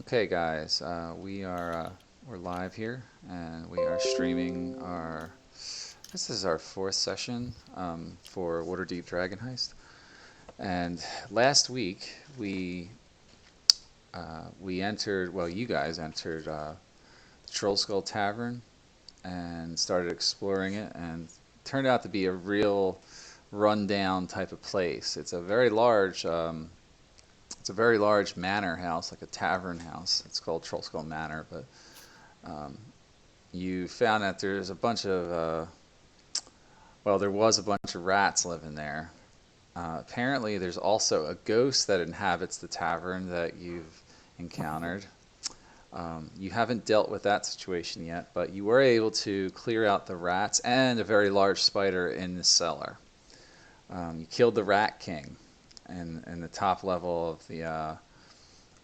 Okay, guys, we're live here, and we are streaming our. This is our fourth session for Waterdeep Dragon Heist. And last week we entered. Well, you guys entered the Troll Skull Tavern and started exploring it, and turned out to be a real rundown type of place. It's a very large manor house, like a tavern house. It's called Troll Skull Manor, but um, you found that there's a bunch of, there was a bunch of rats living there. Apparently, there's also a ghost that inhabits the tavern that you've encountered. You haven't dealt with that situation yet, but you were able to clear out the rats and a very large spider in the cellar. You killed the Rat King in the top level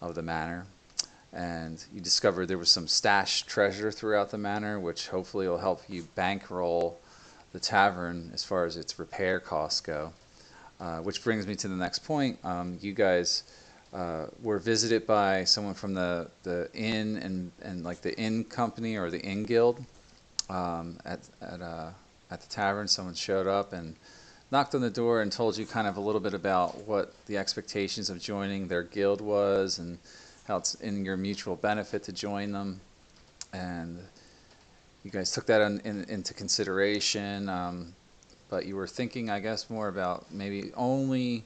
of the manor, and you discovered there was some stashed treasure throughout the manor, which hopefully will help you bankroll the tavern as far as its repair costs go. Which brings me to the next point. You guys were visited by someone from the inn and like the inn company or the inn guild at the tavern. Someone showed up and knocked on the door and told you kind of a little bit about what the expectations of joining their guild was and how it's in your mutual benefit to join them. And you guys took that into consideration, but you were thinking, I guess, more about maybe only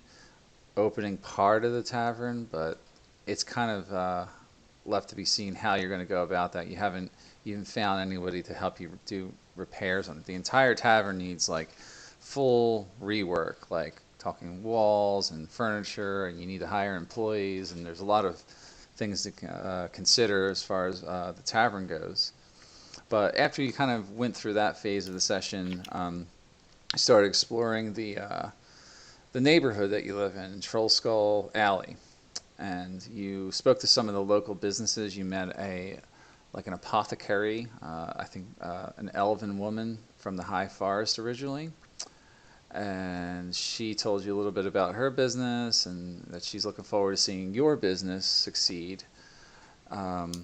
opening part of the tavern, but it's kind of left to be seen how you're going to go about that. You haven't even found anybody to help you do repairs on it. The entire tavern needs like full rework, like talking walls and furniture, and you need to hire employees, and there's a lot of things to consider as far as the tavern goes. But after you kind of went through that phase of the session, you started exploring the neighborhood that you live in, Troll Skull Alley, and you spoke to some of the local businesses. You met an apothecary, I think an elven woman from the High Forest originally, and she told you a little bit about her business and that she's looking forward to seeing your business succeed. And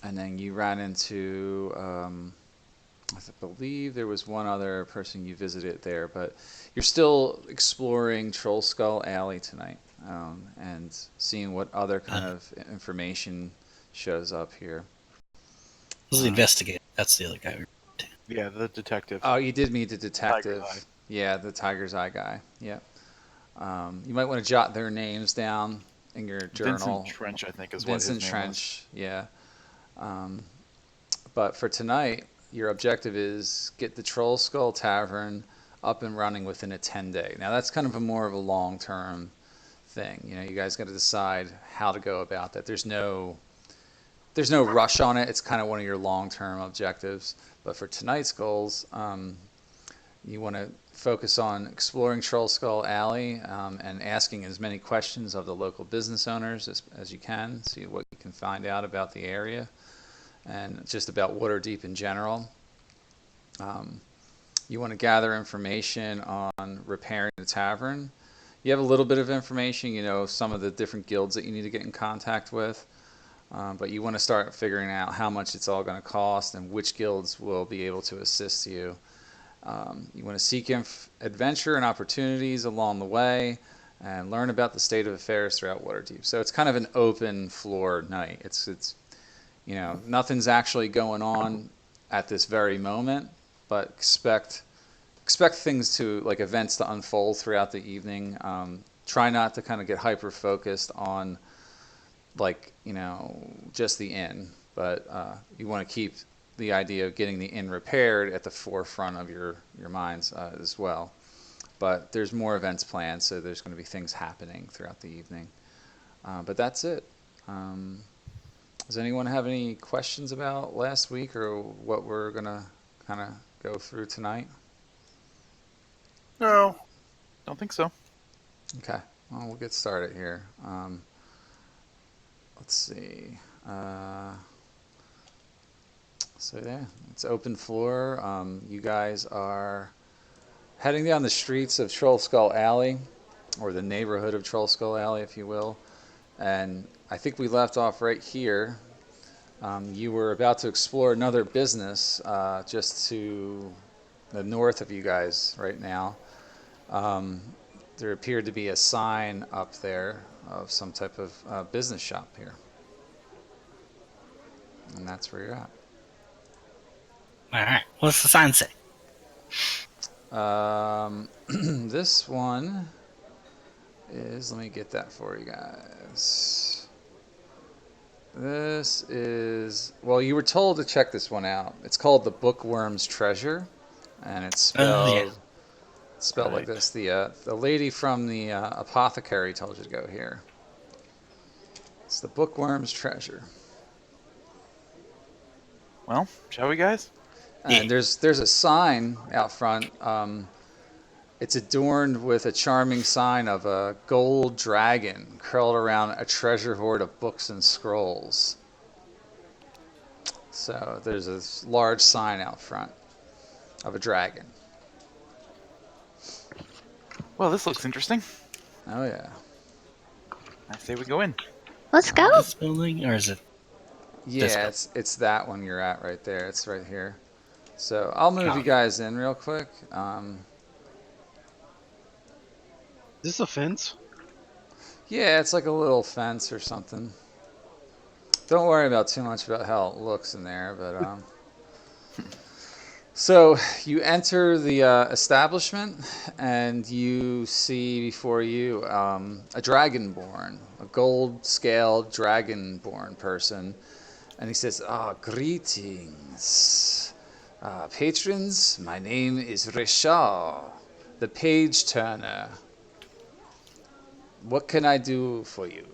then you ran into, I believe there was one other person you visited there, but you're still exploring Troll Skull Alley tonight, and seeing what other kind of information shows up here. This is the investigator. That's the other guy. Yeah, the detective. Oh, you did meet the detective. Tiger's Eye. Yeah, the Tiger's Eye guy. Yeah. You might want to jot their names down in your journal. Vincent Trench, I think, is Vincent what his Trench, yeah. But for tonight, your objective is get the Troll Skull Tavern up and running within a 10-day. Now, that's kind of more of a long-term thing. You know, you guys got to decide how to go about that. There's no rush on it. It's kind of one of your long-term objectives. But for tonight's goals, you want to focus on exploring Troll Skull Alley, and asking as many questions of the local business owners as you can, see what you can find out about the area and just about Waterdeep in general. You want to gather information on repairing the tavern. You have a little bit of information, you know, some of the different guilds that you need to get in contact with. But you want to start figuring out how much it's all going to cost and which guilds will be able to assist you. You want to seek adventure and opportunities along the way and learn about the state of affairs throughout Waterdeep. So it's kind of an open floor night. It's you know, nothing's actually going on at this very moment, but expect things to, like, events to unfold throughout the evening. Try not to kind of get hyper focused on, like, you know, just the inn, but you want to keep the idea of getting the inn repaired at the forefront of your minds as well. But there's more events planned, so there's going to be things happening throughout the evening. But that's it. Does anyone have any questions about last week or what we're going to kind of go through tonight? No, don't think so. Okay, well, we'll get started here. Let's see. So yeah, it's open floor. You guys are heading down the streets of Troll Skull Alley, or the neighborhood of Troll Skull Alley, if you will. And I think we left off right here. You were about to explore another business just to the north of you guys right now. Um, there appeared to be a sign up there of some type of business shop here. And that's where you're at. All right. What's the sign say? This one is, let me get that for you guys. This is, well, you were told to check this one out. It's called the Bookworm's Treasure, and it's Oh, yeah. spelled like Right. this. The lady from the apothecary told you to go here. It's the Bookworm's Treasure. Well, shall we, guys? Yeah. And there's a sign out front. It's adorned with a charming sign of a gold dragon curled around a treasure hoard of books and scrolls. So there's a large sign out front of a dragon. Well, this looks interesting. Oh yeah. I say we go in. Let's go. This building, or is it? Yeah, it's that one you're at right there. It's right here. So I'll move you guys in real quick. Is this a fence? Yeah, it's like a little fence or something. Don't worry about too much about how it looks in there, but so you enter the establishment and you see before you a dragonborn, a gold-scaled dragonborn person, and he says, greetings, patrons. My name is Rishal, the page turner. What can I do for you?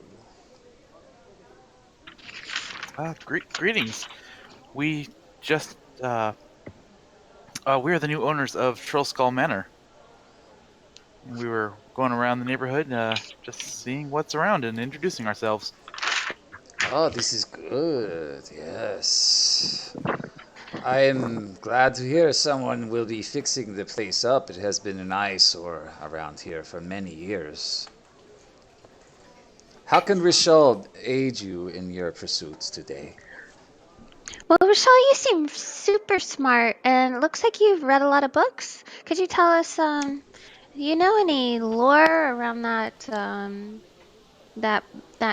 Greetings. We just we are the new owners of Trollskull Manor. And we were going around the neighborhood, just seeing what's around and introducing ourselves. Oh, this is good. Yes. I am glad to hear someone will be fixing the place up. It has been an eyesore around here for many years. How can Rishal aid you in your pursuits today? Well, Rochelle, you seem super smart, and it looks like you've read a lot of books. Could you tell us, do you know any lore around that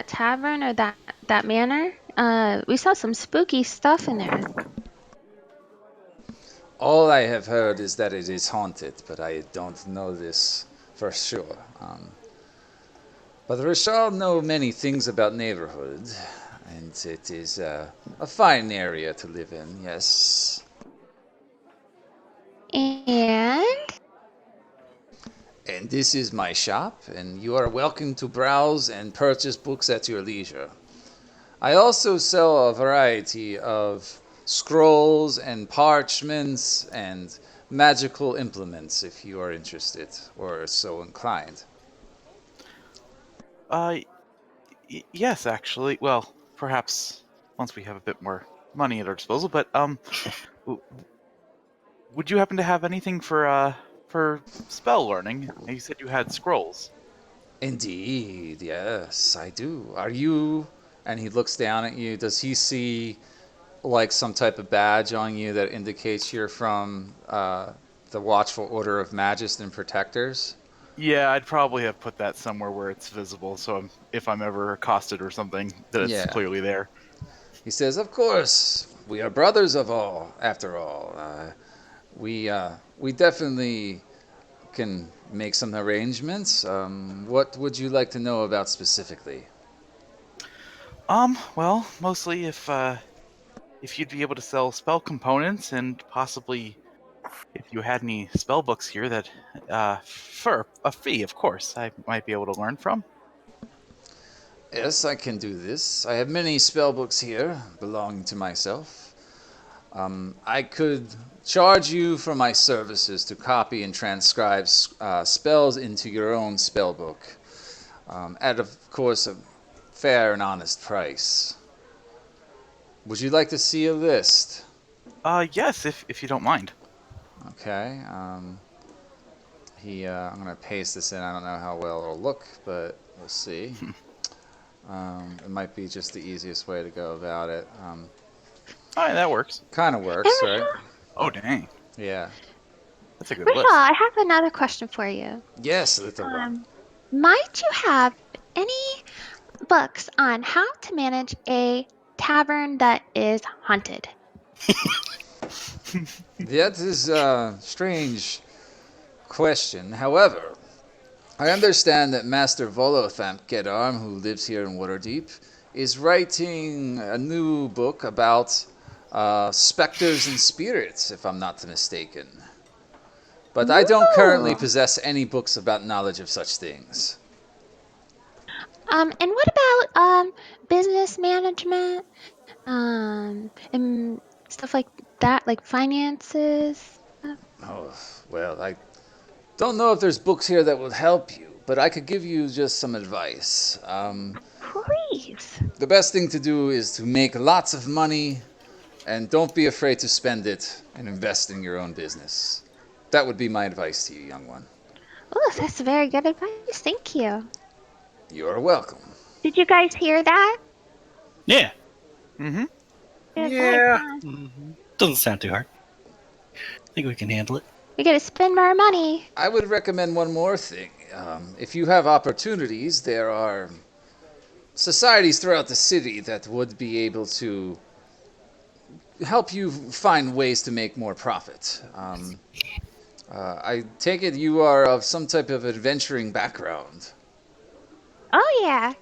tavern or that manor? We saw some spooky stuff in there. All I have heard is that it is haunted, but I don't know this for sure. But Rishal know many things about neighborhood, and it is a fine area to live in, yes. And And this is my shop, and you are welcome to browse and purchase books at your leisure. I also sell a variety of scrolls and parchments and magical implements if you are interested or so inclined. Uh, yes, actually. Well, perhaps once we have a bit more money at our disposal. But w- would you happen to have anything for spell learning? You said you had scrolls. Indeed, yes, I do. Are you? And he looks down at you. Does he see like some type of badge on you that indicates you're from the Watchful Order of Magists and Protectors? Yeah, I'd probably have put that somewhere where it's visible, so if I'm ever accosted or something, that it's Yeah. clearly there. He says, "Of course, we are brothers of all. After all, we definitely can make some arrangements. What would you like to know about specifically?" Well, mostly if you'd be able to sell spell components and possibly if you had any spell books here that, for a fee, of course, I might be able to learn from. Yes, I can do this. I have many spell books here belonging to myself. I could charge you for my services to copy and transcribe spells into your own spell book, at, of course, a fair and honest price. Would you like to see a list? Yes, if you don't mind. Okay. I'm gonna paste this in. I don't know how well it'll look, but we'll see. It might be just the easiest way to go about it. All right, that works. Kind of works, right? Oh, dang. Yeah. That's a good Rachel, list. I have another question for you. Yes, little one. Might you have any books on how to manage a tavern that is haunted? That is a strange question. However, I understand that Master Volothamp Gedarm, who lives here in Waterdeep, is writing a new book about specters and spirits, if I'm not mistaken. But I don't currently Ooh. possess any books about knowledge of such things. And what about business management, and stuff like that, like finances? Oh, well, I don't know if there's books here that will help you, but I could give you just some advice. Please. The best thing to do is to make lots of money and don't be afraid to spend it and invest in your own business. That would be my advice to you, young one. Oh, that's very good advice. Thank you. You are welcome. Did you guys hear that? Yeah, Mm-hmm. Good advice, Yeah. huh? Mm-hmm. doesn't sound too hard. I think we can handle it. We gotta spend more money. I would recommend one more thing. If you have opportunities, there are societies throughout the city that would be able to help you find ways to make more profit. I take it you are of some type of adventuring background. Oh yeah.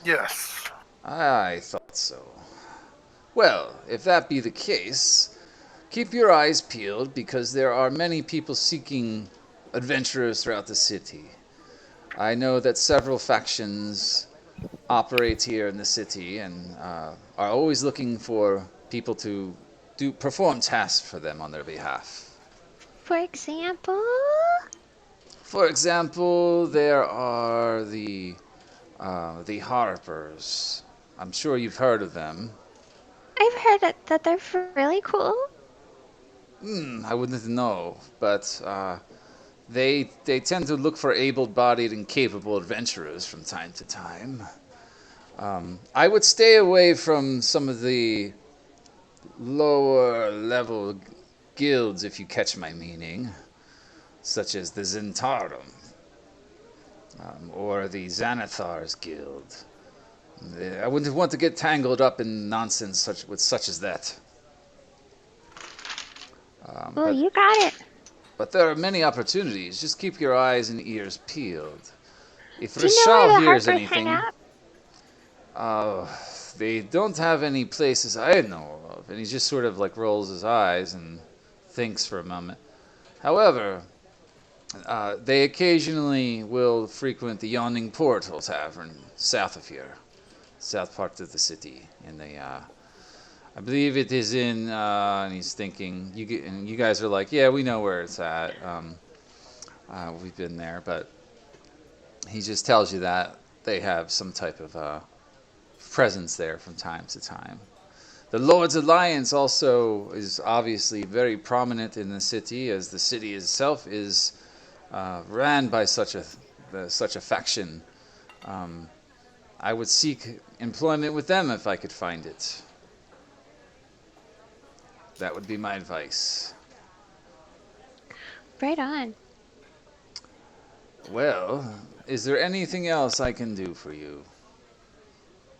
Yes. I thought so. Well, if that be the case, keep your eyes peeled because there are many people seeking adventurers throughout the city. I know that several factions operate here in the city and are always looking for people to perform tasks for them on their behalf. For example. For example, there are the Harpers. I'm sure you've heard of them. I've heard that they're really cool. I wouldn't know, but they tend to look for able-bodied and capable adventurers from time to time. I would stay away from some of the lower level guilds, if you catch my meaning, such as the Zentarum or the Xanathar's Guild. I wouldn't want to get tangled up in nonsense such as that. Well, But you got it. there are many opportunities. Just keep your eyes and ears peeled. If Do you know where Rashal the hears Harpers hang anything, out? they don't have any places I know of. And he just sort of like rolls his eyes and thinks for a moment. However, they occasionally will frequent the Yawning Portal Tavern south of here, south part of the city. And I believe it is in, and he's thinking, and you guys are like, yeah, we know where it's at. We've been there, but he just tells you that they have some type of presence there from time to time. The Lord's Alliance also is obviously very prominent in the city, as the city itself is ran by such a faction. I would seek employment with them if I could find it. That would be my advice. Right on. Well, is there anything else I can do for you?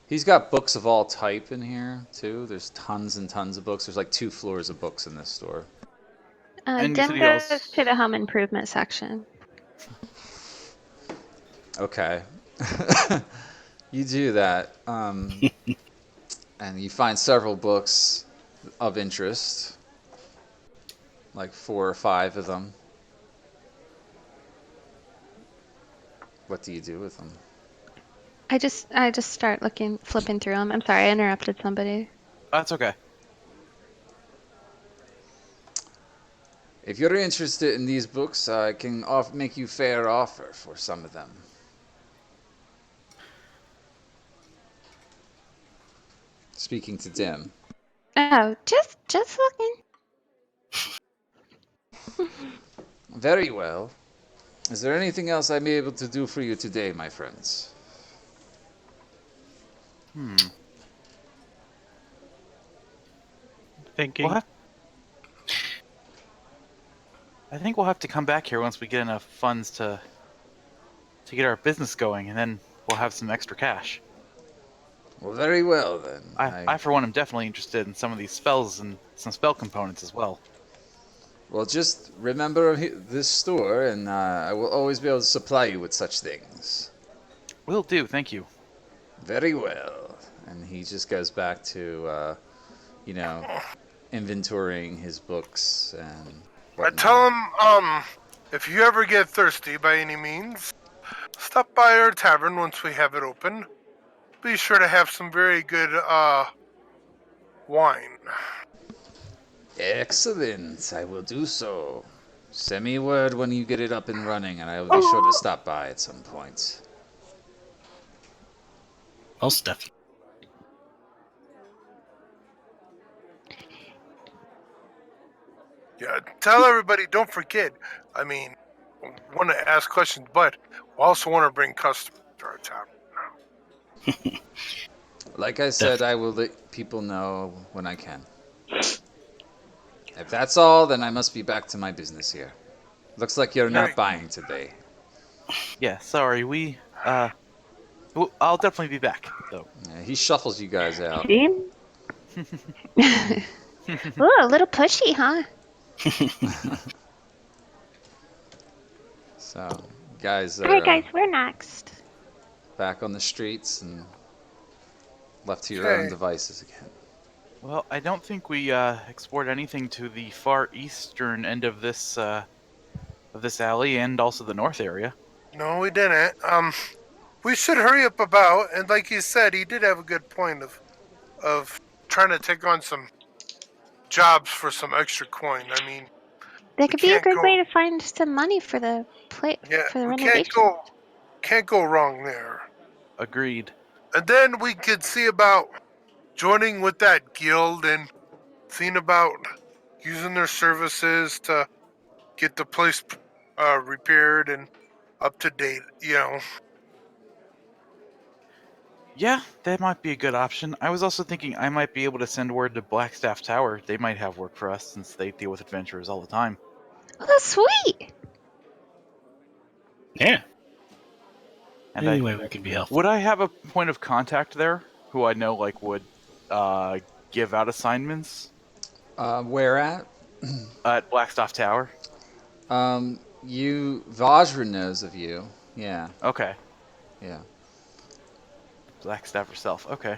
He's got books of all type in here, too. There's tons and tons of books. There's like 2 floors of books in this store. And you Dim said he goes also- to the home improvement section. Okay. You do that. And you find several books of interest. Like 4 or 5 of them. What do you do with them? I just start flipping through them. I'm sorry, I interrupted somebody. That's okay. If you're interested in these books, I can make you fair offer for some of them. Speaking to Dim. Oh, just looking. Very well. Is there anything else I may be able to do for you today, my friends? Hmm. Thinking. We'll have, I think we'll have to come back here once we get enough funds to get our business going, and then we'll have some extra cash. Well, very well then. I for one, am definitely interested in some of these spells and some spell components as well. Well, just remember this store, and I will always be able to supply you with such things. Will do, thank you. Very well. And he just goes back to, you know, inventorying his books and I whatnot. tell him, if you ever get thirsty by any means, stop by our tavern once we have it open. Be sure to have some very good, wine. Excellent. I will do so. Send me word when you get it up and running, and I will be sure to stop by at some point. Most definitely. Yeah, tell everybody, don't forget. I mean, want to ask questions, but we also want to bring customers to our tavern. Like I said, I will let people know when I can. If that's all, then I must be back to my business here. Looks like you're not Right. buying today. Yeah, sorry, I'll definitely be back, though. Yeah, he shuffles you guys out. Ooh, a little pushy, huh? So, guys Alright, are guys, we're next. back on the streets and left to your Okay. own devices again. Well, I don't think we explored anything to the far eastern end of this alley, and also the north area. No, we didn't. We should hurry up about, and like you said, he did have a good point of trying to take on some jobs for some extra coin. I mean, That we could be a can't good go. way to find some money for the Yeah, for the we renovation. can't go wrong there. Agreed. And then we could see about joining with that guild and seeing about using their services to get the place repaired and up to date. You know, Yeah, that might be a good option. I was also thinking I might be able to send word to Blackstaff Tower. They might have work for us since they deal with adventurers all the time. Oh, that's sweet. Yeah. And Any way we can be helpful. would I have a point of contact there who I know would give out assignments Where at? at Blackstaff Tower? Vajra knows of you. Yeah, Okay, yeah. Blackstaff herself. Okay.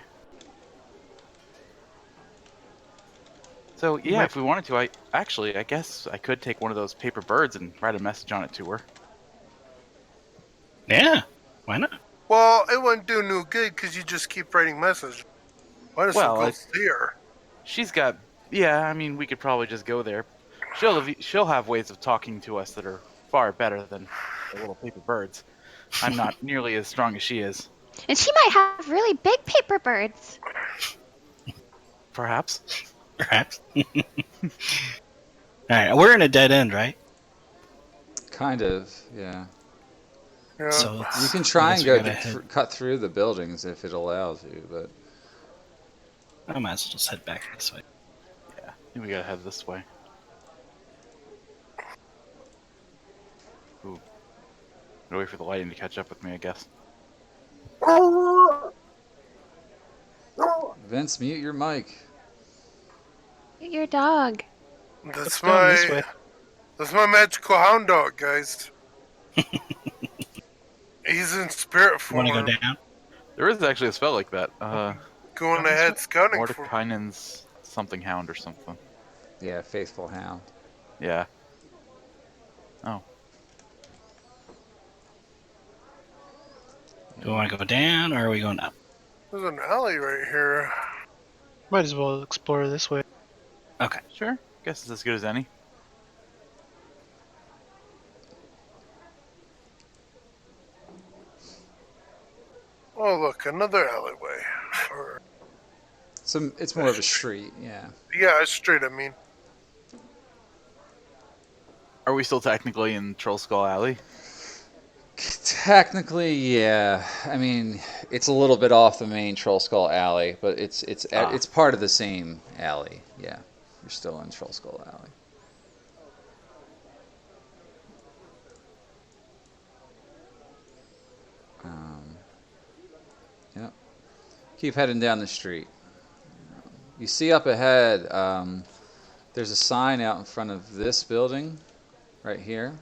So yeah, Might- if we wanted to, I guess I could take one of those paper birds and write a message on it to her. Yeah. Why not? well, it wouldn't do no good because you just keep writing messages. Why don't Well, you go see her? She's got. Yeah, I mean, we could probably just go there. She'll have ways of talking to us that are far better than the little paper birds. I'm not nearly as strong as she is. And she might have really big paper birds. Perhaps. Perhaps. Alright, we're in a dead end, right? Kind of, yeah. Yeah. So You can I try guess and we go gotta head- cut through the buildings if it allows you, but I might as well just head back this way. Yeah, I think we gotta head this way. Ooh. Gotta wait for the lighting to catch up with me, I guess. Vince, mute your mic. Your dog. That's down this way. my magical hound dog, guys. He's in spirit Want form. to go down? There is actually a spell like that. Going ahead scouting for. Mordekainen's something hound or something. Yeah, faithful hound. Yeah. Oh. Do we want to go down or are we going up? There's an alley right here. Might as well explore this way. Okay. Sure. Guess it's as good as any. Oh, look, another alleyway. Or, It's more of a street, yeah. yeah, it's straight. I mean, Are we still technically in Troll Skull Alley? Technically, yeah. I mean, It's a little bit off the main Troll Skull Alley, but it's part of the same alley. Yeah, you're still in Troll Skull Alley. Yep. Keep heading down the street. You see up ahead, there's a sign out in front of this building, right here.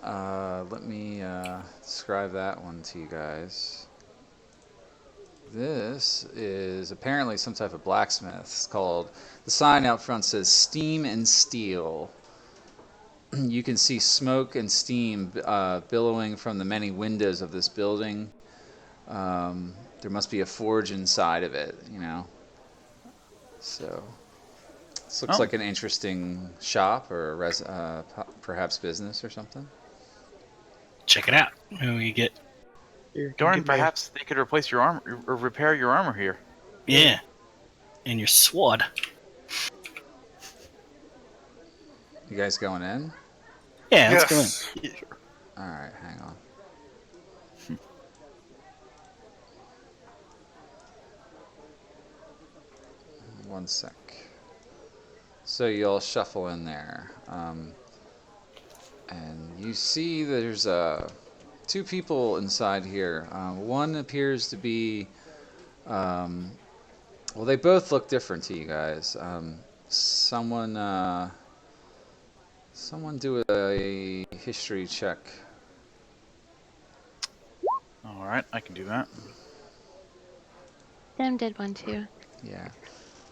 Let me describe that one to you guys. This is apparently some type of blacksmith. It's called, the sign out front says Steam and Steel. You can see smoke and steam billowing from the many windows of this building. There must be a forge inside of it, you know. So this looks like an interesting shop or perhaps business or something. Check it out. Maybe we get. Here, Dorn, get my- perhaps they could replace your armor or repair your armor here. Yeah. And your sword. You guys going in? Yeah, let's go in. Yes. All right, hang on. One sec. So you all shuffle in there, and you see there's two people inside here. One appears to be, well, they both look different to you guys. Someone do a history check. All right, I can do that. Dem did one too. Yeah.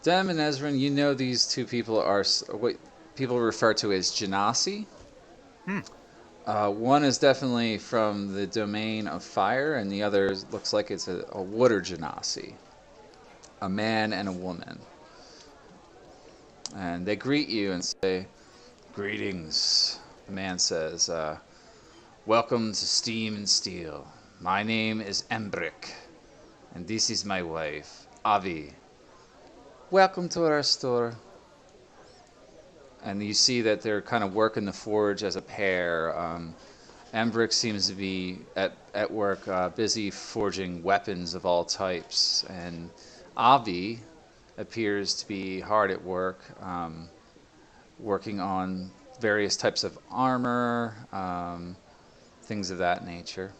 Dem and Ezrin, you know these two people are what people refer to as genasi. One is definitely from the domain of fire, and the other looks like it's a water genasi. A man and a woman. And they greet you and say, "Greetings." The man says, "Welcome to Steam and Steel. My name is Embrick, and this is my wife, Avi. Welcome to our store." And you see that they're kind of working the forge as a pair. Embrick seems to be at work, busy forging weapons of all types, and Avi appears to be hard at work, working on various types of armor, things of that nature.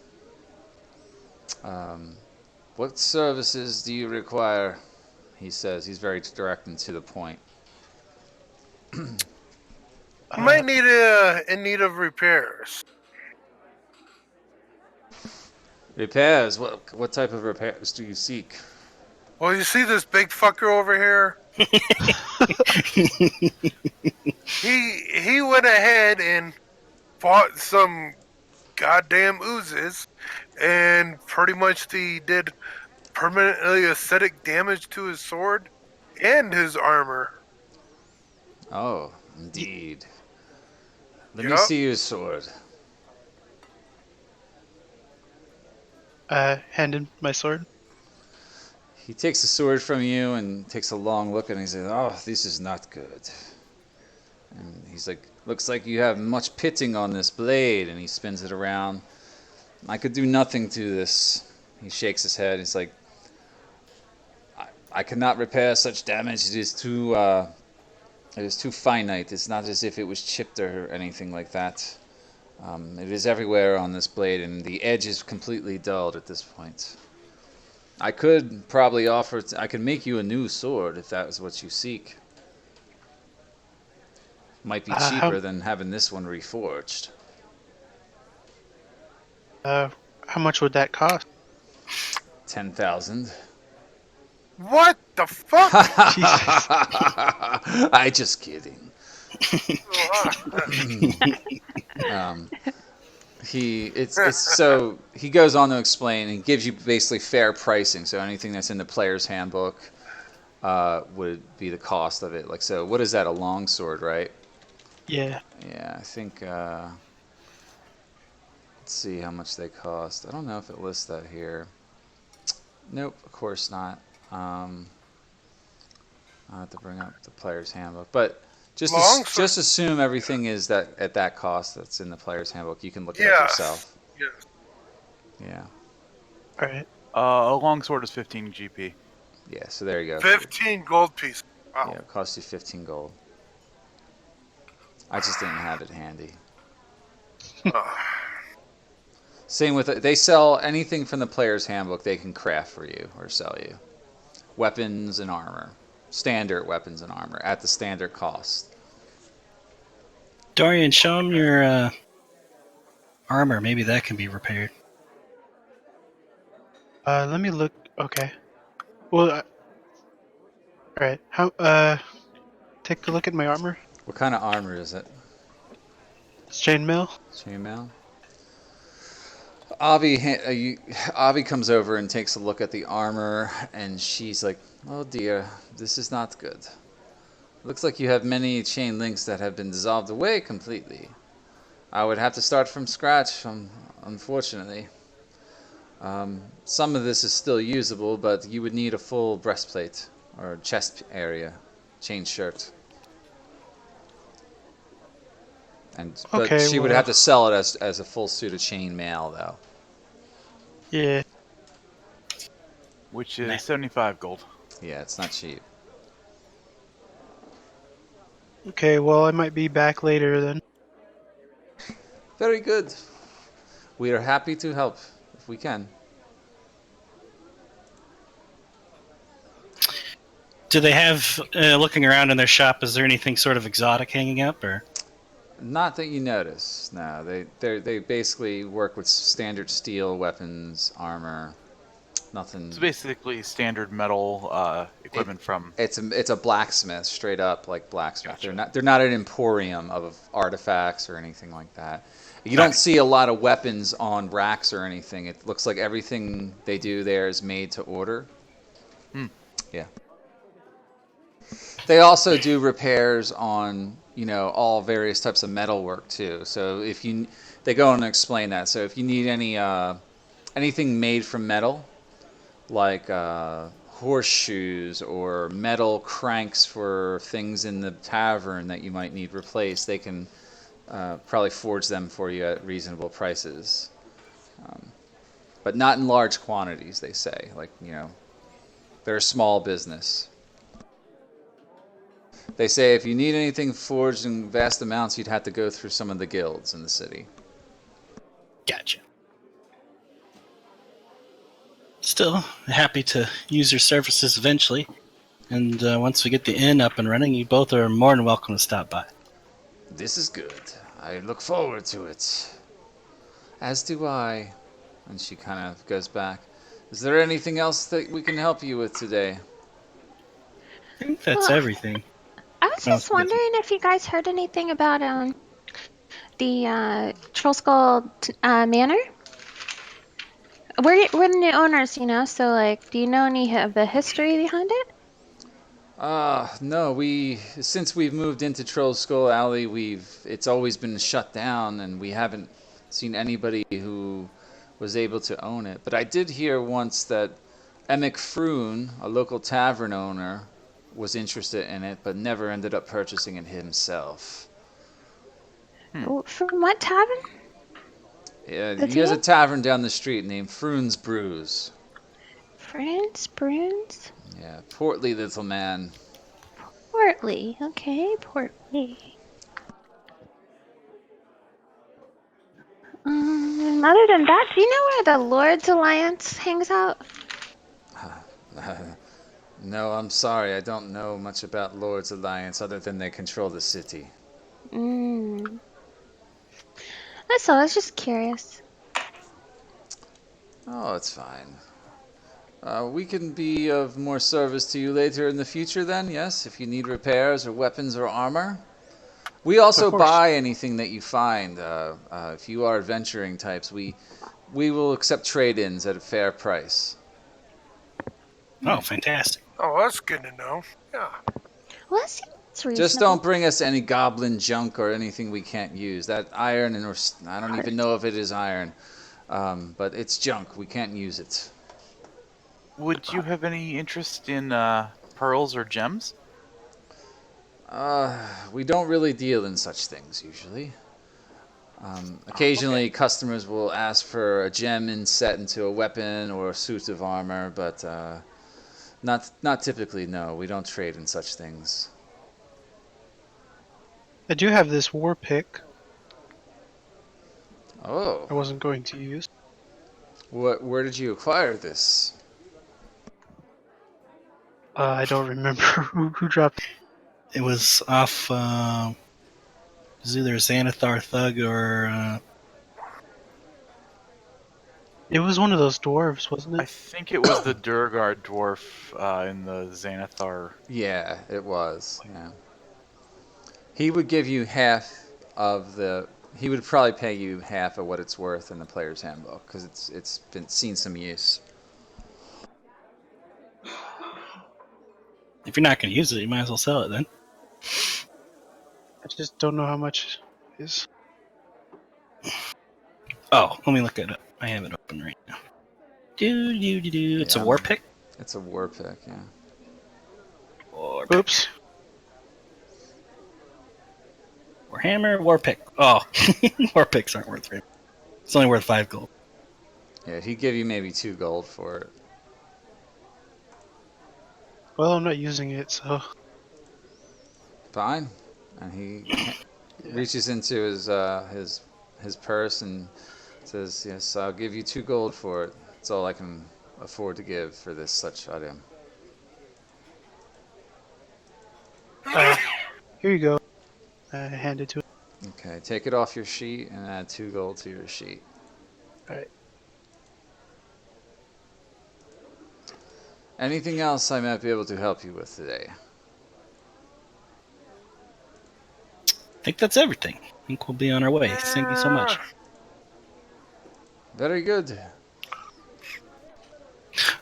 What services do you require? He says. He's very direct and to the point. I might need in need of repairs. Repairs? What type of repairs do you seek? Well, you see this big fucker over here? He went ahead and fought some goddamn oozes, and pretty much he did permanently aesthetic damage to his sword and his armor. Oh, indeed. Let me Yup. see your sword. Handed my sword. He takes the sword from you and takes a long look and he says, "Oh, this is not good." And he's like, "Looks like you have much pitting on this blade." And he spins it around. "I could do nothing to this." He shakes his head. He's like, I cannot repair such damage. It is too finite. It's not as if it was chipped or anything like that. It is everywhere on this blade, and the edge is completely dulled at this point. I could probably I could make you a new sword if that is what you seek. Might be cheaper than having this one reforged. How much would that cost? 10,000. What the fuck? I just kidding. So he goes on to explain and gives you basically fair pricing. So anything that's in the player's handbook would be the cost of it. Like, so what is that? A longsword, right? Yeah. Yeah, I think. Let's see how much they cost. I don't know if it lists that here. Nope, of course not. I'll have to bring up the player's handbook, but just assume everything is that at that cost that's in the player's handbook. You can look it up yourself. Yes. Yeah. All right. A longsword is 15 GP. Yeah, so there you go. 15 gold pieces. Wow. Yeah, it costs you 15 gold. I just didn't have it handy. Same with they sell anything from the player's handbook they can craft for you or sell you. Weapons and armor. Standard weapons and armor at the standard cost. Dorian, show him your armor. Maybe that can be repaired. Let me look. Okay. Well, all right. How? Take a look at my armor. What kind of armor is it? It's chainmail. Chainmail? Avi comes over and takes a look at the armor, and she's like, "Oh dear, this is not good. Looks like you have many chain links that have been dissolved away completely. I would have to start from scratch, unfortunately. Some of this is still usable, but you would need a full breastplate or chest area, chain shirt. But Okay, she would well- have to sell it as a full suit of chainmail, though. Yeah. Which is Nah. 75 gold. Yeah, it's not cheap. Okay. Well, I might be back later then. Very good. We are happy to help if we can. Do they have, looking around in their shop, is there anything sort of exotic hanging up? Or Not that you notice. No, they basically work with standard steel weapons, armor. Nothing. It's basically standard metal equipment from. It's a blacksmith, straight up like blacksmith. Gotcha. They're not an emporium of artifacts or anything like that. You don't see a lot of weapons on racks or anything. It looks like everything they do there is made to order. Yeah. They also do repairs on, all various types of metal work too. So they go on and explain that. So if you need anything made from metal, like horseshoes or metal cranks for things in the tavern that you might need replaced, they can probably forge them for you at reasonable prices. But not in large quantities, they say. They're a small business. They say if you need anything forged in vast amounts, you'd have to go through some of the guilds in the city. gotcha. Still happy to use your services eventually. And once we get the inn up and running, you both are more than welcome to stop by. This is good. I look forward to it. As do I. And she kind of goes back. Is there anything else that we can help you with today? I think that's Well, everything. I was Oh, just wondering if you guys heard anything about the Troll Skull Manor. We're the owners, so do you know any of the history behind it? No, since we've moved into Troll Skull Alley, it's always been shut down, and we haven't seen anybody who was able to own it. But I did hear once that Emic Froon, a local tavern owner, was interested in it, but never ended up purchasing it himself. From what tavern? Yeah, That's he has a it? tavern down the street named Froon's Brews. France, Bruins, Yeah, portly little man. Portly. Okay, Portly. Other than that, do you know where the Lord's Alliance hangs out? No, I'm sorry. I don't know much about Lord's Alliance other than they control the city. That's all. I was just curious. Oh, it's fine. We can be of more service to you later in the future then, yes, if you need repairs or weapons or armor. We also Of course. buy anything that you find. If you are adventuring types, we will accept trade-ins at a fair price. Oh, fantastic. Oh, that's good to know. Yeah. Well, that seems reasonable. Just don't bring us any goblin junk or anything we can't use. That iron, I don't even know if it is iron, but it's junk. We can't use it. Would you have any interest in pearls or gems? We don't really deal in such things usually. Occasionally, customers will ask for a gem inset into a weapon or a suit of armor, but not typically. No, we don't trade in such things. I do have this war pick Oh, I wasn't going to use. where did you acquire this? I don't remember who dropped it. It was off. It was either a Xanathar thug or. It was one of those dwarves, wasn't I it? think it was the Durgard dwarf in the Xanathar. Yeah, it was. Yeah, he would give you half of the. He would probably pay you half of what it's worth in the player's handbook because it's been seen some use. If you're not going to use it, you might as well sell it then. I just don't know how much it is. Oh, let me look it up. I have it open right now. It's a war pick? It's a war pick, yeah. War pick. Oops. Warhammer, war pick. Oh, war picks aren't worth very much. It's only worth 5 gold. Yeah, he'd give you maybe 2 gold for it. Well, I'm not using it, so Fine. And he reaches into his purse and says, "Yes, I'll give you 2 gold for it. That's all I can afford to give for this such item." here you go. I hand it to him. Okay, take it off your sheet and add 2 gold to your sheet. Alright. Anything else I might be able to help you with today? I think that's everything. I think we'll be on our way. Thank you so much. Very good.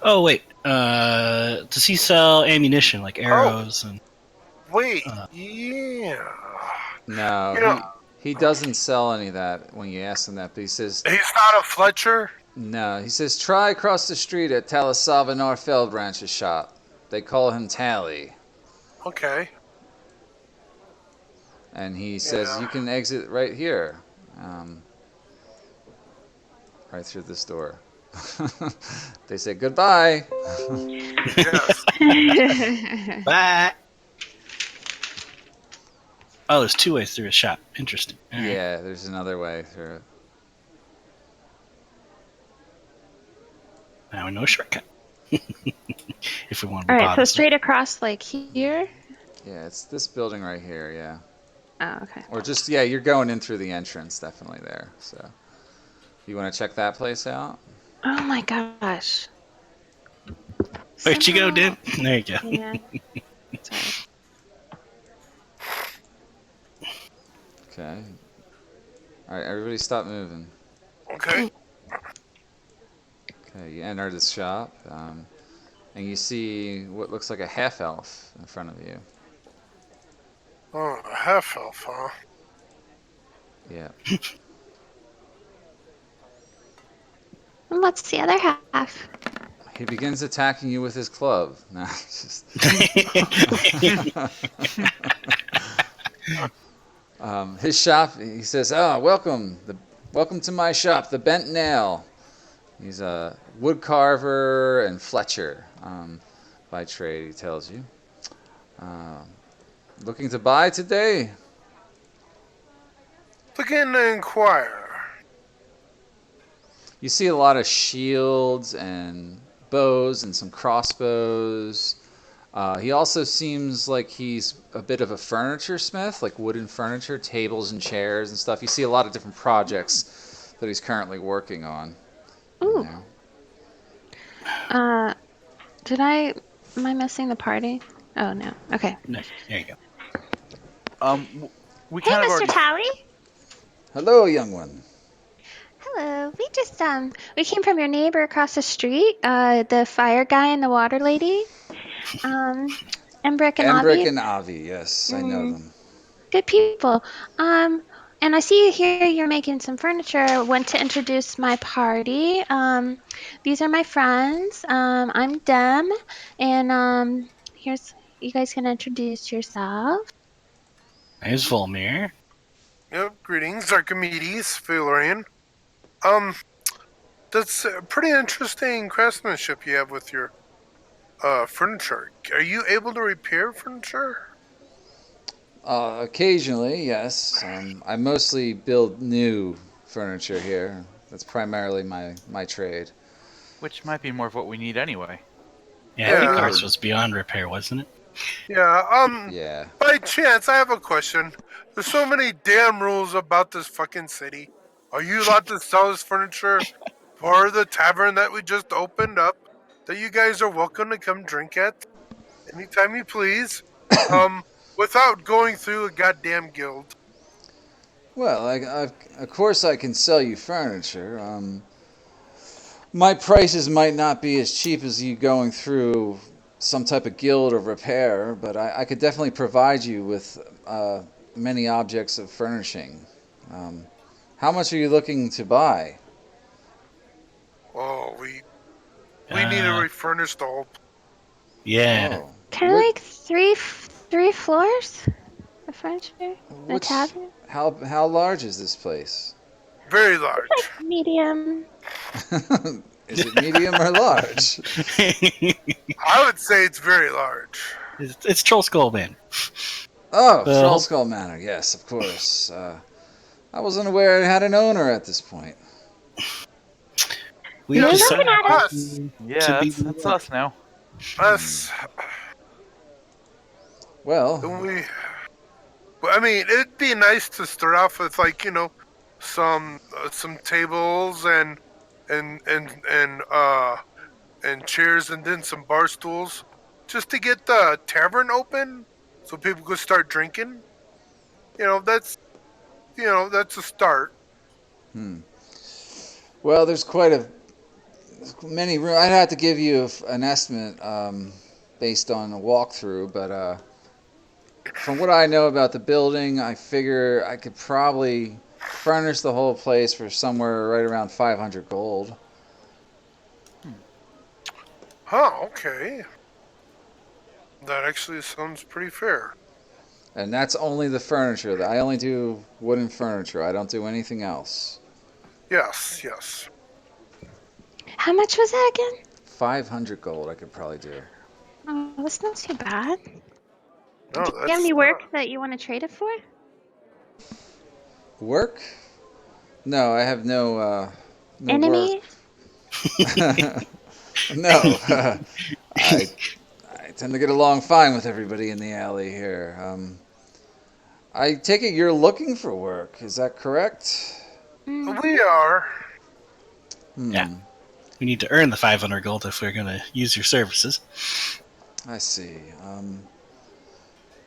Oh, wait. Does he sell ammunition, like arrows and... Wait, Uh. yeah. No, You know- he doesn't sell any of that when you ask him that, but he says, He's not a Fletcher? no, he says, try across the street at Talisava Norfeld Ranch's shop. They call him Tally. Okay. And he says, Yeah. you can exit right here. Right through this door. They say goodbye. Yes. Bye! Oh, there's 2 ways through a shop. Interesting. All right. Yeah, there's another way through it. Now we know a shortcut. If we want to be All right, so bothered. straight across, like here. Yeah, it's this building right here, yeah. Oh, okay. Or just, yeah, you're going in through the entrance, definitely there. So, you want to check that place out? Oh my gosh. Where'd you go, Somehow- Dim? There you go. Yeah. Sorry. Okay. All right, everybody stop moving. Okay. Okay, you enter the shop, and you see what looks like a half-elf in front of you. Oh, a half elf, huh? Yeah. And what's the other half? He begins attacking you with his club. No, it's just... his shop, he says, welcome to my shop, the Bent Nail. He's a wood carver and fletcher by trade, he tells you. Looking to buy today? Begin to inquire. You see a lot of shields and bows and some crossbows. He also seems like he's a bit of a furniture smith, like wooden furniture, tables and chairs and stuff. You see a lot of different projects that he's currently working on. Ooh. Yeah. Am I missing the party? Oh no. Okay. No, there you go. We Hey, kind of Mr. already. Tally. Hello, young one. Hello. We just we came from your neighbor across the street, the fire guy and the water lady. Embrick and Embrick Avi. and Avi, yes, I know them. Good people. And I see here you're making some furniture. I want to introduce my party. These are my friends. I'm Dem, and here's you guys can introduce yourself. There's Volmir. Yep, greetings, Archimedes, Valerian. Um, that's pretty interesting craftsmanship you have with your furniture. Are you able to repair furniture? Occasionally, yes. I mostly build new furniture here. That's primarily my trade. Which might be more of what we need anyway. Yeah, I think Yeah, ours was beyond repair, wasn't it? yeah. Yeah. By chance, I have a question. There's so many damn rules about this fucking city. Are you allowed to sell this furniture for the tavern that we just opened up? That you guys are welcome to come drink at anytime you please. Um, without going through a goddamn guild. Well, of course I can sell you furniture. My prices might not be as cheap as you going through some type of guild or repair, but I could definitely provide you with many objects of furnishing. Um, how much are you looking to buy? Oh, we need to Uh, refurnish the whole. yeah. Oh, Kind of what? like three floors of furniture, a Which? tavern, How large is this place? Very large. medium. Is it medium or large? I would say it's very large. It's Troll Skull Man. Oh, The Troll whole, Skull Manor. Yes, of course. I wasn't aware it had an owner at this point. we You're Yes, looking decided at us. us, to Yeah, be that's us now. us. Well, And we. I mean, it'd be nice to start off with some tables and and chairs and then some bar stools, just to get the tavern open, so people could start drinking. You know, that's a start. hmm. Well, there's quite a many room. I'd have to give you an estimate based on a walkthrough, but from what I know about the building, I figure I could probably furnish the whole place for somewhere right around 500 gold. Huh? Okay, that actually sounds pretty fair. And that's only the furniture. I only do wooden furniture. I don't do anything else. Yes, yes. How much was that again? 500 gold I could probably do. Oh, that's not too bad. No, Do you have that's any not. work that you want to trade it for? Work? No, I have no work. Enemy? No. I I tend to get along fine with everybody in the alley here. I take it you're looking for work. Is that correct? Mm, We are. Yeah. Hmm. We need to earn the 500 gold if we're going to use your services. I see.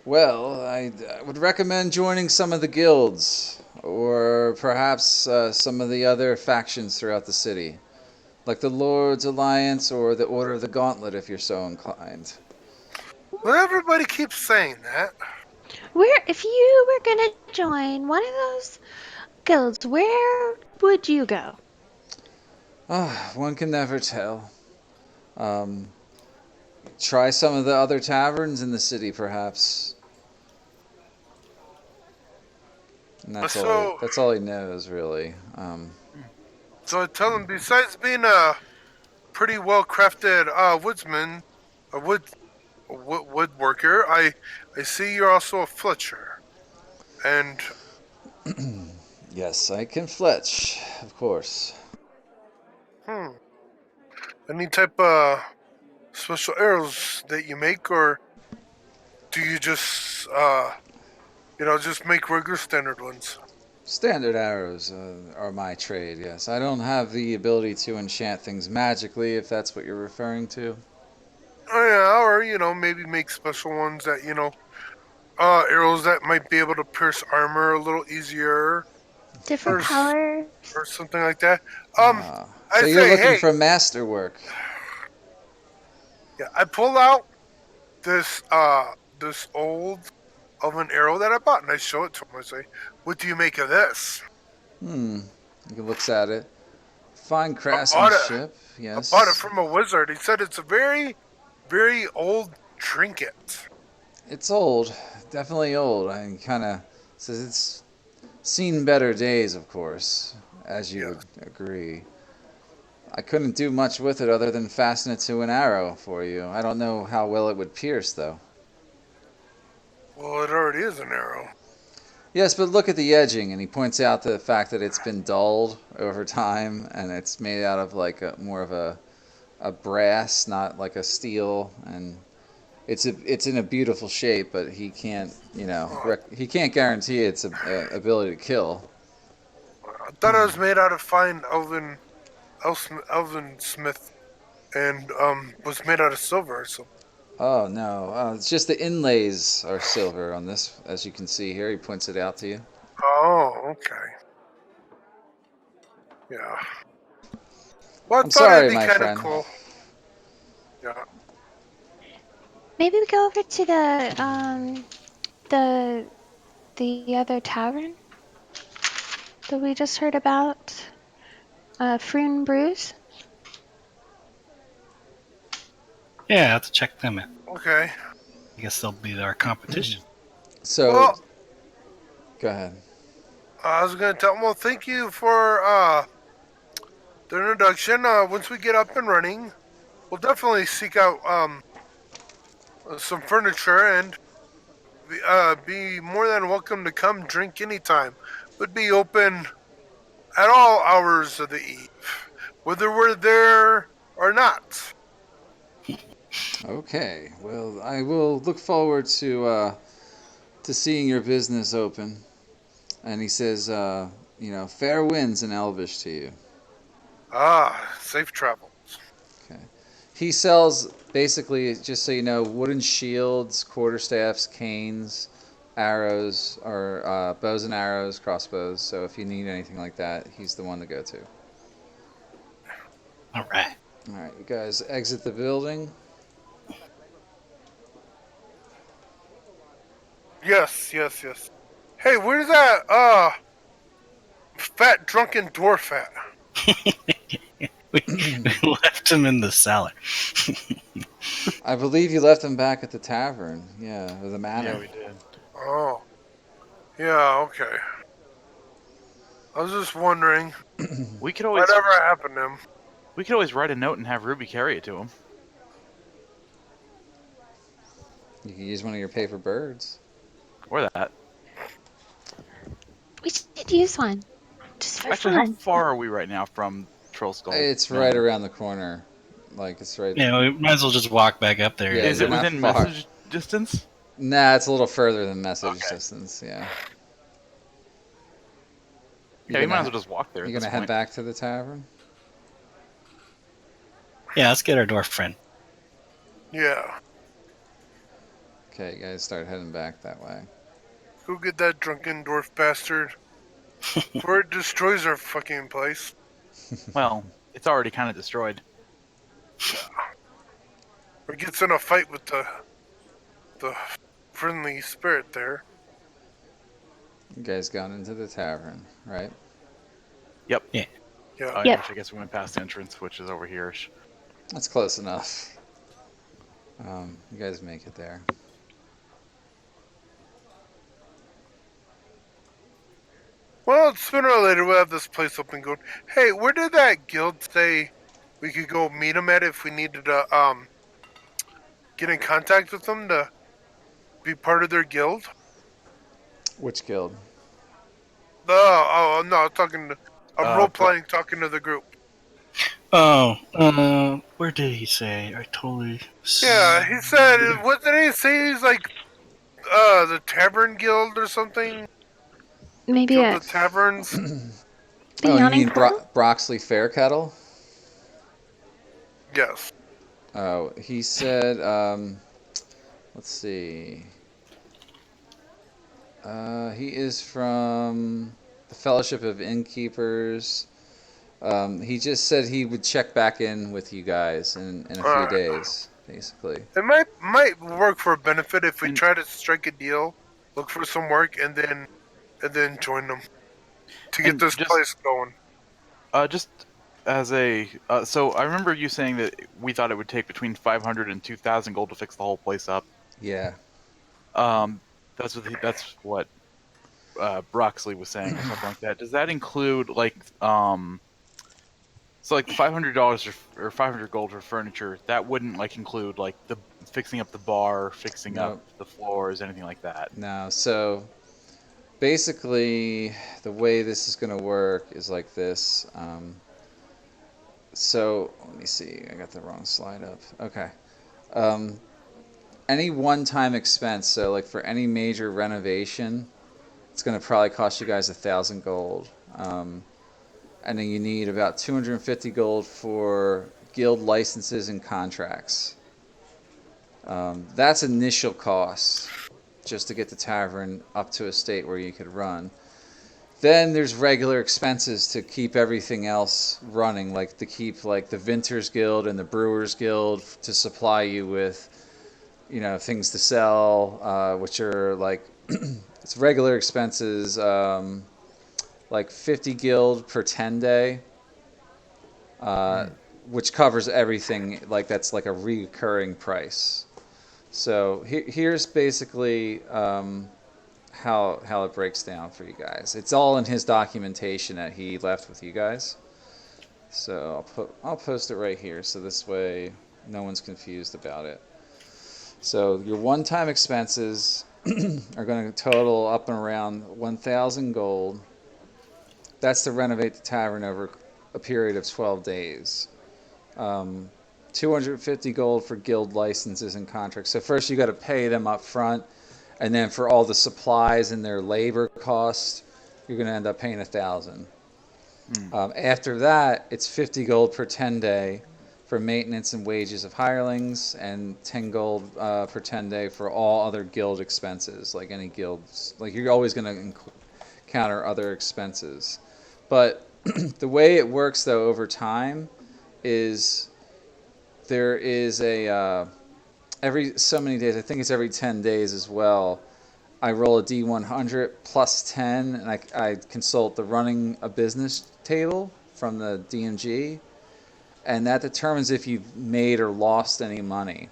Well, I would recommend joining some of the guilds, or perhaps some of the other factions throughout the city, like the Lord's Alliance or the Order of the Gauntlet, if you're so inclined. Well, everybody keeps saying that. if you were gonna join one of those guilds, where would you go? Ah, one can never tell. Um, try some of the other taverns in the city, perhaps. And So, that's all he knows, really. so I tell him, besides being a pretty well crafted woodsman, a woodworker, I see you're also a fletcher. And Yes, I can fletch, of course. hmm, any type of special arrows that you make, or do you just just make regular standard ones? Standard arrows are my trade, yes. I don't have the ability to enchant things magically, if that's what you're referring to. Oh yeah, or maybe make special ones that arrows that might be able to pierce armor a little easier, Different or colors? or something like that. Ah, I so you're say, looking hey, for masterwork. yeah, I pull out this old of an arrow that I bought, and I show it to him. I say, "What do you make of this?" Hmm. He looks at it. Fine I bought it. craftsmanship, I bought it yes. from a wizard. He said it's a very, very old trinket. It's old, definitely old. I kind of says it's seen better days, of course, as you would Yes. agree. I couldn't do much with it other than fasten it to an arrow for you. I don't know how well it would pierce, though. Well, it already is an arrow. Yes, but look at the edging, and he points out the fact that it's been dulled over time, and it's made out of like more of a brass, not like a steel, and it's in a beautiful shape, but he can't, Oh, he can't guarantee its ability to kill. I thought it was made out of fine elven smith, and was made out of silver. So, Oh no, it's just the inlays are silver on this, as you can see here. He points it out to you. oh, okay, yeah. Well, I I'm thought it'd sorry, be my kind of friend. cool. Yeah. Maybe we go over to the the other tavern that we just heard about. Froon Brews. Yeah, I have to check them out. Okay. I guess they'll be our competition. So, Well, go ahead. I was gonna tell. Well, thank you for the introduction. Once we get up and running, we'll definitely seek out some furniture and be more than welcome to come drink anytime. Would be open at all hours of the eve, whether we're there or not. Okay. Well, I will look forward to seeing your business open. And he says, fair winds in Elvish to you. Ah, safe travel. Okay. He sells basically, just so you know, wooden shields, quarterstaffs, canes, arrows, or bows and arrows, crossbows. So if you need anything like that, he's the one to go to. All right. All right, you guys exit the building. Yes, yes, yes. Hey, where's that fat drunken dwarf at? We left him in the cellar. I believe you left him back at the tavern. Yeah, or the manor. Yeah, we did. Oh, yeah, okay. I was just wondering We could always whatever happened to him. we could always write a note and have Ruby carry it to him. You can use one of your paper birds. Or that. We should use one. Just for Actually, how fun. far are we right now from Troll Skull? It's Manor? right around the corner. Like, it's right. Yeah, we might as well just walk back up there. Yeah, Is you're it not within far. message distance? Nah, it's a little further than message Okay. distance, yeah. Yeah, we might as well just walk there. You at this gonna head point. back to the tavern? Yeah, let's get our dwarf friend. Yeah. Okay, you guys start heading back that way. Go get that drunken dwarf bastard. Before it destroys our fucking place. Well, it's already kind of destroyed. Or gets in a fight with the friendly spirit there. You guys gone into the tavern, right? Yep. Yeah. Yeah. Yep. Which I guess we went past the entrance, which is over here. That's close enough. You guys make it there. Well, sooner or later we'll have this place up and going. Hey, where did that guild say we could go meet them at if we needed to get in contact with them to be part of their guild? Which guild? Oh, no, I'm talking to, I'm role playing, talking to the group. Oh, where did he say? I totally. Yeah, he said, what did he say? He's like, the Tavern Guild or something? Maybe Guild a of Taverns? the Oh, you yawning mean portal. Broxley Fairkettle? Yes. Oh, he said, let's see. He is from the Fellowship of Innkeepers. He just said he would check back in with you guys in a few Alright. days, basically. It might work for a benefit if we And- try to strike a deal, look for some work, and then join them to get And this just- place going. Just as a so I remember you saying that we thought it would take between 500 and 2,000 gold to fix the whole place up. Yeah. That's what Broxley was saying or something like that. Does that include like so like the $500 or 500 gold for furniture? That wouldn't like include like the fixing up the bar, fixing up Nope. the floors, anything like that. No. So basically, the way this is going to work is like this. So let me see. I got the wrong slide up. Okay. Um, any one-time expense. So like for any major renovation, it's going to probably cost you guys 1,000 gold. And then you need about 250 gold for guild licenses and contracts. That's initial costs just to get the tavern up to a state where you could run. Then there's regular expenses to keep everything else running, like to keep like the Vinters Guild and the Brewers Guild to supply you with, things to sell, which are like it's regular expenses, like 50 guild per 10 day, which covers everything. Like that's like a recurring price. So here's basically how it breaks down for you guys. It's all in his documentation that he left with you guys. So I'll post it right here, so this way no one's confused about it. So your one-time expenses are going to total up and around 1,000 gold. That's to renovate the tavern over a period of 12 days. 250 gold for guild licenses and contracts. So first you got to pay them up front, and then for all the supplies and their labor costs, you're going to end up paying 1,000. After that, it's 50 gold per 10 day for maintenance and wages of hirelings, and 10 gold per 10 day for all other guild expenses, like any guilds. Like you're always going to encounter other expenses. But the way it works, though, over time is there is a every so many days, I think it's every 10 days as well, I roll a D100 plus 10, and I consult the running a business table from the DMG, and that determines if you've made or lost any money.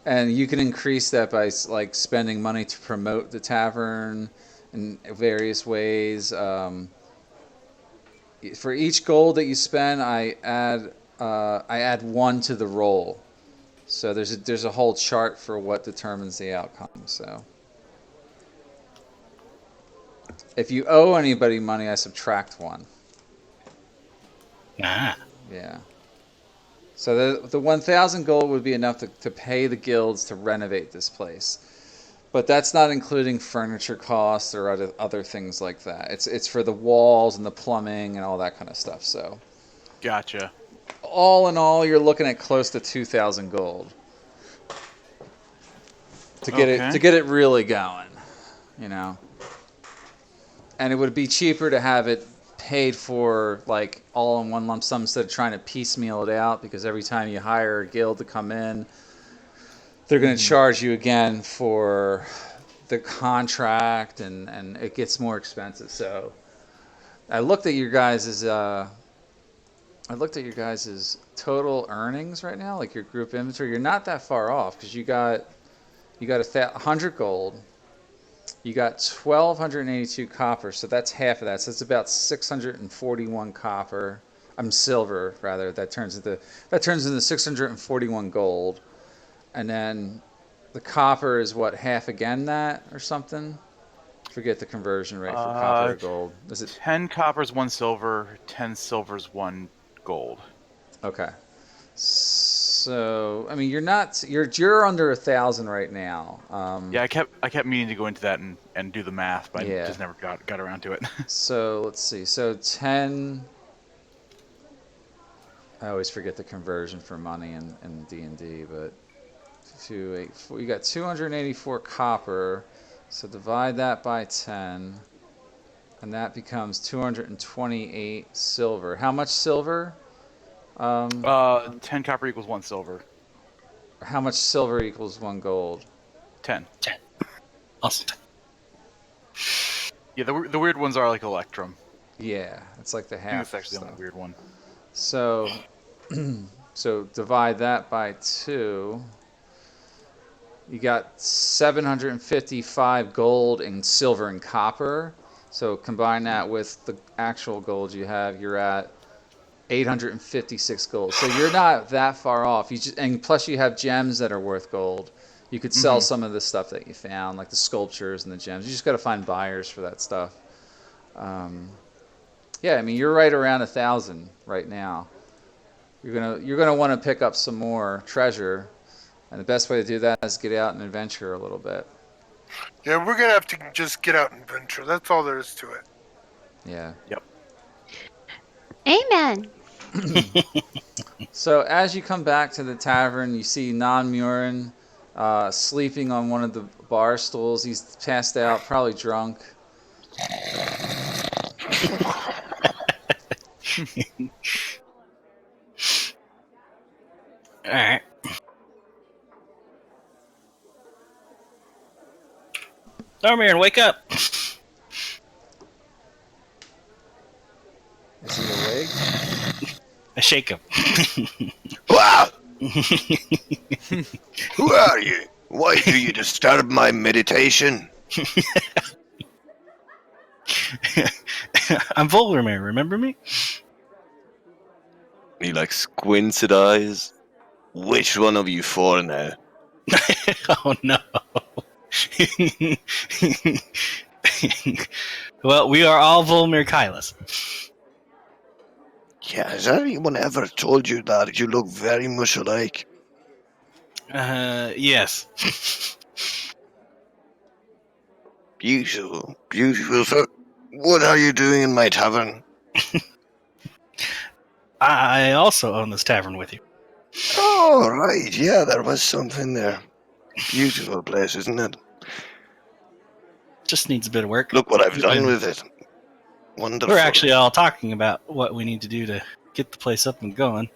And you can increase that by like spending money to promote the tavern in various ways. For each gold that you spend, I add one to the roll. So there's a whole chart for what determines the outcome. So if you owe anybody money, I subtract one. Ah. Yeah. So the 1,000 gold would be enough to pay the guilds to renovate this place. But that's not including furniture costs or other things like that. It's for the walls and the plumbing and all that kind of stuff. So Gotcha. all in all, you're looking at close to 2,000 gold to get it really going, And it would be cheaper to have it paid for like all in one lump sum instead of trying to piecemeal it out, because every time you hire a guild to come in, they're going to charge you again for the contract, and it gets more expensive. So I looked at your guys' total earnings right now, like your group inventory. You're not that far off, because you got 100 gold. You got 1,282 copper, so that's half of that. So it's about 641 copper. I'm silver rather. That turns into 641 gold, and then the copper is what, half again that or something? Forget the conversion rate for copper to gold. Is it 10 coppers, 1 silver, 10 silvers, 1 gold. okay? So I mean, you're under 1,000 right now. Yeah, I kept meaning to go into that and do the math, but Yeah. I just never got around to it. So let's see. So 10. I always forget the conversion for money in D&D, but 284. You got 284 copper. So divide that by 10, and that becomes 228 silver. How much silver? 10 copper equals 1 silver. How much silver equals 1 gold? 10. 10. Awesome. Yeah, the weird ones are like Electrum. Yeah, it's like the I think half. that's actually the stuff. only weird one. So, so divide that by 2. You got 755 gold and silver and copper. So combine that with the actual gold you have, you're at 856 gold. So you're not that far off. And plus you have gems that are worth gold. You could sell some of the stuff that you found, like the sculptures and the gems. You just got to find buyers for that stuff. Yeah, I mean you're right around 1,000 right now. You're gonna want to pick up some more treasure, and the best way to do that is get out and adventure a little bit. Yeah, we're gonna have to just get out and venture. That's all there is to it. Yeah. Yep. Amen. So as you come back to the tavern, you see Non Murin sleeping on one of the bar stools. He's passed out, probably drunk. All right. Dormier, wake up! Is he awake? I shake him. Wow! Who are you? Why do you disturb my meditation? I'm Voldermere, remember me? He like squints at eyes. Which one of you four now? Oh no. Well, we are all Volmir Kylas. Yeah, has anyone ever told you that you look very much alike? Yes. Beautiful, beautiful. So, what are you doing in my tavern? I also own this tavern with you. Oh, right, yeah, there was something there. Beautiful place, isn't it? Just needs a bit of work. Look what I've done with it. Wonderful. We're actually all talking about what we need to do to get the place up and going.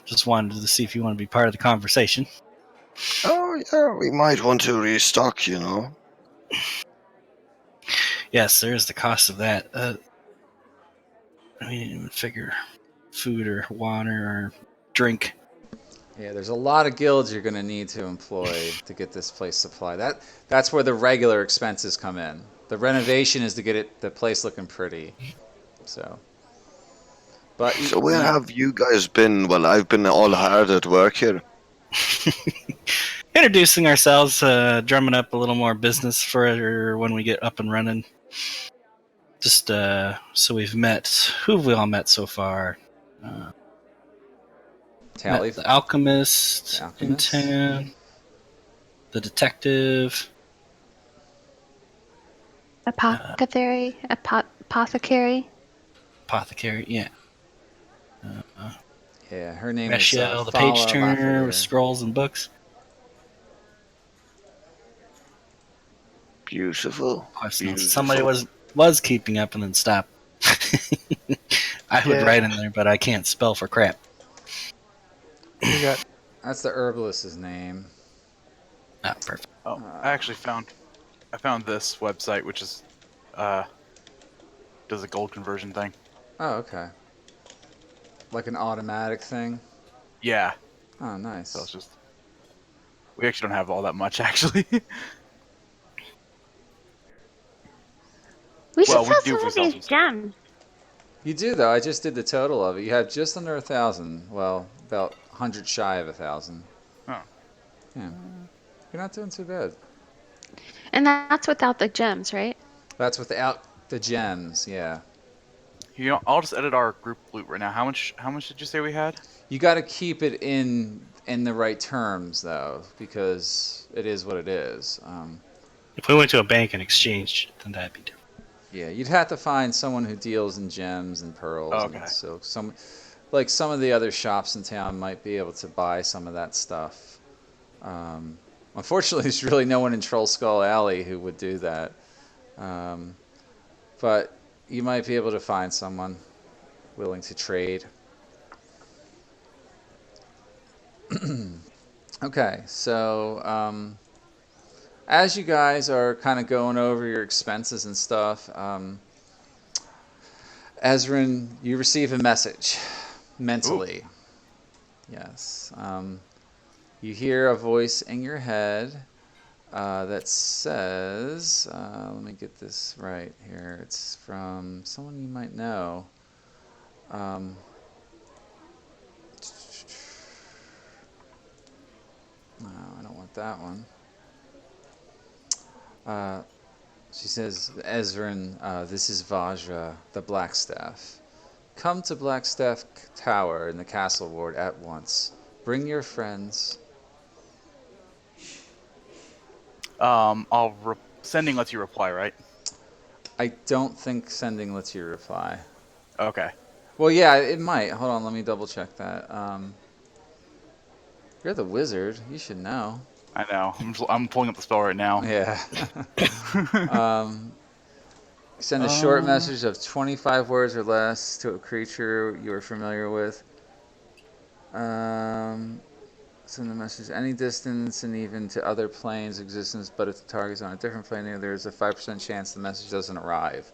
Just wanted to see if you want to be part of the conversation. Oh, yeah, we might want to restock, you know. Yes, there is the cost of that. We didn't even figure food or water or drink. Yeah, there's a lot of guilds you're going to need to employ to get this place supplied. That's where the regular expenses come in. The renovation is to get the place looking pretty. So, but So where have you guys been? Well, I've been all hard at work here. Introducing ourselves, drumming up a little more business for when we get up and running. Just so we've met. Who have we all met so far? Tally, Met the alchemist, in Alchemist. town, the detective, Apothecary. Apothecary. apothecary. Yeah, Yeah, her name Rachel, is the Fala page turner Lafayette. with scrolls and books. Beautiful. Somebody was keeping up and then stopped. I would Yeah. write in there, but I can't spell for crap. We got That's the herbalist's name. Ah, perfect. Oh, I found this website, which is does a gold conversion thing. Oh, okay. Like an automatic thing. Yeah. Oh, nice. So it's just we actually don't have all that much actually. We should Well, we sell do some for of some these stuff. gems. You do though. I just did the total of it. You have just under 1,000. Well, about 100 shy of 1,000. Oh. Yeah. You're not doing too bad. And that's without the gems, right? That's without the gems. Yeah. You know, I'll just edit our group loot right now. How much did you say we had? You got to keep it in the right terms though, because it is what it is. If we went to a bank and exchanged, then that'd be different. Yeah, you'd have to find someone who deals in gems and pearls Okay. and silk. Some of the other shops in town might be able to buy some of that stuff. Unfortunately, there's really no one in Troll Skull Alley who would do that. But you might be able to find someone willing to trade. Okay, so as you guys are kind of going over your expenses and stuff, Ezrin, you receive a message mentally. Yes. You hear a voice in your head. that says, let me get this right here. It's from someone you might know. No, I don't want that one. She says, Ezrin, this is Vajra, the Blackstaff. Come to Blackstaff Tower in the Castle Ward at once. Bring your friends. Sending lets you reply, right? I don't think sending lets you reply. Okay. Well, yeah, it might. Hold on, let me double check that. You're the wizard. You should know. I know. I'm pulling up the spell right now. Yeah. Send a short message of 25 words or less to a creature you are familiar with. Send the message any distance and even to other planes' existence, but if the target's on a different plane, there is a 5% chance the message doesn't arrive.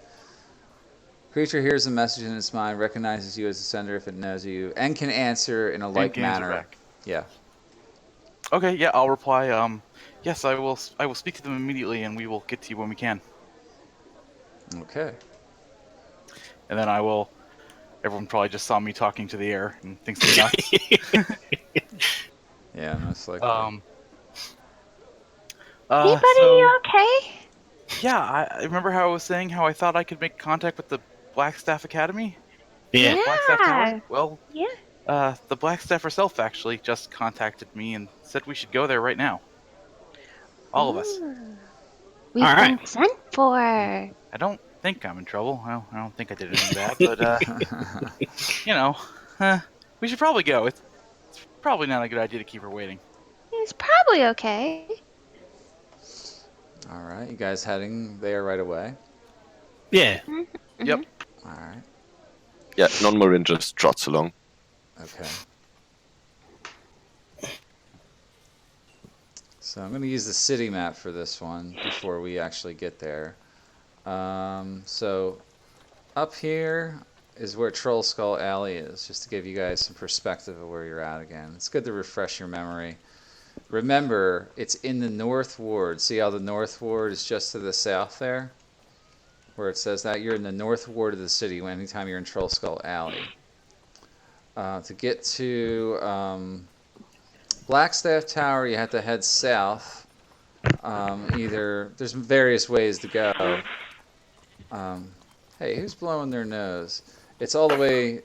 Creature hears the message in its mind, recognizes you as the sender if it knows you, and can answer in a like can answer manner. back. Yeah. Okay, yeah, I'll reply. Yes, I will speak to them immediately, and we will get to you when we can. Okay. And then I will. Everyone probably just saw me talking to the air and thinks I'm nuts. Yeah, most likely. Anybody So, okay? yeah, I remember how I was saying how I thought I could make contact with the Blackstaff Academy? Yeah. Blackstaff Tower? Well, Yeah. the Blackstaff herself actually just contacted me and said we should go there right now. All of us. Ooh. We've All right. been sent for. I don't think I'm in trouble. I don't think I did anything bad, but you know, we should probably go. It's probably not a good idea to keep her waiting. It's probably okay. All right, you guys heading there right away? Yeah. Mm-hmm. Yep. All right. Yeah, non-marine just trots along. Okay. So I'm going to use the city map for this one before we actually get there. So up here is where Troll Skull Alley is, just to give you guys some perspective of where you're at again. It's good to refresh your memory. Remember, it's in the North Ward. See how the North Ward is just to the south there? Where it says that you're in the North Ward of the city anytime you're in Troll Skull Alley. To get to Blackstaff Tower, you have to head south. There's various ways to go. Hey, who's blowing their nose? It's all the way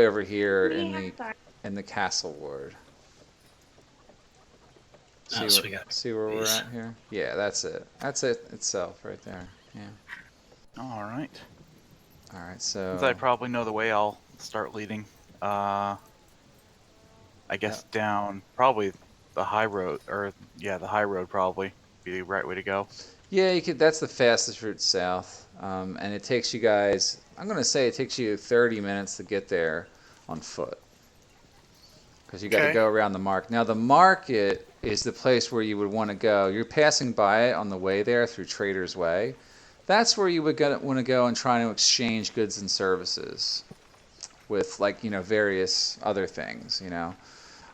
over here in the Castle Ward. See where we're at here? Yeah, that's it. That's it itself right there. Yeah. All right. All right. So Since I probably know the way, I'll start leading. I guess down probably the high road, the high road probably be the right way to go. Yeah, you could. That's the fastest route south, and it takes you guys. I'm gonna say it takes you 30 minutes to get there on foot, because you got to go around the market. Now the market is the place where you would want to go. You're passing by it on the way there through Trader's Way. That's where you would want to go and try to exchange goods and services with, various other things.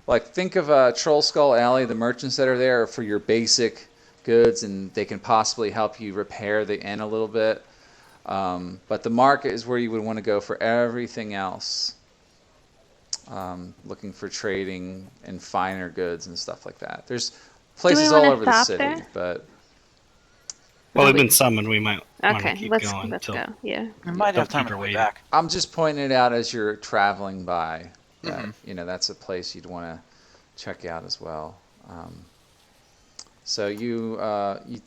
Like think of Troll Skull Alley. The merchants that are there are for your basic goods, and they can possibly help you repair the inn a little bit. But the market is where you would want to go for everything else. Looking for trading and finer goods and stuff like that. There's places all over the city, but well, they've been summoned. We might want to Okay, keep let's going. go. Yeah. We might have time keep to her wait waiting. back. I'm just pointing it out as you're traveling by. That, that's a place you'd want to check out as well. So you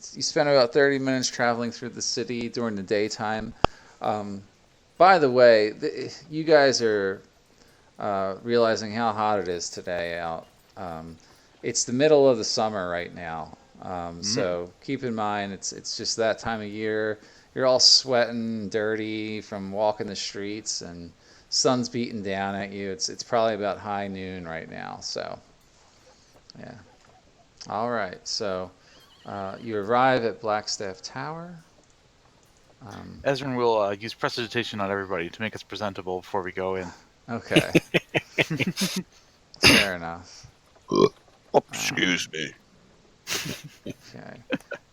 spend about 30 minutes traveling through the city during the daytime. By the way, you guys are realizing how hot it is today out. It's the middle of the summer right now. So keep in mind, it's just that time of year. You're all sweating, dirty from walking the streets, and sun's beating down at you. It's probably about high noon right now. So, yeah. All right. So you arrive at Blackstaff Tower. Ezrin will use prestidigitation on everybody to make us presentable before we go in. Okay. Fair enough. Excuse me. Okay.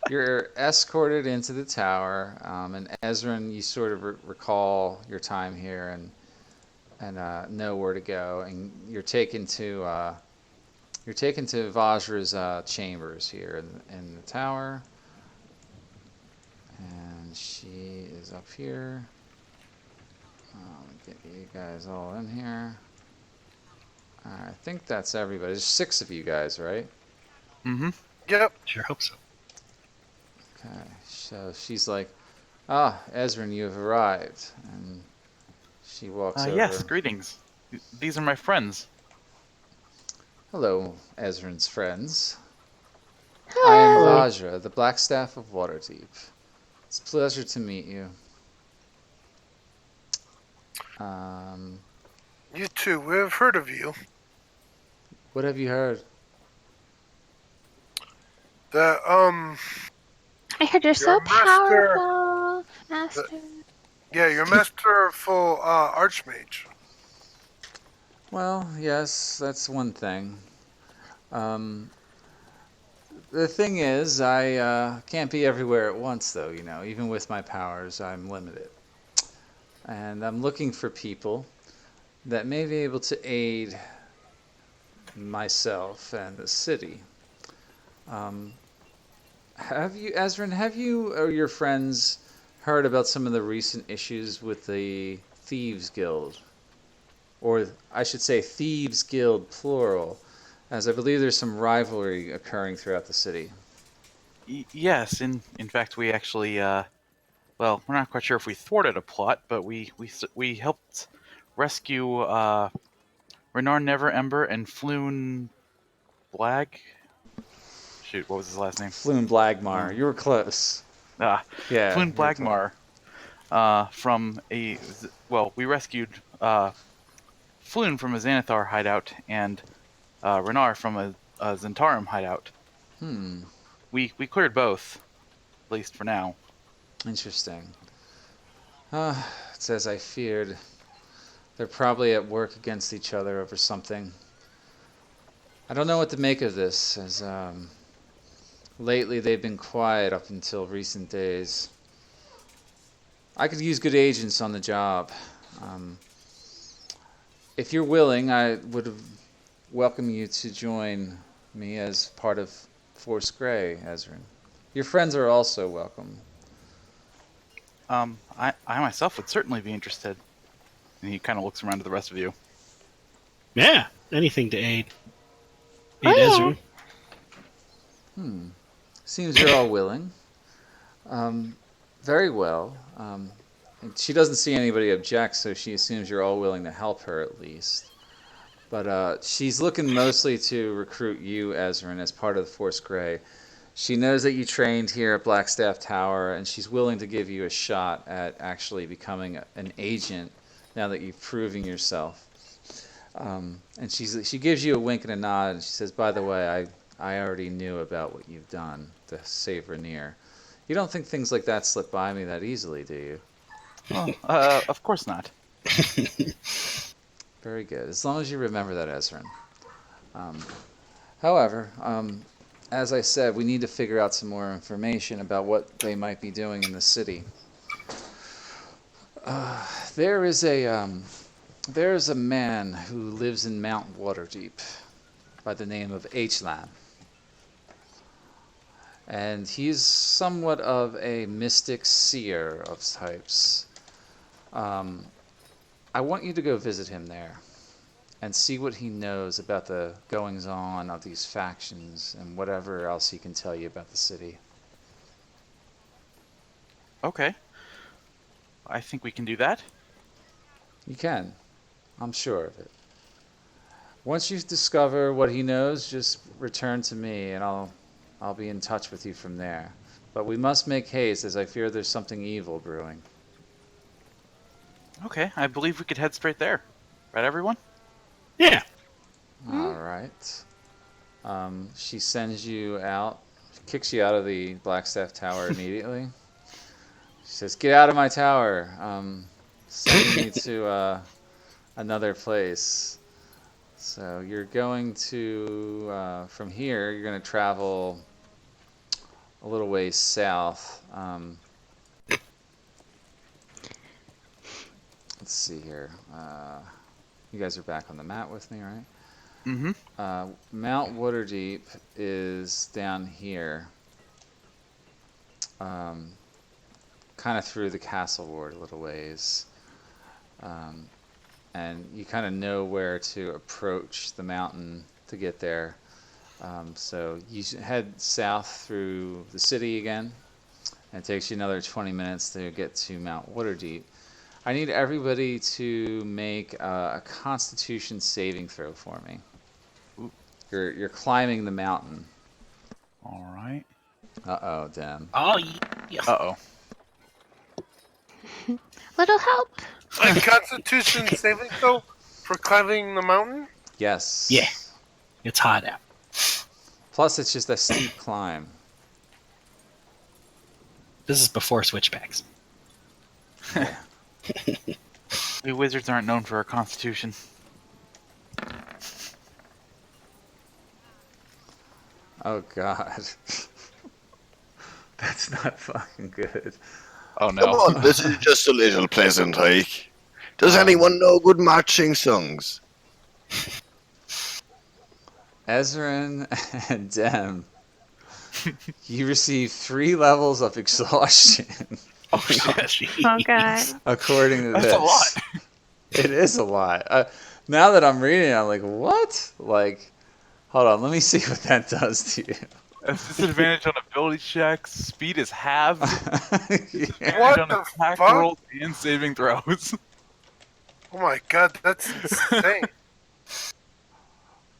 You're escorted into the tower, and Ezrin, you sort of recall your time here and know where to go, and you're taken to Vajra's chambers here in the tower, and she is up here. Let me get you guys all in here. I think that's everybody. There's 6 of you guys, right? Mm-hmm. Yep. Sure hope so. Okay. So she's like, "Ah, Ezrin, you have arrived," and she walks over. Yes, greetings. These are my friends. Hello, Ezrin's friends. I am Hello. Vajra, the Black Staff of Waterdeep. It's a pleasure to meet you. Um, You too. We've heard of you. what have you heard? The I heard you're so Your master- powerful, Master. yeah, your masterful archmage. Well, yes, that's one thing. Um, the thing is, I can't be everywhere at once, though. You know, even with my powers, I'm limited. And I'm looking for people that may be able to aid myself and the city. Ezrin, have you or your friends heard about some of the recent issues with the Thieves Guild? Or I should say Thieves Guild, plural, as I believe there's some rivalry occurring throughout the city. Yes, in fact, we actually, well, we're not quite sure if we thwarted a plot, but we helped rescue Renar Neverember and Floon Blag. Shoot, what was his last name? Floon Blagmar, you were close. Yeah. Floon you were close. Blagmar, from well, we rescued Floon from a Xanathar hideout and Renar from a Zentarum hideout. Hmm. We cleared both, at least for now. Interesting. It's as I feared. They're probably at work against each other over something. I don't know what to make of this, as lately they've been quiet up until recent days. I could use good agents on the job. Um, if you're willing, I would welcome you to join me as part of Force Grey, Ezrin. Your friends are also welcome. I myself would certainly be interested. And he kind of looks around to the rest of you. Yeah, anything to aid Oh, yeah. Ezrin. Seems you're all willing. Very well. And she doesn't see anybody object, so she assumes you're all willing to help her at least. But she's looking mostly to recruit you, Ezrin, as part of the Force Grey. She knows that you trained here at Blackstaff Tower, and she's willing to give you a shot at actually becoming an agent now that you've proven yourself. And she gives you a wink and a nod, and she says, "By the way, I already knew about what you've done to save Rainier. You don't think things like that slip by me that easily, do you?" Oh, of course not. Very good. As long as you remember that, Ezrin. However, as I said, we need to figure out some more information about what they might be doing in the city. There is a man who lives in Mount Waterdeep by the name of Hlan. And he's somewhat of a mystic seer of types. I want you to go visit him there and see what he knows about the goings-on of these factions and whatever else he can tell you about the city. Okay. I think we can do that. You can. I'm sure of it. Once you discover what he knows, just return to me and I'll be in touch with you from there. But we must make haste, as I fear there's something evil brewing. Okay, I believe we could head straight there. Right, everyone? Yeah. All right. She sends you out, kicks you out of the Blackstaff Tower immediately. She says, "Get out of my tower. Sending you to another place." So you're going to, from here, you're going to travel a little ways south. Let's see here. You guys are back on the map with me, right? Mm-hmm. Mount Waterdeep is down here, kind of through the castle ward a little ways. And you kind of know where to approach the mountain to get there. So you head south through the city again, and it takes you another 20 minutes to get to Mount Waterdeep. I need everybody to make a Constitution saving throw for me. Ooh. You're climbing the mountain. All right. Uh-oh, damn. Oh, yeah. Uh-oh. Little help. A Constitution saving throw for climbing the mountain? Yes. Yeah. It's hot out. Plus, it's just a steep climb. This is before switchbacks. Yeah. We wizards aren't known for our constitution. Oh, God. That's not fucking good. Oh Come no. on, this is just a little pleasant hike. Does anyone know good marching songs? Ezrin and Dem, you receive 3 levels of exhaustion, Oh shit. Oh god. according to That's this. a lot. It is a lot. Now that I'm reading it, I'm like, what? Like, hold on, let me see what that does to you. A disadvantage on ability checks. Speed is halved. Yeah. Disadvantage What on the attack fuck? rolls and saving throws. Oh my god, that's insane.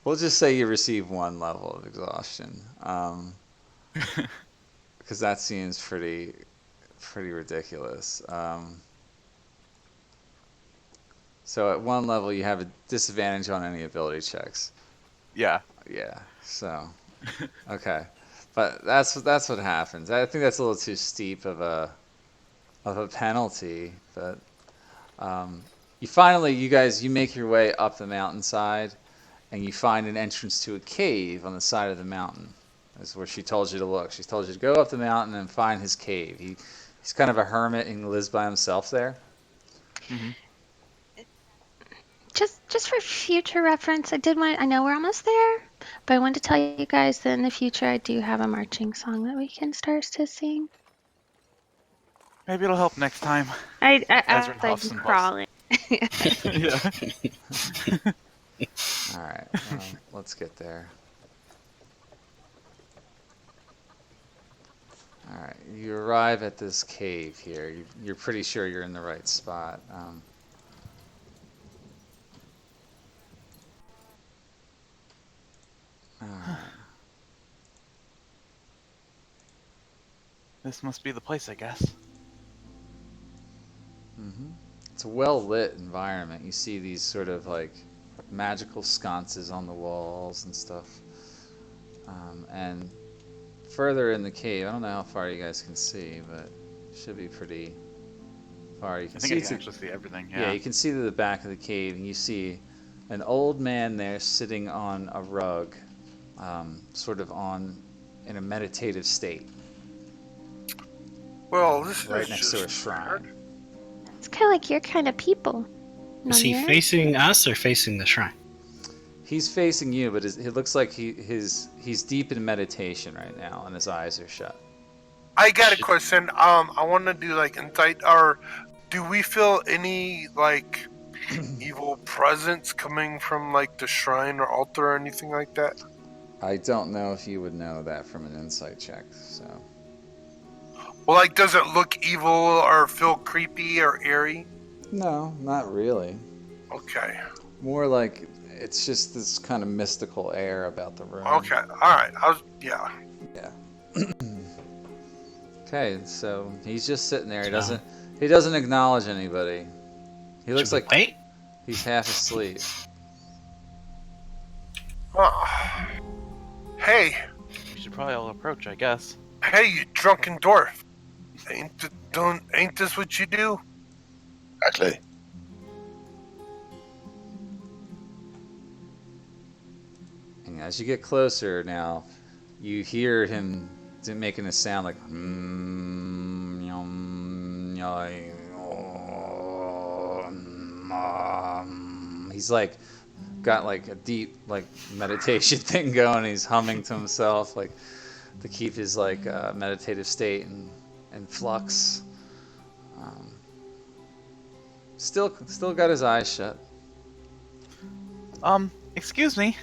We'll just say you receive 1 level of exhaustion, because that seems pretty ridiculous. So at 1 level, you have a disadvantage on any ability checks. Yeah. Yeah. So, okay, but that's what happens. I think that's a little too steep of a penalty, but you guys make your way up the mountainside, and you find an entrance to a cave on the side of the mountain. That's where she told you to look. She told you to go up the mountain and find his cave. He's kind of a hermit and lives by himself there. Mm-hmm. Just for future reference, I know we're almost there, but I wanted to tell you guys that in the future I do have a marching song that we can start to sing. Maybe it'll help next time. As Ezra I'm huffs and puffs. crawling. Yeah. All right, let's get there. All right, you arrive at this cave here. You're pretty sure you're in the right spot. All right. This must be the place, I guess. Mm-hmm. It's a well-lit environment. You see these sort of like magical sconces on the walls and stuff. And further in the cave, I don't know how far you guys can see, but it should be pretty far. You I can think I see can to, actually see everything. yeah, Yeah. you can see to the back of the cave, and you see an old man there sitting on a rug, sort of in a meditative state, Well, this right is next to a shrine. It's kind of like your kind of people. Is he Nanya? facing us or facing the shrine? He's facing you, but it looks like he's deep in meditation right now, and his eyes are shut. I got a question. I want to do like insight. Or do we feel any like evil presence coming from like the shrine or altar or anything like that? I don't know if you would know that from an insight check, so. Well, like, does it look evil or feel creepy or eerie? No, not really. Okay. More like it's just this kind of mystical air about the room. Okay. All right. Yeah. Yeah. Okay, so he's just sitting there. He doesn't acknowledge anybody. He looks like Wait. he's half asleep. Hey, We should probably all approach, I guess. hey, you drunken dwarf! Ain't this what you do? Exactly. And as you get closer now, you hear him making a sound like. He's like got like a deep like meditation thing going. He's humming to himself like to keep his like meditative state and flux. Still got his eyes shut. Excuse me.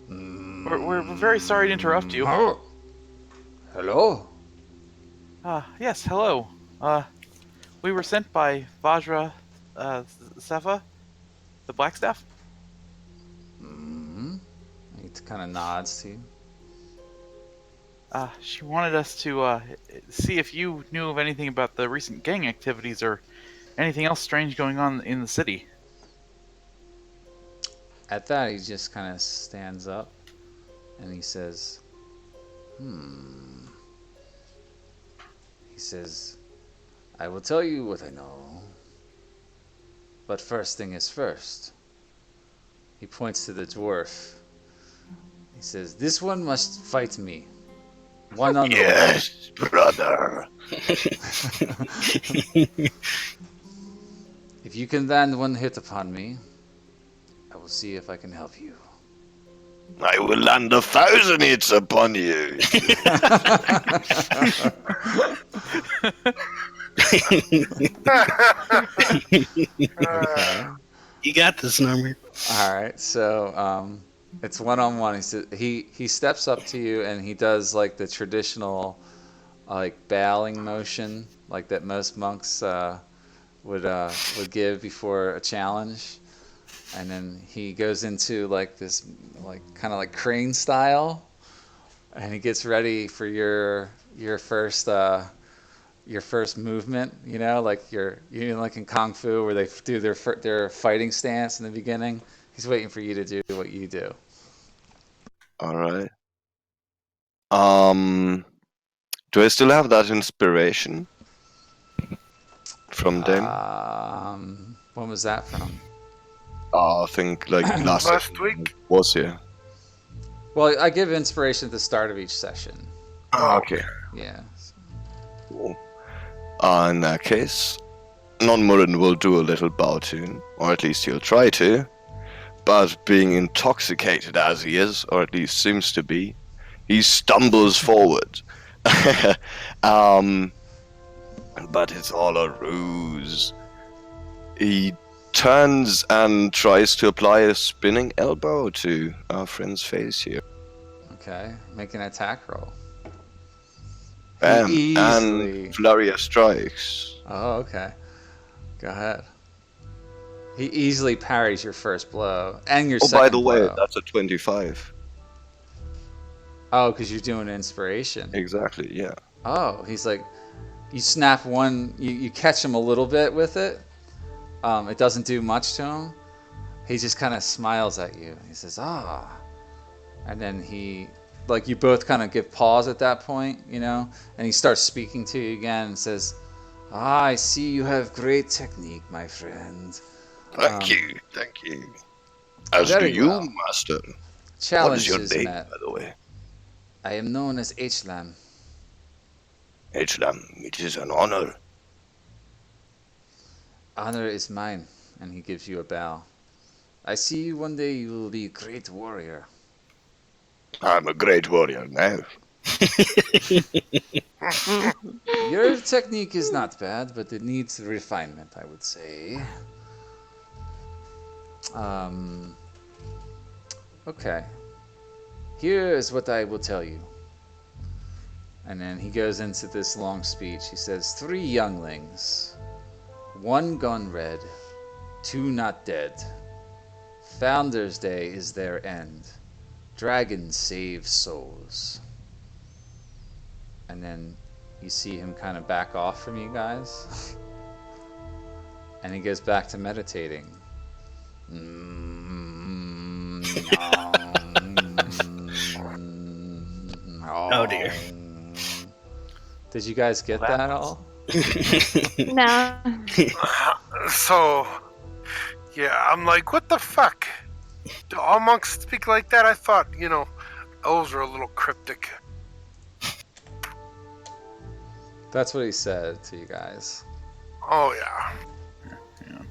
We're very sorry to interrupt you. Oh. Hello. Yes, hello. We were sent by Vajra, Sefa, the Blackstaff. He kind of nods to you. She wanted us to, see if you knew of anything about the recent gang activities or anything else strange going on in the city. At that, he just kind of stands up and he says, He says, I will tell you what I know. But first thing is first. He points to the dwarf. He says, this one must fight me. One on Yes, brother. If you can land one hit upon me, I will see if I can help you. I will land 1,000 hits upon you. Okay. You got this, Norbert. All right, so it's one-on-one. He steps up to you and he does like the traditional like bowing motion, like that most monks would give before a challenge, and then he goes into like this like kind of like crane style, and he gets ready for your first movement. You know, like like in kung fu where they do their fighting stance in the beginning. He's waiting for you to do what you do. All right. Do I still have that inspiration from them? When was that from? I think like last week. Was here. Well, I give inspiration at the start of each session. Okay. Yeah. Cool. In that case, Non-Murin will do a little bow tune, or at least he'll try to. But being intoxicated as he is, or at least seems to be, he stumbles forward. But it's all a ruse. He turns and tries to apply a spinning elbow to our friend's face here. Okay. Make an attack roll. Bam! Easily. And flurry of strikes. Oh, okay. Go ahead. He easily parries your first blow and your Oh, second by the way, blow. that's a 25. Oh, because you're doing inspiration. Exactly, yeah. Oh, he's like, you snap one, you catch him a little bit with it. It doesn't do much to him. He just kind of smiles at you. He says, and then you both kind of give pause at that point, you know, and he starts speaking to you again and says, I see you have great technique, my friend. Thank you. As do very you, well. Master. Challenge What is your is name, met. by the way? I am known as H-Lam. H-Lam, it is an honor. Honor is mine, and he gives you a bow. I see you one day you will be a great warrior. I'm a great warrior now. Your technique is not bad, but it needs refinement, I would say. Okay. Here is what I will tell you. And then he goes into this long speech. He says, 3 younglings. 1 gone red. 2 not dead. Founders Day is their end. Dragon saves souls. And then you see him kind of back off from you guys. And he goes back to meditating. Oh dear. Did you guys get that all? No. So, yeah, I'm like, what the fuck? Do all monks speak like that? I thought, elves are a little cryptic. That's what he said to you guys. Oh yeah. Hang on.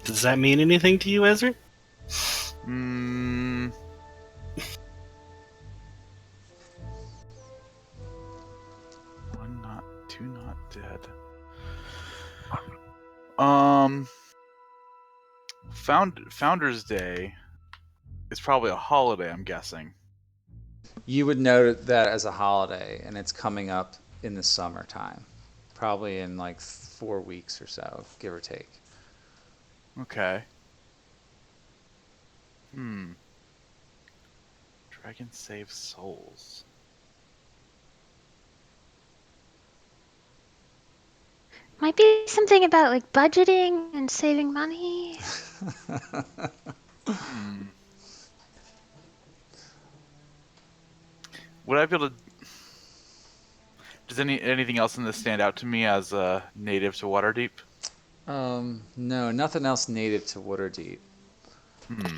Does that mean anything to you, Ezra? Mm. One not, two not dead. Founders Day is probably a holiday, I'm guessing. You would note that as a holiday, and it's coming up in the summertime, probably in like 4 weeks or so, give or take. Okay. Dragon save souls. Might be something about like budgeting and saving money. Would I be able to? Does anything else in this stand out to me as a native to Waterdeep? No, nothing else native to Waterdeep. No.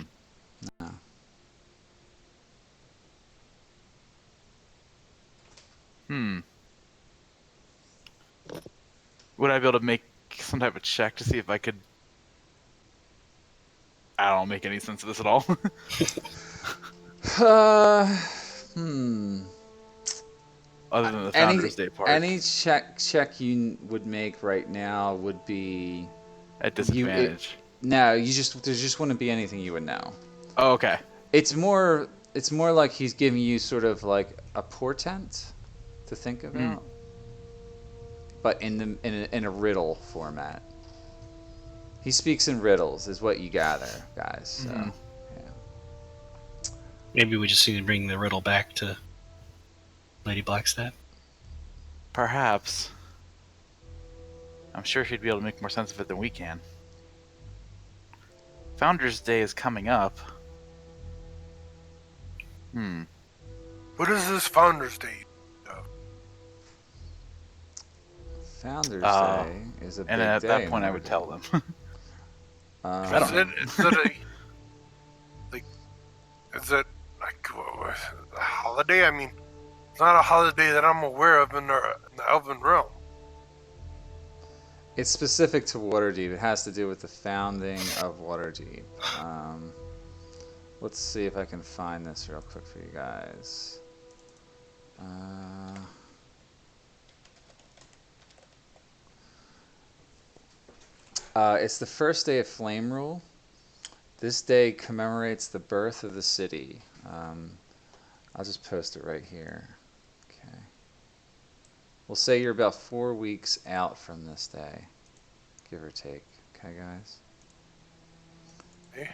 Would I be able to make some type of check to see if I could? I don't make any sense of this at all. Other than the Founders Day part. Any check you would make right now would be At disadvantage. No, there just wouldn't be anything you would know. Oh, okay. It's more like he's giving you sort of like a portent to think about, but in a riddle format. He speaks in riddles, is what you gather, guys. So, yeah. Maybe we just need to bring the riddle back to Lady Blackstaff. Perhaps. I'm sure she'd be able to make more sense of it than we can. Founders Day is coming up. What is this Founders Day? Founders Day is a big and at day that point, in I would tell them. I Is don't know. Is it like a holiday? I mean, it's not a holiday that I'm aware of in the Elven realm. It's specific to Waterdeep. It has to do with the founding of Waterdeep. Let's see if I can find this real quick for you guys. It's the first day of Flame Rule. This day commemorates the birth of the city. I'll just post it right here. Okay. We'll say you're about 4 weeks out from this day, give or take. Okay, guys?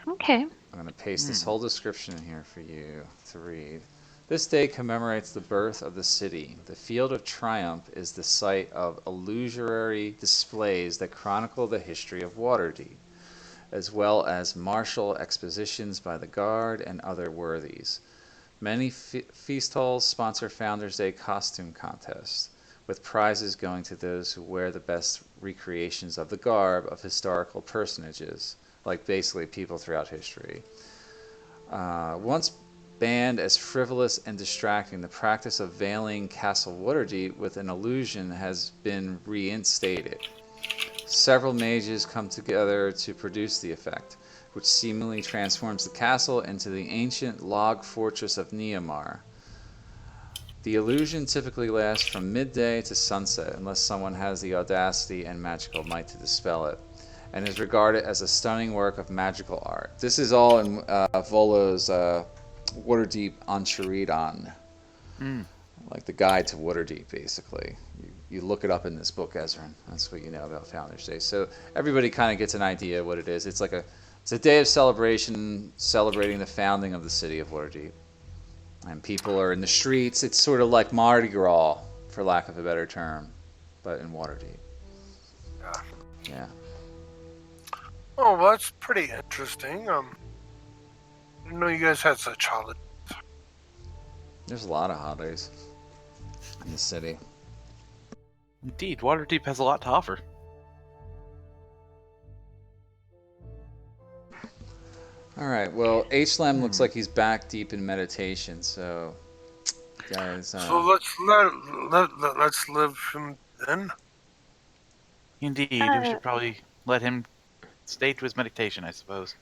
Okay. I'm going to paste this whole description in here for you to read. This day commemorates the birth of the city. The Field of Triumph is the site of illusory displays that chronicle the history of Waterdeep, as well as martial expositions by the Guard and other worthies. Many feast halls sponsor Founders Day costume contests, with prizes going to those who wear the best recreations of the garb of historical personages, like basically people throughout history. Once banned as frivolous and distracting, the practice of veiling Castle Waterdeep with an illusion has been reinstated. Several mages come together to produce the effect, which seemingly transforms the castle into the ancient log fortress of Neomar. The illusion typically lasts from midday to sunset, unless someone has the audacity and magical might to dispel it, and is regarded as a stunning work of magical art. This is all in Volo's Waterdeep Enchiridion, like the guide to Waterdeep, basically. You look it up in this book, Ezra. That's what you know about Founders Day. So everybody kind of gets an idea of what it is. It's a day of celebration, celebrating the founding of the city of Waterdeep. And people are in the streets. It's sort of like Mardi Gras, for lack of a better term, but in Waterdeep. Yeah. Oh, well, that's pretty interesting. I didn't know you guys had such holidays. There's a lot of holidays in the city. Indeed, Waterdeep has a lot to offer. All right. Well, HLAM looks like he's back deep in meditation, so guys. So let's live him then. Indeed, we should probably let him stay to his meditation, I suppose.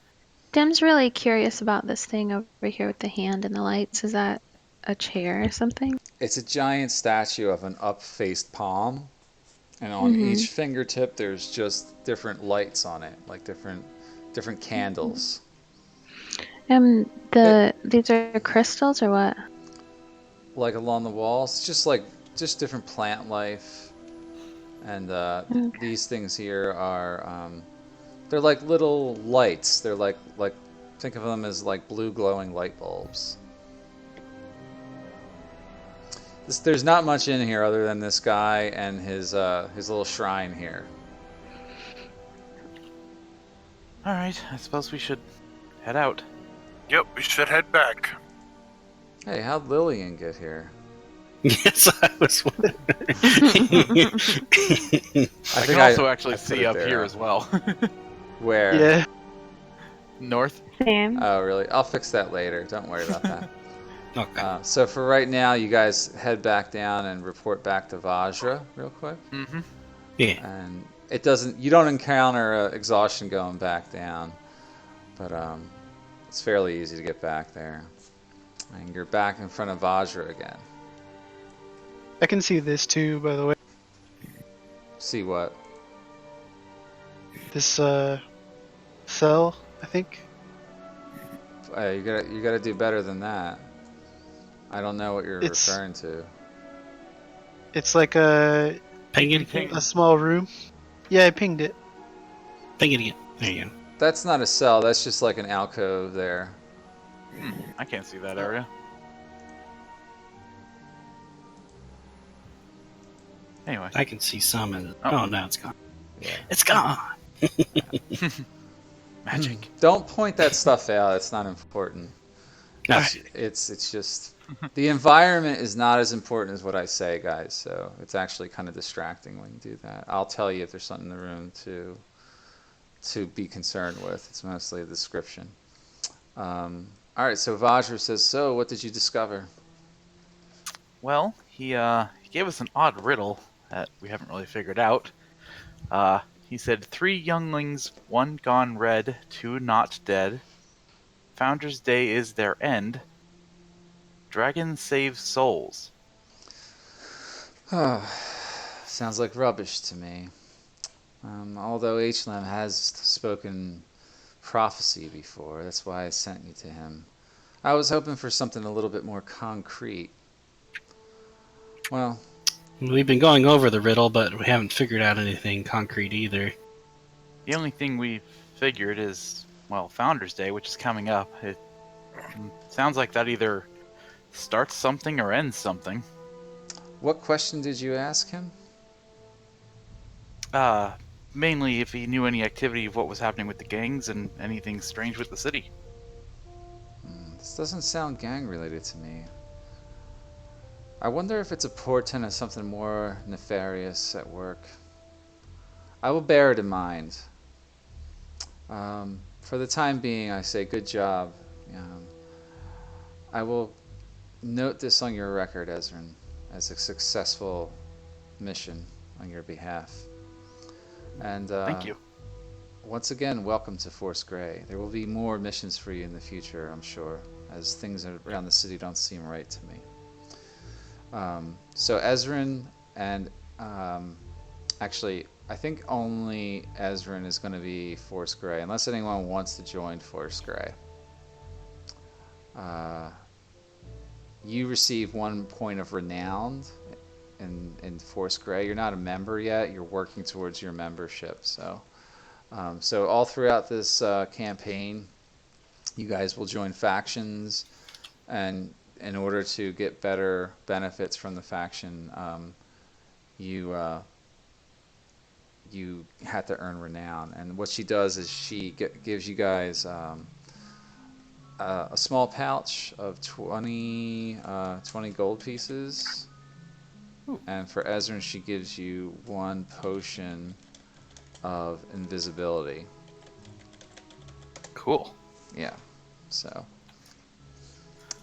Dim's really curious about this thing over here with the hand and the lights. Is that a chair or something? It's a giant statue of an up-faced palm, and on each fingertip there's just different lights on it, like different candles. These are crystals or what? Like along the walls, just different plant life, and these things here are they're like little lights. They're like think of them as like blue glowing light bulbs. There's not much in here other than this guy and his little shrine here. All right, I suppose we should head out. Yep, we should head back. Hey, how'd Lillian get here? Yes, I was wondering. I can also actually I put see it up there. here as well. Where? Yeah. North. Same. Oh, really? I'll fix that later. Don't worry about that. Okay. So for right now, you guys head back down and report back to Vajra real quick. Mm-hmm. Yeah. And you don't encounter exhaustion going back down, but it's fairly easy to get back there. And you're back in front of Vajra again. I can see this too, by the way. See what? This cell, I think. You gotta do better than that. I don't know what you're It's- referring to. It's like a Ping it again. a small room. Yeah, I pinged it. Ping it again. There you go. That's not a cell. That's just like an alcove there. I can't see that area. Anyway. I can see some in it. Oh. Oh, now it's gone. Yeah. It's gone. Magic. Don't point that stuff out. It's not important. No. It's just the environment is not as important as what I say, guys. So it's actually kind of distracting when you do that. I'll tell you if there's something in the room to be concerned with. It's mostly a description. All right. So Vajra says, "So, what did you discover?" Well, he gave us an odd riddle that we haven't really figured out. He said 3 younglings, 1 gone red, 2 not dead. Founder's Day is their end. Dragon saves souls. Sounds like rubbish to me. Although Hlam has spoken prophecy before, that's why I sent you to him. I was hoping for something a little bit more concrete. Well, We've been going over the riddle, but we haven't figured out anything concrete either. The only thing we've figured is, well, Founder's Day, which is coming up. It sounds like that either starts something or ends something. what question did you ask him? Mainly if he knew any activity of what was happening with the gangs and anything strange with the city. This doesn't sound gang related to me. I wonder if it's a portent of something more nefarious at work. I will bear it in mind. For the time being, I say good job. I will note this on your record, Ezrin, as a successful mission on your behalf. And Thank you. once again, welcome to Force Grey. There will be more missions for you in the future, I'm sure, as things around the city don't seem right to me. So Ezrin and actually, I think only Ezrin is going to be Force Grey, unless anyone wants to join Force Grey. You receive 1 point of renown in Force Grey. You're not a member yet. You're working towards your membership. So all throughout this campaign, you guys will join factions, and in order to get better benefits from the faction, you have to earn renown. And what she does is she gives you guys a small pouch of 20 gold pieces. Ooh. And for Ezrin, she gives you 1 potion of invisibility. Cool. Yeah, so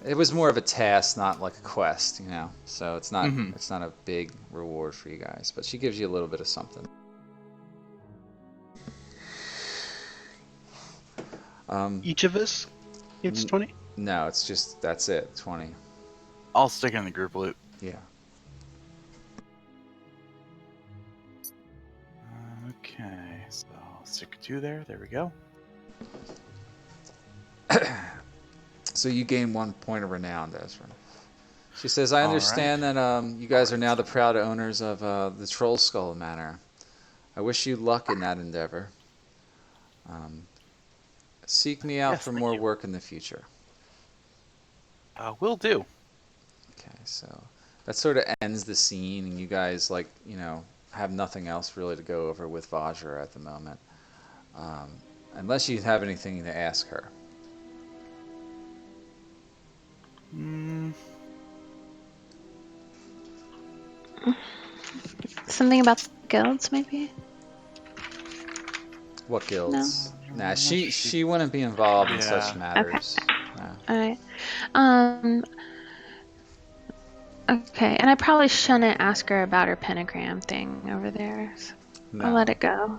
it was more of a task, not like a quest, you know. So it's not Mhm. it's not a big reward for you guys, but she gives you a little bit of something. Each of us gets 20? No, it's just that's it. 20. I'll stick it in the group loot. Yeah. Okay, so I'll stick a 2 there. There we go. So you gain 1 point of renown, Ezra. She says, I All understand that you guys are now the proud owners of the Troll Skull Manor. I wish you luck in that endeavor. Seek me out Yes, for thank more you. work in the future. Will do. Okay, so that sort of ends the scene, and you guys, like, you know, have nothing else really to go over with Vajra at the moment. Unless you have anything to ask her. Something about the guilds, maybe? What guilds? Nah, No, she wouldn't be involved in such Yeah. matters. Nah. Alright. Okay, and I probably shouldn't ask her about her pentagram thing over there. So I'll No. let it go.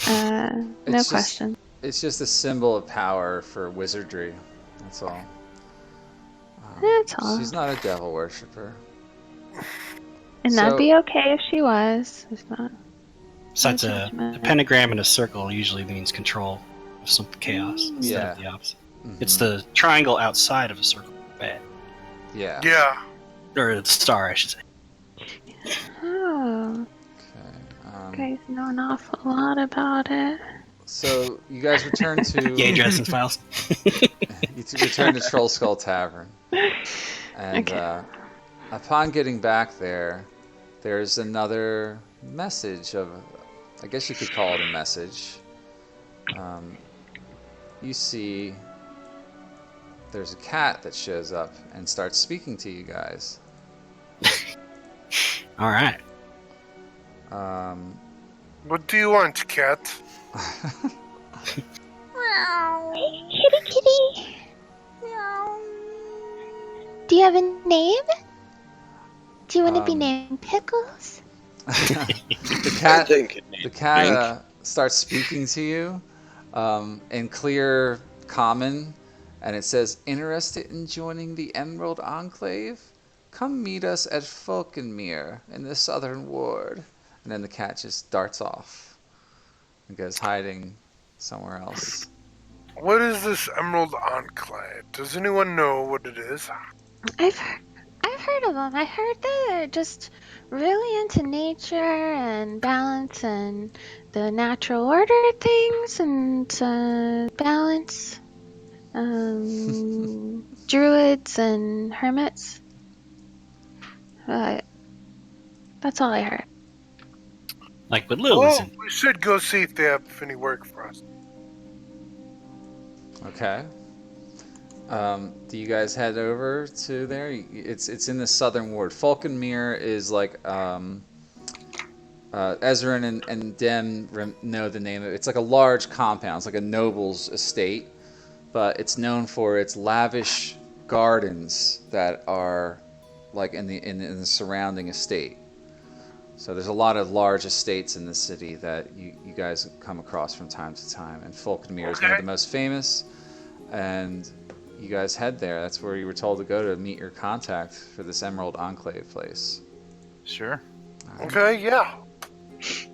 No It's just- question. It's just a symbol of power for wizardry. That's all. That's all. She's not a devil worshiper. And So- that'd be okay if she was. It's not. Besides, No a judgment. pentagram and a circle usually means control of some chaos instead Yeah. of the opposite. Mhm. It's the triangle outside of a circle. Bad. Yeah. Yeah. Or the star, I should say. Oh, Okay. guys know an awful lot about it. So you guys return to Yay, Dresden's files. return to Troll Skull Tavern, and Okay. upon getting back there, there's another message of, I guess you could call it a message. You see, there's a cat that shows up and starts speaking to you guys. All right. What do you want, cat? Kitty, kitty. Do you have a name? Do you want to be named Pickles? The I cat, think the cat starts speaking to you in clear common, and it says, "Interested in joining the Emerald Enclave? Come meet us at Falkenmere in the Southern Ward." And then the cat just darts off and goes hiding somewhere else. What is this Emerald Enclave? Does anyone know what it is? I've heard of them. I heard they're just really into nature and balance and the natural order of things and balance. Druids and hermits. That's all I heard. Like what Lil is Oh, in. we should go see if they have any work for us. Okay. Do you guys head over to there? It's in the Southern Ward. Falkenmere is like Ezrin and Dem know the name of it. It's like a large compound. It's like a noble's estate, but it's known for its lavish gardens that are like in the surrounding estate. So there's a lot of large estates in the city that you guys come across from time to time, and Falkenmere is one of the most famous. And you guys head there. That's where you were told to go to meet your contact for this Emerald Enclave place. Sure. Okay, yeah. Okay.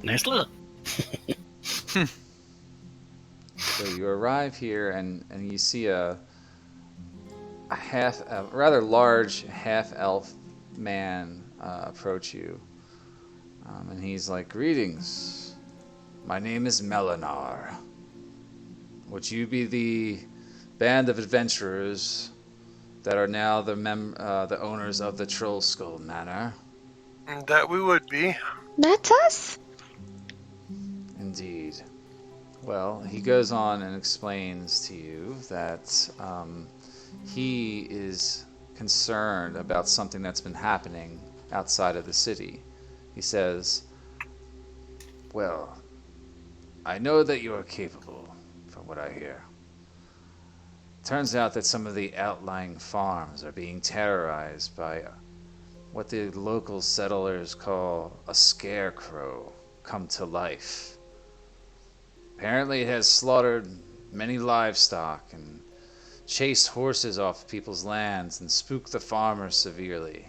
Nice look. So you arrive here, and you see a rather large half-elf man approach you. And he's like, "Greetings. My name is Melinar. Would you be the band of adventurers that are now the owners of the Troll Skull Manor?" That we would be. That's us. Indeed. Well, he goes on and explains to you that he is concerned about something that's been happening outside of the city. He says, "Well, I know that you are capable, from what I hear. Turns out that some of the outlying farms are being terrorized by what the local settlers call a scarecrow come to life. Apparently, it has slaughtered many livestock and chased horses off people's lands and spooked the farmers severely.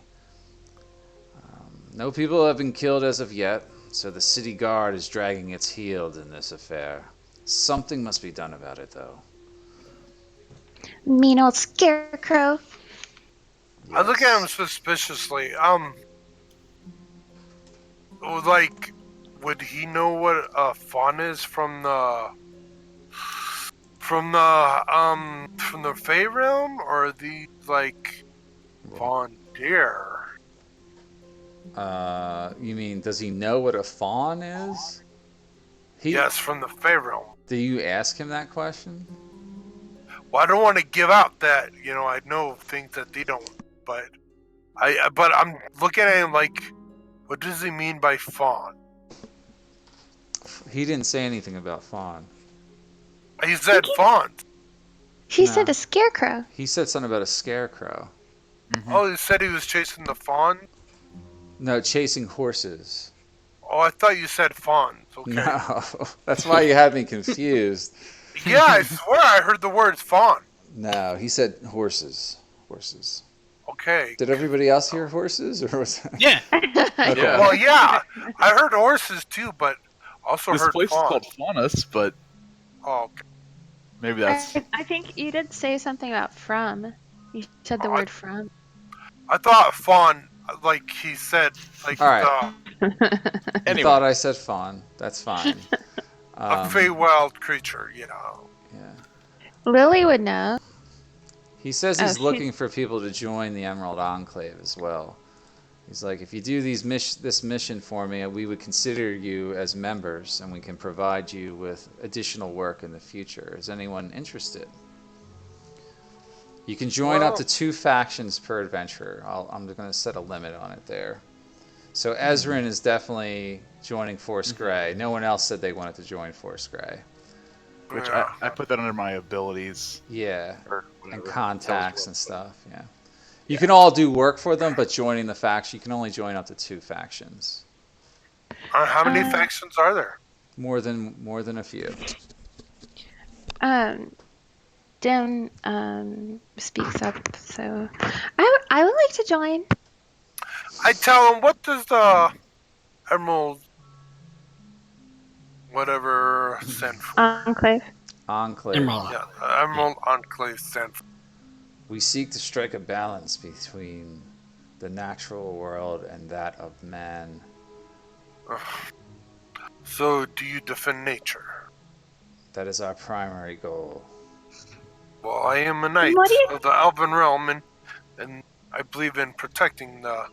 No people have been killed as of yet, so the city guard is dragging its heels in this affair. Something must be done about it, though." Mean old scarecrow. I look at him Yes. suspiciously. Like, would he know what a fawn is from the Fey realm, or are these like fawn deer? You mean, does he know what a fawn is? Yes, from the Fey realm. Do you ask him that question? Well, I don't want to give out that I know things that they don't, but I'm looking at him like, what does he mean by fawn? He didn't say anything about fawn. He said fawn. He No. said a scarecrow. He said something about a scarecrow. Oh, he said he was chasing the fawn. No, chasing horses. Oh, I thought you said fawns. Okay. No, that's why you had me confused. Yeah, I swear I heard the words fawn. No, he said horses. Horses. Okay. Did everybody else hear horses, or was that... Yeah. Okay. Yeah. Well, yeah, I heard horses too, but also This heard place fawn. is called Faunus, but Oh, okay. maybe that's. I think you did say something about from. You said the word from. I thought fawn, like he said, like All right. You Anyway. thought I said fawn. That's fine. a Feywild creature, Yeah. Lily would know. He says Oh, he's she- looking for people to join the Emerald Enclave as well. He's like, if you do this mission for me, we would consider you as members, and we can provide you with additional work in the future. Is anyone interested? You can join up to 2 factions per adventurer. I'm going to set a limit on it there. So Ezrin is definitely joining Force Grey. No one else said they wanted to join Force Grey. Which Yeah. I put that under my abilities. Yeah, Or and whatever. contacts and stuff. Yeah, you can all do work for them, but joining the faction, you can only join up to 2 factions. How many factions are there? More than a few. Dim speaks up, so I would like to join. I tell him, what does the Emerald whatever stand for? Enclave. Enclave. Emerald. Yeah, Emerald Enclave stand for. We seek to strike a balance between the natural world and that of man. So, do you defend nature? That is our primary goal. Well, I am a knight What do you- of the Elven realm, and I believe in protecting the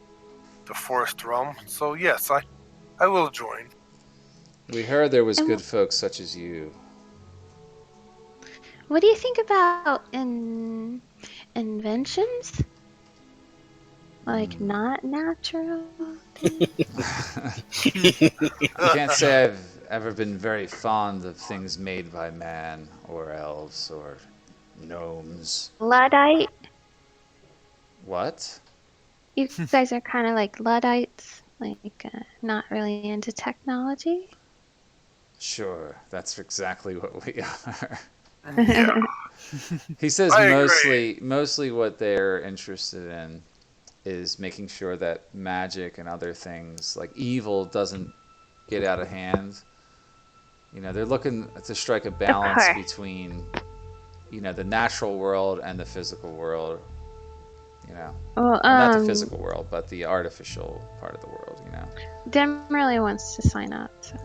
forest realm. So yes, I will join. We heard there was And good folks such as you. What do you think about inventions? Like not natural? I can't say I've ever been very fond of things made by man or elves or gnomes. Luddite? What? You guys are kind of like Luddites, like not really into technology. Sure, that's exactly what we are. Yeah. He says I agree. mostly what they're interested in is making sure that magic and other things like evil doesn't get out of hand. You know, they're looking to strike a balance course. between, you know, the natural world and the physical world. You know, Well, not the physical world, but the artificial part of the world. You know, Dim really wants to sign up. So.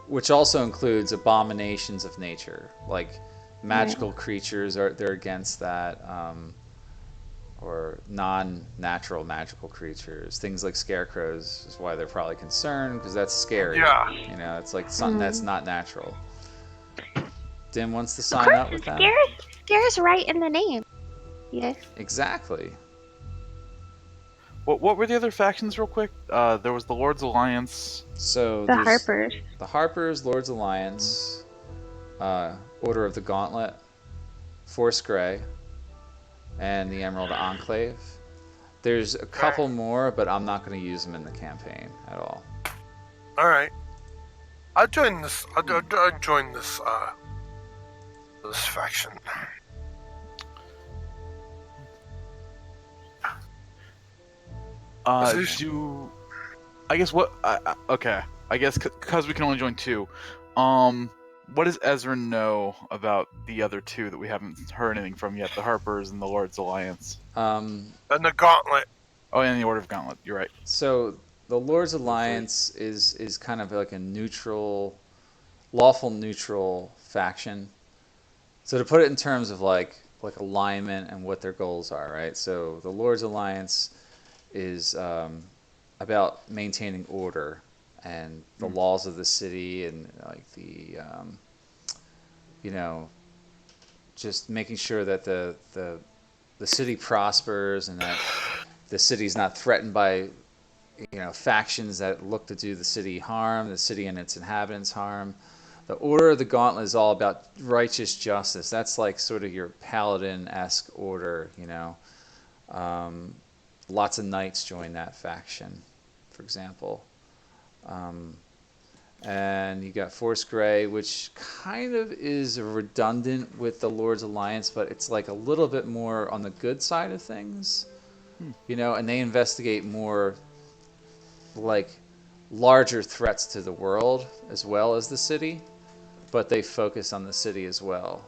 which also includes abominations of nature, like magical creatures. They're against that, or non-natural magical creatures. Things like scarecrows is why they're probably concerned, because that's scary. Yeah. You know, it's like something that's not natural. Dim wants to Of sign course, up with them. Scare's right in the name. Yes. Exactly. What were the other factions, real quick? There was the Lord's Alliance. So The there's Harpers. the Harpers, Lords Alliance, Order of the Gauntlet, Force Grey, and the Emerald Enclave. There's a couple more, but I'm not going to use them in the campaign at all. All right. I'll join this. I'll join this. This faction. Do I guess what? Okay, I guess because we can only join two. What does Ezra know about the other two that we haven't heard anything from yet? The Harpers and the Lord's Alliance. And the Gauntlet. Oh, and the Order of Gauntlet. You're right. So the Lords Alliance is kind of like a neutral, lawful neutral faction. So to put it in terms of like alignment and what their goals are, right? So the Lords Alliance is about maintaining order and the laws of the city and like the just making sure that the city prospers and that the city's not threatened by factions that look to do the city harm, the city and its inhabitants harm. The Order of the Gauntlet is all about righteous justice. That's like sort of your paladin-esque order, Lots of knights join that faction, for example. And you got Force Grey, which kind of is redundant with the Lord's Alliance, but it's like a little bit more on the good side of things, and they investigate more like larger threats to the world as well as the city, but they focus on the city as well.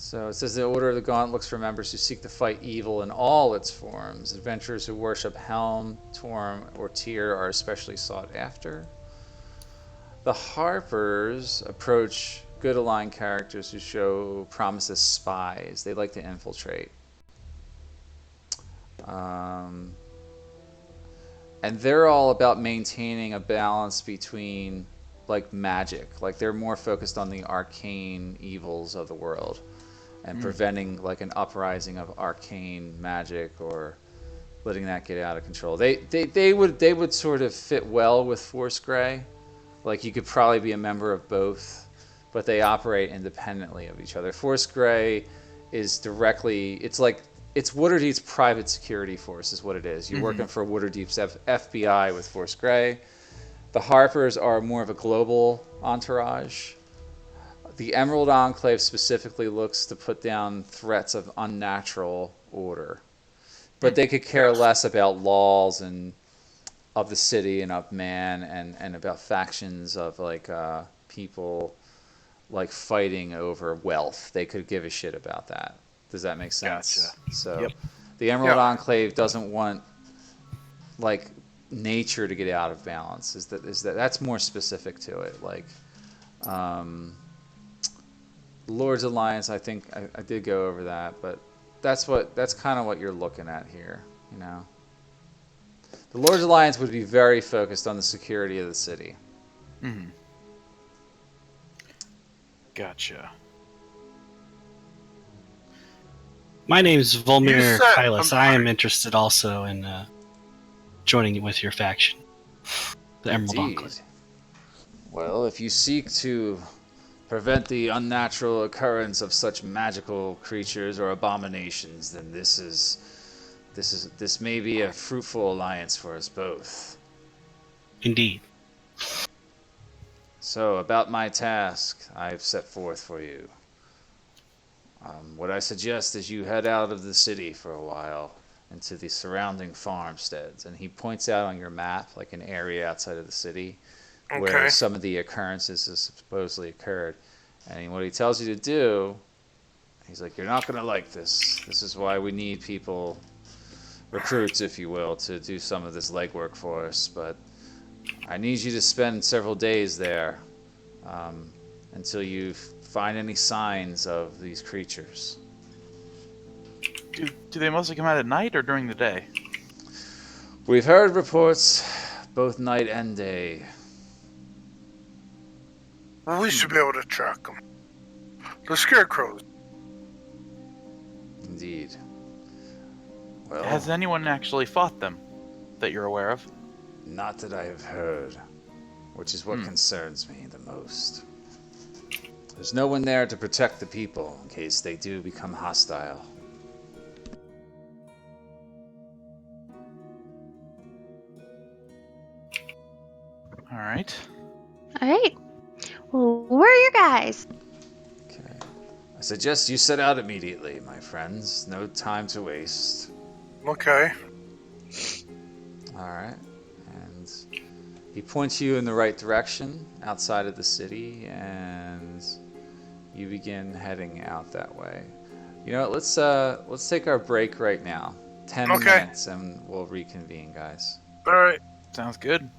So it says the Order of the Gauntlet looks for members who seek to fight evil in all its forms. Adventurers who worship Helm, Torm, or Tyr are especially sought after. The Harpers approach good aligned characters who show promise as spies. They like to infiltrate. And they're all about maintaining a balance between like magic. Like they're more focused on the arcane evils of the world and preventing like an uprising of arcane magic or letting that get out of control. They would sort of fit well with Force Grey. Like you could probably be a member of both, but they operate independently of each other. Force Grey is directly, it's Waterdeep's private security force is what it is. You're working for Waterdeep's FBI with Force Grey. The Harpers are more of a global entourage. The Emerald Enclave specifically looks to put down threats of unnatural order. But they could care less about laws and of the city and of man and about factions of like people like fighting over wealth. They could give a shit about that. Does that make sense? Gotcha. So Yep. the Emerald Enclave doesn't want like nature to get out of balance. That's more specific to it. Like Lord's Alliance, I think I did go over that, but that's kind of what you're looking at here, The Lord's Alliance would be very focused on the security of the city. Gotcha. My name is Volmir said- Kylas. I am interested also in joining with your faction, the Emerald Indeed. Enclave. Well, if you seek to prevent the unnatural occurrence of such magical creatures or abominations, then this may be a fruitful alliance for us both. Indeed. So, about my task I've set forth for you. What I suggest is you head out of the city for a while into the surrounding farmsteads. And he points out on your map, like an area outside of the city, where some of the occurrences have supposedly occurred. And what he tells you to do, he's like, you're not going to like this. This is why we need people, recruits, if you will, to do some of this legwork for us. But I need you to spend several days there until you find any signs of these creatures. Do they mostly come out at night or during the day? We've heard reports both night and day. Well, we should be able to track them. The scarecrows. Indeed. Well, Has anyone actually fought them that you're aware of? not that I have heard, which is what Hmm. concerns me the most. There's no one there to protect the people in case they do become hostile. All right. All right. Well, where are your guys? Okay. I suggest you set out immediately, my friends. No time to waste. Okay. Alright. And he points you in the right direction outside of the city, and you begin heading out that way. You know what, let's take our break right now. 10 Okay. minutes and we'll reconvene, guys. All right. Sounds good.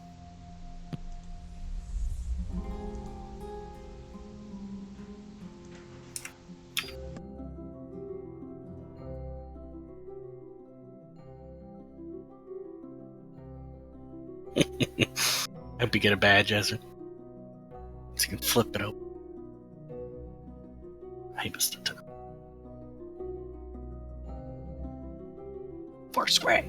I hope you get a badge, Ezra. So you can flip it open. I must have took Foursquare.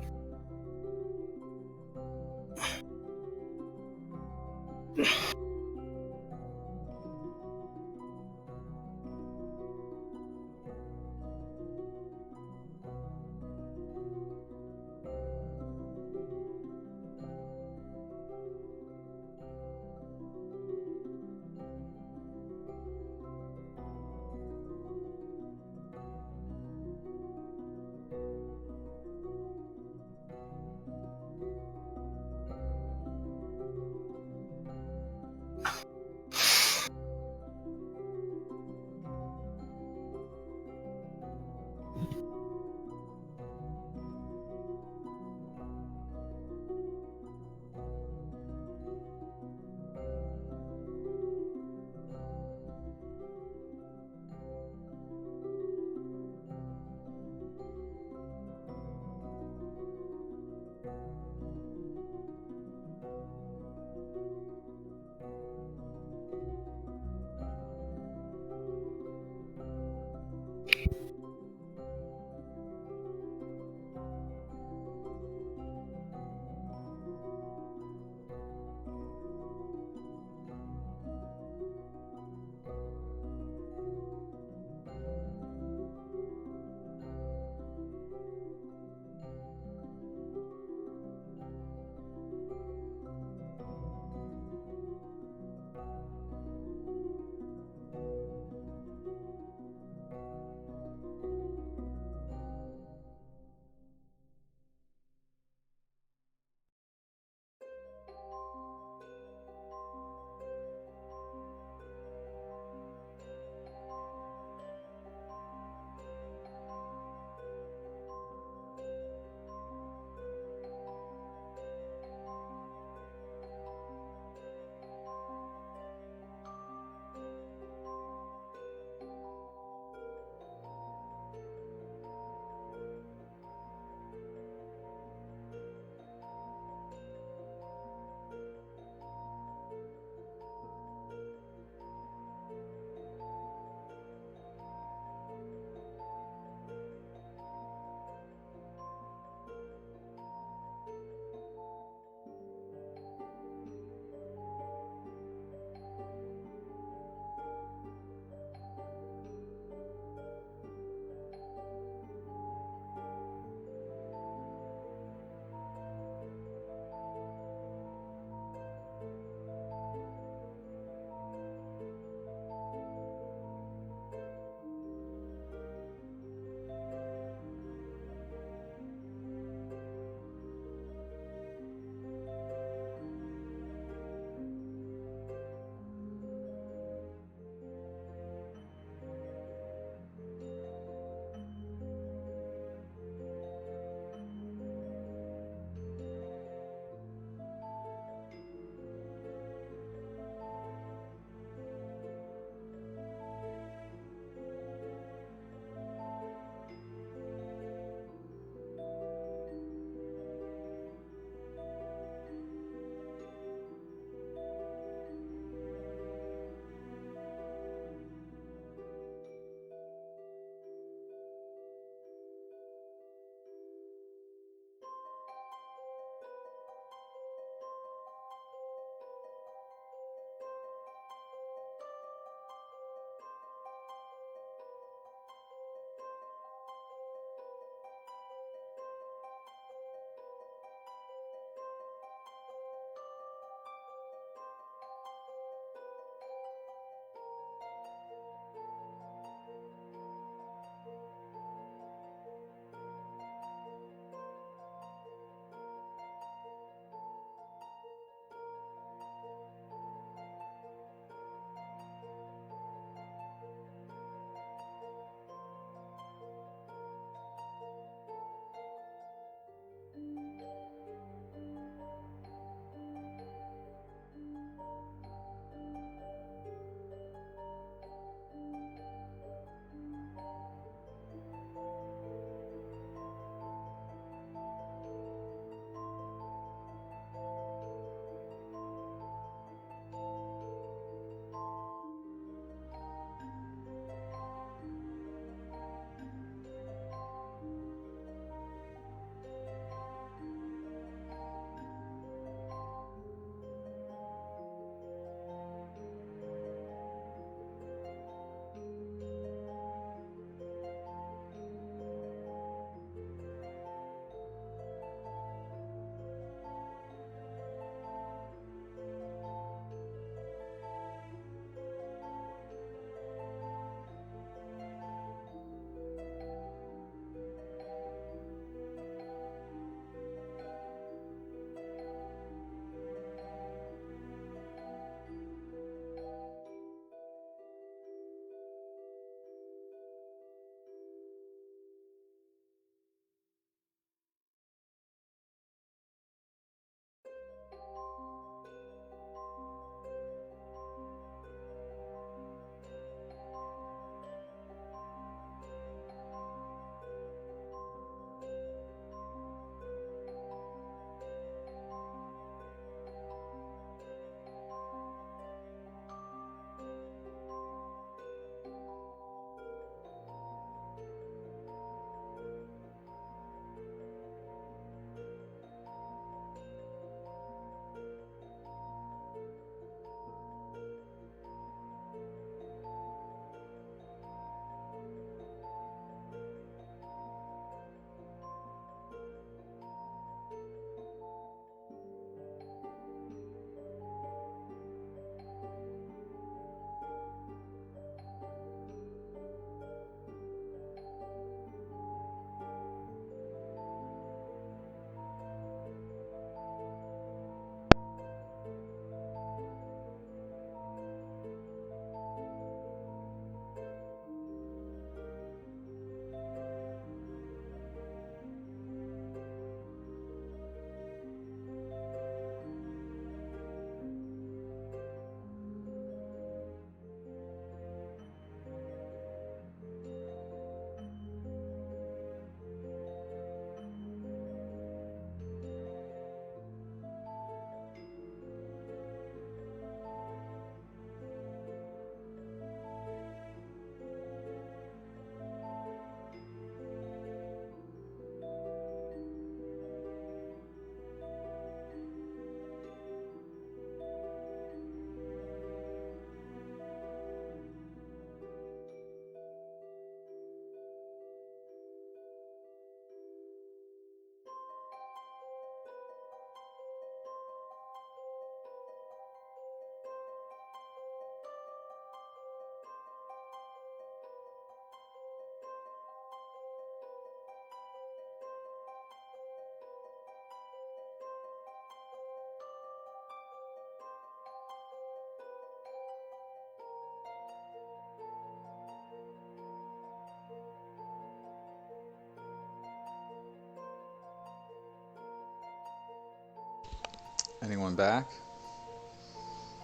Anyone back?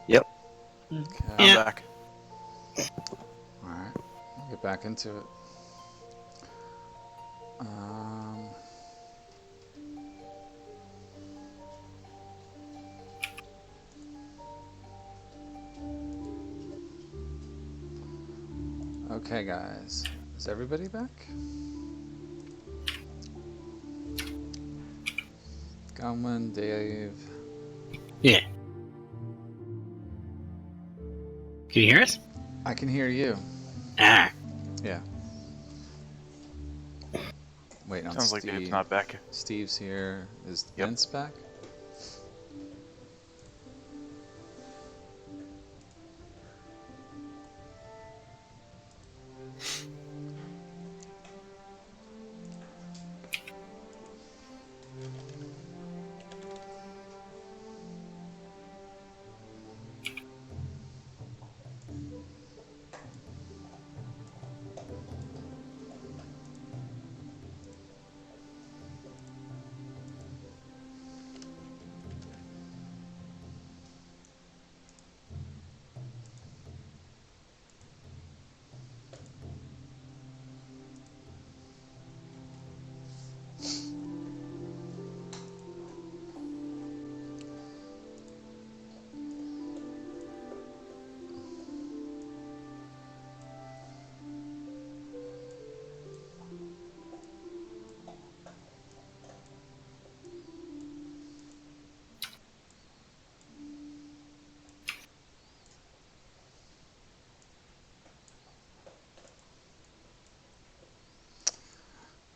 Yep. Okay. I'm Yeah. back. All right. We'll get back into it. Okay, guys. Is everybody back? Gunwin, Dave. Yeah. Can you hear us? I can hear you. Ah. Yeah. Wait on Sounds like Steve. Dave's not back. Steve's here. Is Yep. Vince back?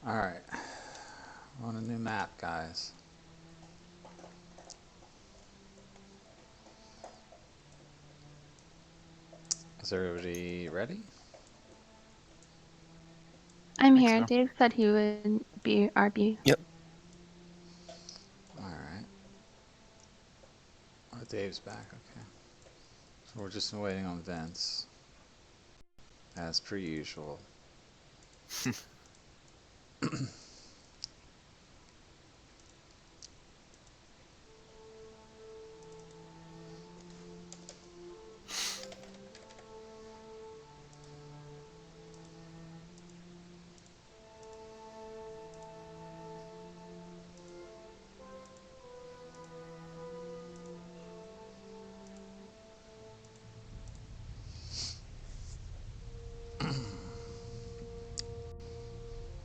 All right. We're on a new map, guys. Is everybody ready? I'm think here. so. Dave said he would be RB. All right. Oh, Dave's back. Okay. So we're just waiting on Vince, as per usual.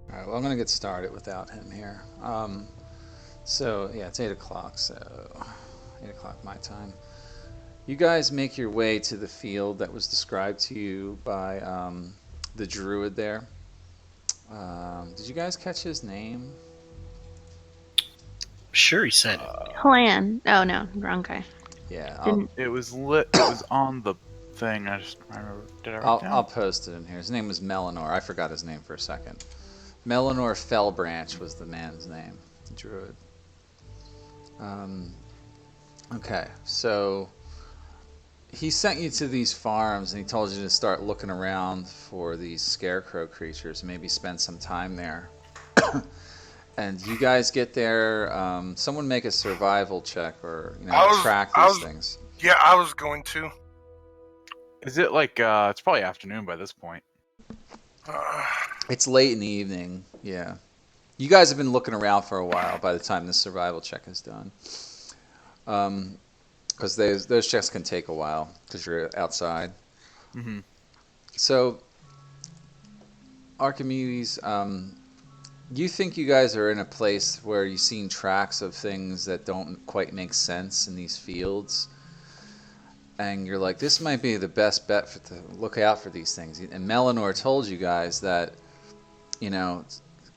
All right, well, I'm going to get started without him here. So, yeah, it's 8 o'clock, so 8 o'clock my time. You guys make your way to the field that was described to you by the druid there. Did you guys catch his name? Sure, he said. Plan. Oh no, wrong guy. Yeah, Didn't. It was lit. It was on the thing. I remember. Did I write I'll down? post it in here. His name was Melanor. I forgot his name for a second. Melanor Fellbranch was the man's name, the druid. Okay, so he sent you to these farms and he told you to start looking around for these scarecrow creatures, maybe spend some time there. And you guys get there, someone make a survival check or track these things. Yeah, I was going to. Is it like it's probably afternoon by this point? It's late in the evening, yeah. You guys have been looking around for a while by the time this survival check is done. Because those checks can take a while because you're outside. Mm-hmm. So, Archimedes, you think you guys are in a place where you've seen tracks of things that don't quite make sense in these fields. And you're like, this might be the best bet to look out for these things. And Melanor told you guys that,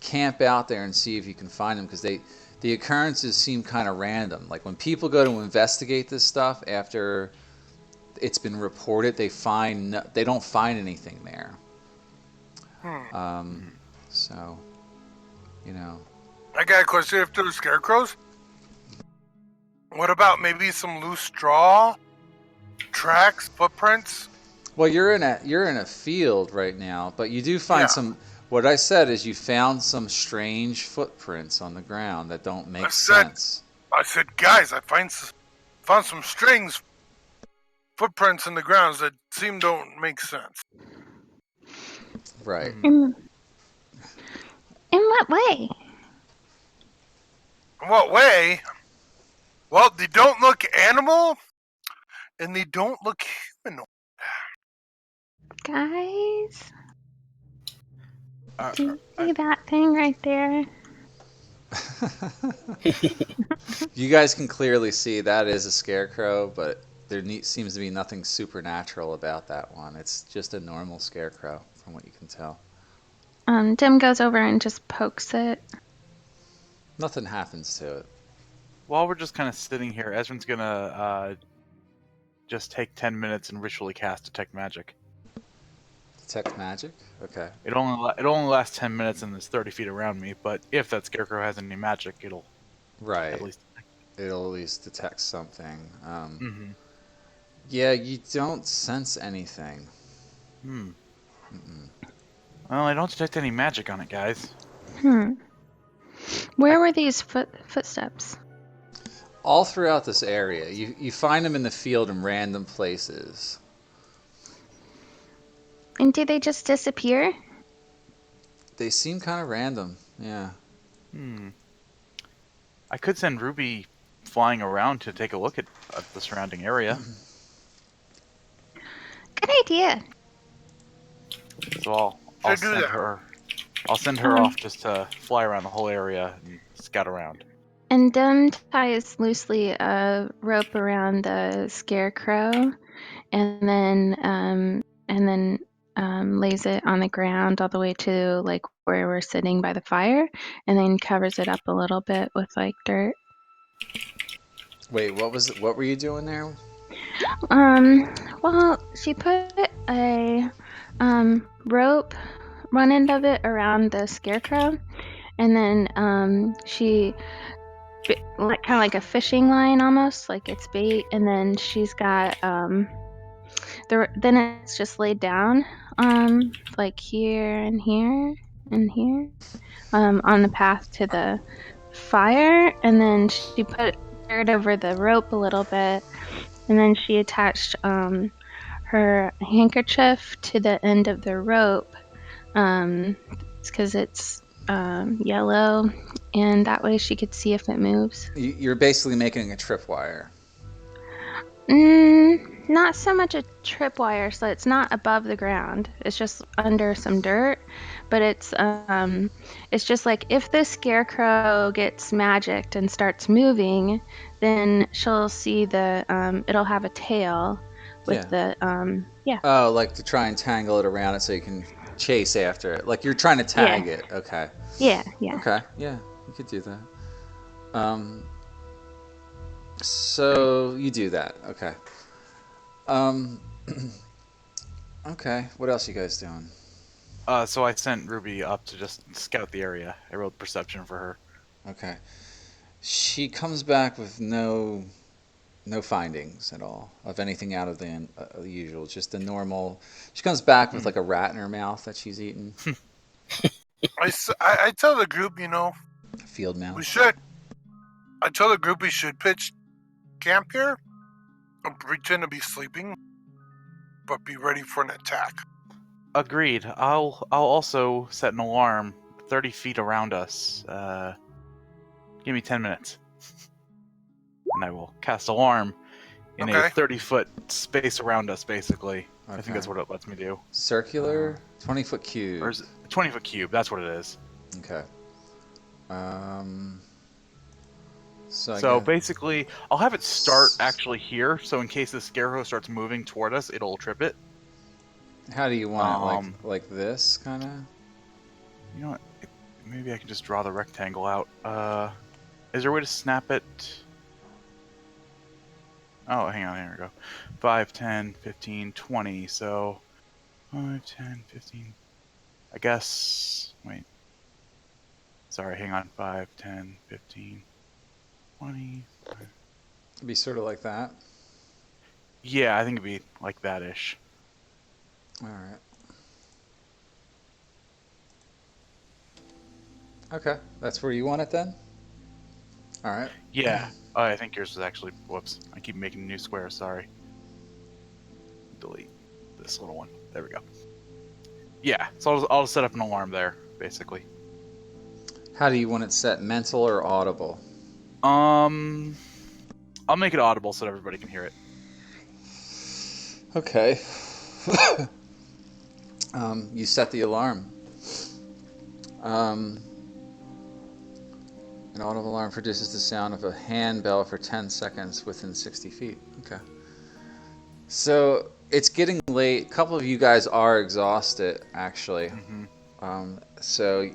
camp out there and see if you can find them because the occurrences seem kind of random. Like when people go to investigate this stuff after it's been reported, they don't find anything there. So, I got a question. If there's scarecrows, what about maybe some loose straw, tracks, footprints? Well, you're in a field right now, but you do find some. What I said is you found some strange footprints on the ground that don't make sense. I said, guys, I find found some strings, footprints in the grounds that don't make sense. Right. In what way? In what way? Well, they don't look animal, and they don't look humanoid. Guys, Uh, do you see that thing right there? You guys can clearly see that is a scarecrow, but there seems to be nothing supernatural about that one. It's just a normal scarecrow, from what you can tell. Dim goes over and just pokes it. Nothing happens to it. While we're just kind of sitting here, Ezrin's gonna just take 10 minutes and ritually cast Detect Magic. Detect magic? Okay. It only lasts 10 minutes and is 30 feet around me, but if that scarecrow has any magic, it'll Right. at least. It'll at least detect something. Mm-hmm. Yeah, you don't sense anything. Hmm. Mm-mm. Well, I don't detect any magic on it, guys. Where were these footsteps? All throughout this area, you find them in the field in random places. And do they just disappear? They seem kind of random. Yeah. Hmm. I could send Ruby flying around to take a look at the surrounding area. Good idea. So I'll Should do send that. her. I'll send her off just to fly around the whole area and scout around. And Dim ties loosely a rope around the scarecrow, and then lays it on the ground all the way to like where we're sitting by the fire, and then covers it up a little bit with like dirt. Wait, what were you doing there? Well, she put a rope, one end of it around the scarecrow, and then she like kind of like a fishing line almost, like it's bait, and then she's got then it's just laid down like here and here and here on the path to the fire, and then she put dirt over the rope a little bit, and then she attached her handkerchief to the end of the rope because it's yellow, and that way she could see if it moves. You're basically making a tripwire. Not so much a tripwire, so it's not above the ground. It's just under some dirt, but it's just like if the scarecrow gets magicked and starts moving, then she'll see it'll have a tail with Yeah. yeah. Oh, like to try and tangle it around it so you can chase after it. Like you're trying to tag it. Okay. Yeah. Okay. Yeah, you could do that. So you do that. Okay. Um. Okay. What else you guys doing? So I sent Ruby up to just scout the area. I rolled perception for her. Okay. She comes back with no findings at all of anything out of the usual. Just the normal. She comes back with like a rat in her mouth that she's eaten. I tell the group, Field we mouse. should. I tell the group we should pitch camp here and pretend to be sleeping, but be ready for an attack. Agreed. I'll also set an alarm 30 feet around us. Give me 10 minutes. And I will cast alarm in a Okay. 30-foot space around us, basically. I Okay. think that's what it lets me do. Circular, 20-foot cube. Or is it 20-foot cube? That's what it is. Okay. So So basically, I'll have it start actually here, so in case the scarecrow starts moving toward us, it'll trip it. how do you want it? Like this, kind of? You know what? Maybe I can just draw the rectangle out. Is there a way to snap it? Oh, hang on, here we go. 5, 10, 15, 20. So 5, 10, 15. I guess. Wait. Sorry, hang on. 5, 10, 15, 20. It'd be sort of like that. Yeah, I think it'd be like that ish. All right. Okay, that's where you want it then? All right. Yeah. Oh, I think yours was actually. Whoops! I keep making new squares. Sorry. Delete this little one. There we go. Yeah. So I'll set up an alarm there, basically. How do you want it set? Mental or audible? I'll make it audible so that everybody can hear it. Okay. You set the alarm. An audible alarm produces the sound of a handbell for 10 seconds within 60 feet. Okay. So it's getting late. A couple of you guys are exhausted, actually. So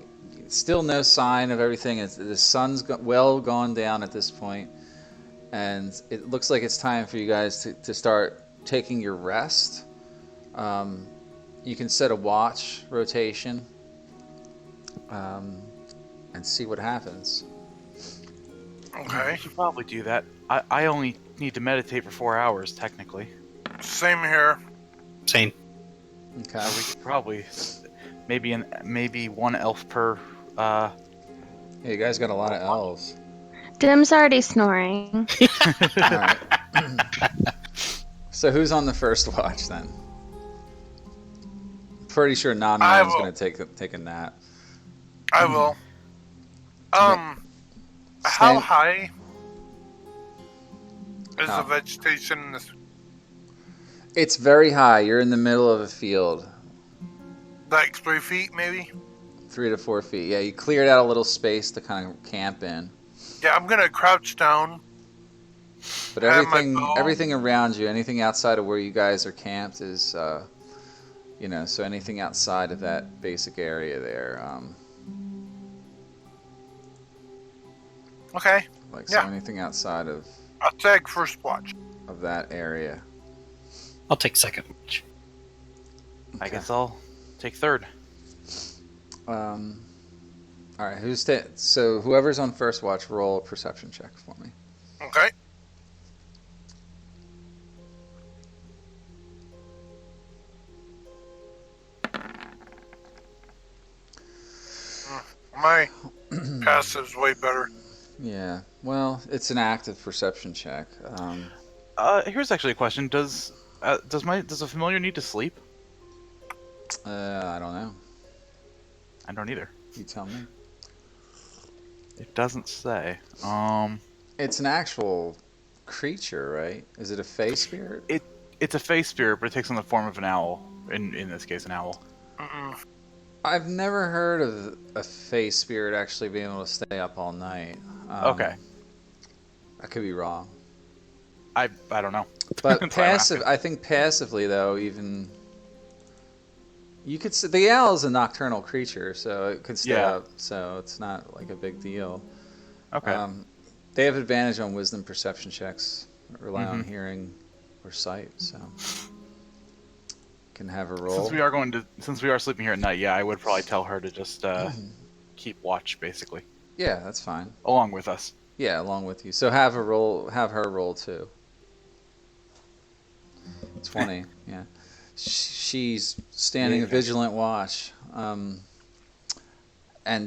still no sign of everything. The sun's well gone down at this point, and it looks like it's time for you guys to start taking your rest. You can set a watch rotation and see what happens. Okay. I should probably do that. I only need to meditate for 4 hours, technically. Same here. Same. Okay. We could probably maybe one elf per. Yeah, you guys got a lot of elves. Dim's already snoring. All right. So who's on the first watch then? Pretty sure non-man's will. gonna take a nap. I will. How Stand- high is Oh. the vegetation in this? It's very high. You're in the middle of a field, Like 3 feet, maybe? 3 to 4 feet. Yeah, you cleared out a little space to kind of camp in. Yeah, I'm gonna crouch down. But Have my everything, bow. everything around you, anything outside of where you guys are camped is, so anything outside of that basic area there, Okay, so Yeah. anything outside of I'll take first watch. that area. I'll take second watch. I Okay. guess I'll take third. All right, so whoever's on first watch, roll a perception check for me. Okay. My passive's way better. Yeah, well, it's an active perception check. Here's actually a question. Does a familiar need to sleep? I don't know. I don't either. You tell me. It doesn't say. It's an actual creature, right? Is it a fey spirit? It's a face spirit, but it takes on the form of an owl. In this case, an owl. Mm-mm. I've never heard of a fey spirit actually being able to stay up all night. Okay. I could be wrong. I don't know. But That's why I'm passive, I think passively though, even you could say the owl is a nocturnal creature, so it could stay Yeah. up. So it's not like a big deal. Okay. They have advantage on wisdom perception checks, rely on Mhm. hearing or sight. So can have a roll. Since we are sleeping here at night, yeah, I would probably tell her to just keep watch, basically, Yeah, that's fine. along with us. Yeah, along with you. So have her roll too. 20, yeah. She's standing a vigilant watch, and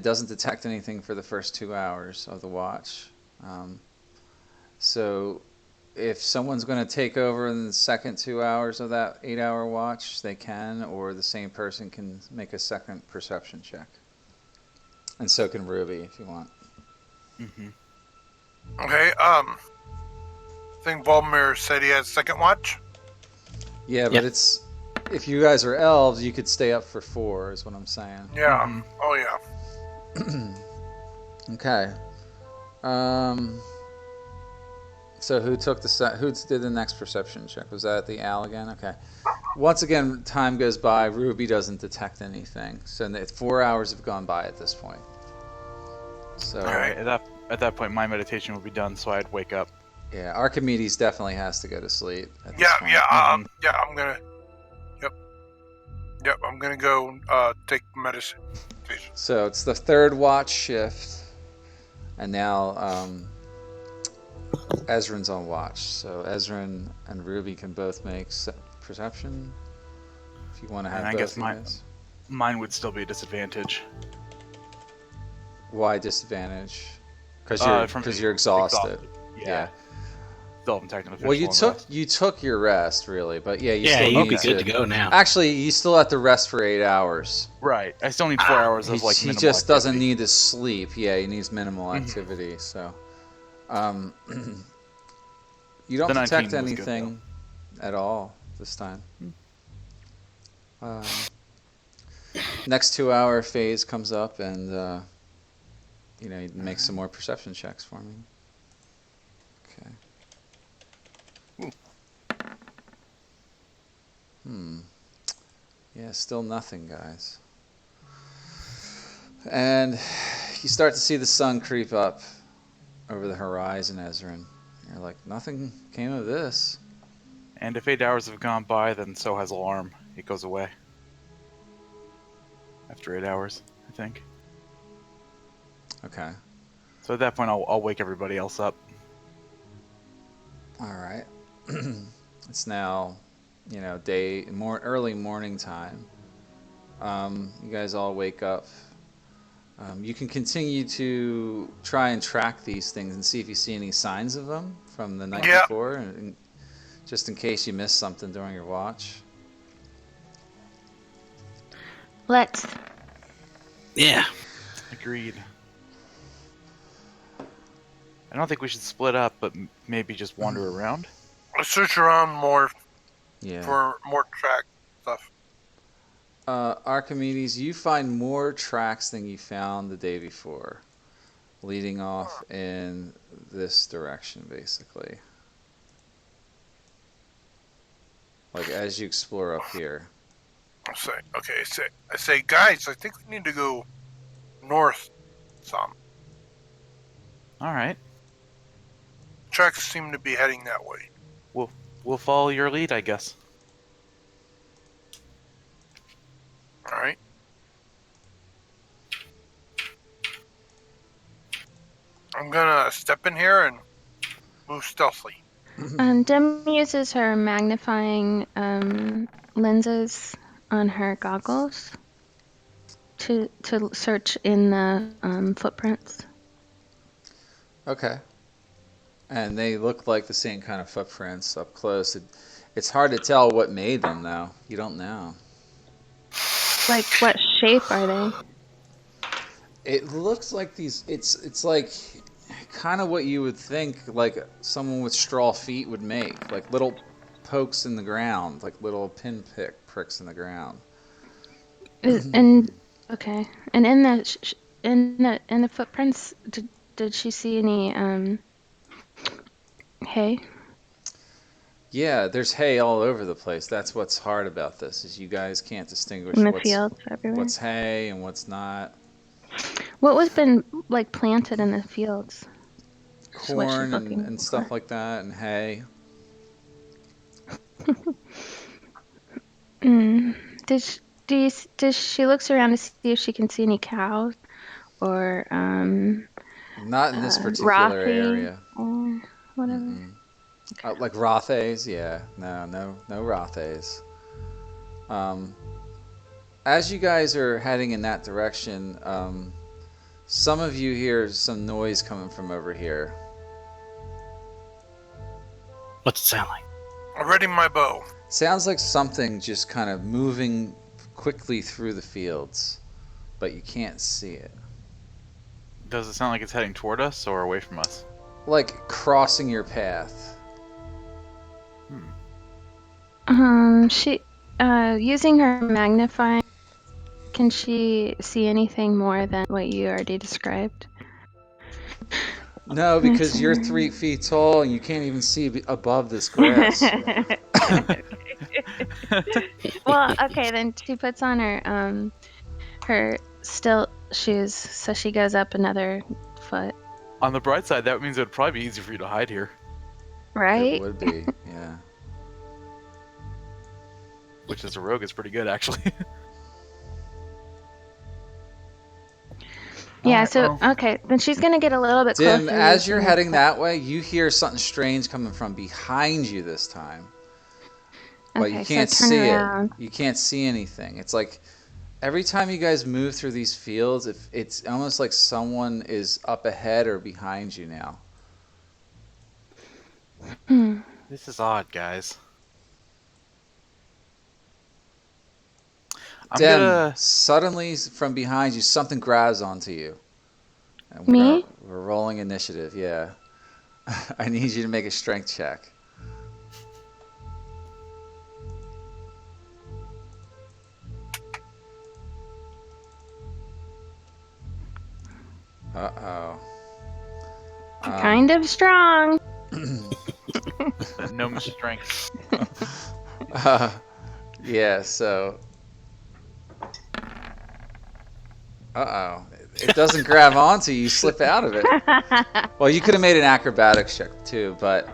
doesn't detect anything for the first 2 hours of the watch. So if someone's going to take over in the second 2 hours of that 8-hour watch, they can, or the same person can make a second perception check. And so can Ruby if you want. Mm-hmm. Okay, I think Balmer said he has second watch. Yeah, but Yep. it's if you guys are elves, you could stay up for 4, is what I'm saying. Yeah. Mhm. Oh, yeah. Okay. So who did the next perception check? Was that the owl again? Okay. Once again, time goes by. Ruby doesn't detect anything. So 4 hours have gone by at this point. So All All right. right. At that point, my meditation will be done, so I'd wake up. yeah, Archimedes definitely has to go to sleep. At this Yeah, point. yeah, Mhm. yeah, I'm gonna. Yep, I'm gonna go take medicine. So it's the third watch shift, and now Ezrin's on watch. So Ezrin and Ruby can both make perception. If you want to have And I both guess of you guys. Mine would still be a disadvantage. Why disadvantage? Because From you're exhausted. Yeah. Still haven't taken an Well, you official long rest. took your rest really, but yeah, you Yeah, still you'd need be good to go now. Actually, you still have to rest for 8 hours. Right. I still need 4 hours of like He minimal just doesn't activity. need to sleep. Yeah, he needs minimal Mhm. activity. So, um, you don't The detect 19 was good, anything at all this time. Next 2-hour phase comes up, and you make some more perception checks for me. Okay. Yeah, still nothing, guys. And you start to see the sun creep up over the horizon, Ezrin. You're like, nothing came of this. And if 8 hours have gone by, then so has alarm. It goes away. After 8 hours, I think. Okay. So at that point, I'll wake everybody else up. All right. It's now, early morning time. You guys all wake up. You can continue to try and track these things and see if you see any signs of them from the night Yeah. before, and just in case you missed something during your watch. Let's. Yeah. Agreed. I don't think we should split up, but maybe just wander around. Let's search around more Yeah. for more track stuff. Archimedes, you find more tracks than you found the day before, leading off in this direction, basically. Like as you explore up here. I say, guys, I think we need to go north some. All right. Tracks seem to be heading that way. We'll follow your lead, I guess. All right. I'm gonna step in here and move stealthily. Dim uses her magnifying lenses on her goggles to search in the footprints. Okay. And they look like the same kind of footprints up close. It's hard to tell what made them, though. You don't know. Like, what shape are they? It looks like these. It's like kind of what you would think like someone with straw feet would make, like little pokes in the ground, like little pricks in the ground. And okay, and in the footprints, did she see any hay? Yeah, there's hay all over the place. That's what's hard about this is you guys can't distinguish In the fields everywhere. what's hay and what's not. What was been like planted in the fields? Is what she's Corn looking and for. stuff like that, and hay. Does she looks around to see if she can see any cows or Not in this particular Rothy area. or whatever? Like Rothays, yeah. No Rothays. As you guys are heading in that direction, some of you hear some noise coming from over here. What's it sound like? I'm ready my bow. Sounds like something just kind of moving quickly through the fields, but you can't see it. Does it sound like it's heading toward us or away from us? Like crossing your path. She using her magnifying, can she see anything more than what you already described? No, because you're 3 feet tall and you can't even see above this grass. Well, okay, then she puts on her stilt shoes, so she goes up another foot. On the bright side, that means it would probably be easy for you to hide here. Right? It would be, yeah. Which as a rogue is pretty good, actually. Yeah, Alright, so, well. okay, then she's gonna get a little bit closer. Dim, as you're using- heading that way, you hear something strange coming from behind you this time. But Okay, you so can't turn see around. it. You can't see anything. It's like every time you guys move through these fields, it's almost like someone is up ahead or behind you now. Hmm. This is odd, guys. I'm Dem, gonna. suddenly from behind you, something grabs onto you. And Me? we're rolling initiative, yeah. I need you to make a strength check. Uh-oh. Kind of strong. No strength. uh, yeah, so uh-oh. It doesn't grab onto you, you slip out of it. Well, you could have made an acrobatics check too, but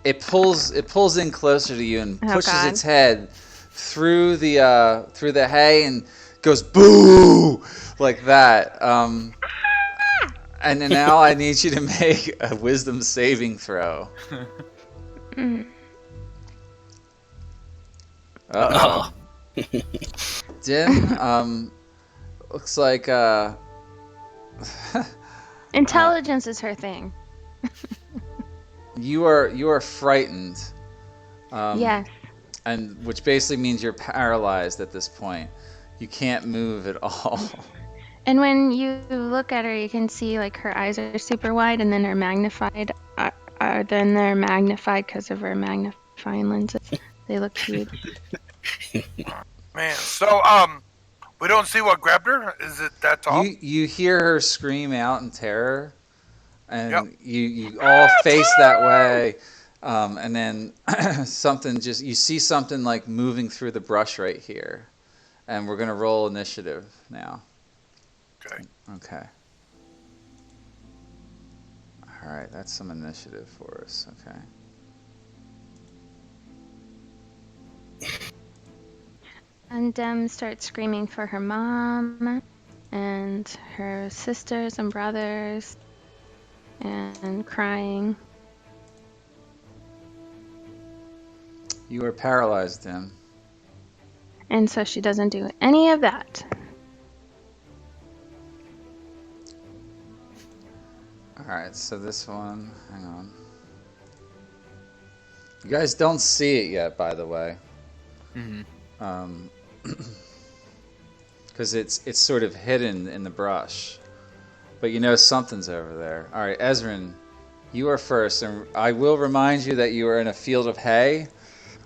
it pulls in closer to you and Oh, pushes God. its head through the hay and goes boo like that. And then now I need you to make a wisdom saving throw. Mm. Uh-oh. Dim, looks like Intelligence is her thing. you are frightened. Yes. And which basically means you're paralyzed at this point. You can't move at all. And when you look at her, you can see like her eyes are super wide, and then they're magnified. Then they're magnified because of her magnifying lenses. They look huge. Man, so we don't see what grabbed her. Is it that tall? You hear her scream out in terror, Yep. and you all face that way, and then something just you see something like moving through the brush right here, and we're gonna roll initiative now. Okay. Okay. All right, that's some initiative for us. Okay. And Dem starts screaming for her mom and her sisters and brothers and crying. You are paralyzed, Dim. And so she doesn't do any of that. All right, so this one, hang on. You guys don't see it yet, by the way. Mm-hmm. Because it's sort of hidden in the brush. But you know something's over there. All right, Ezrin, you are first, and I will remind you that you are in a field of hay,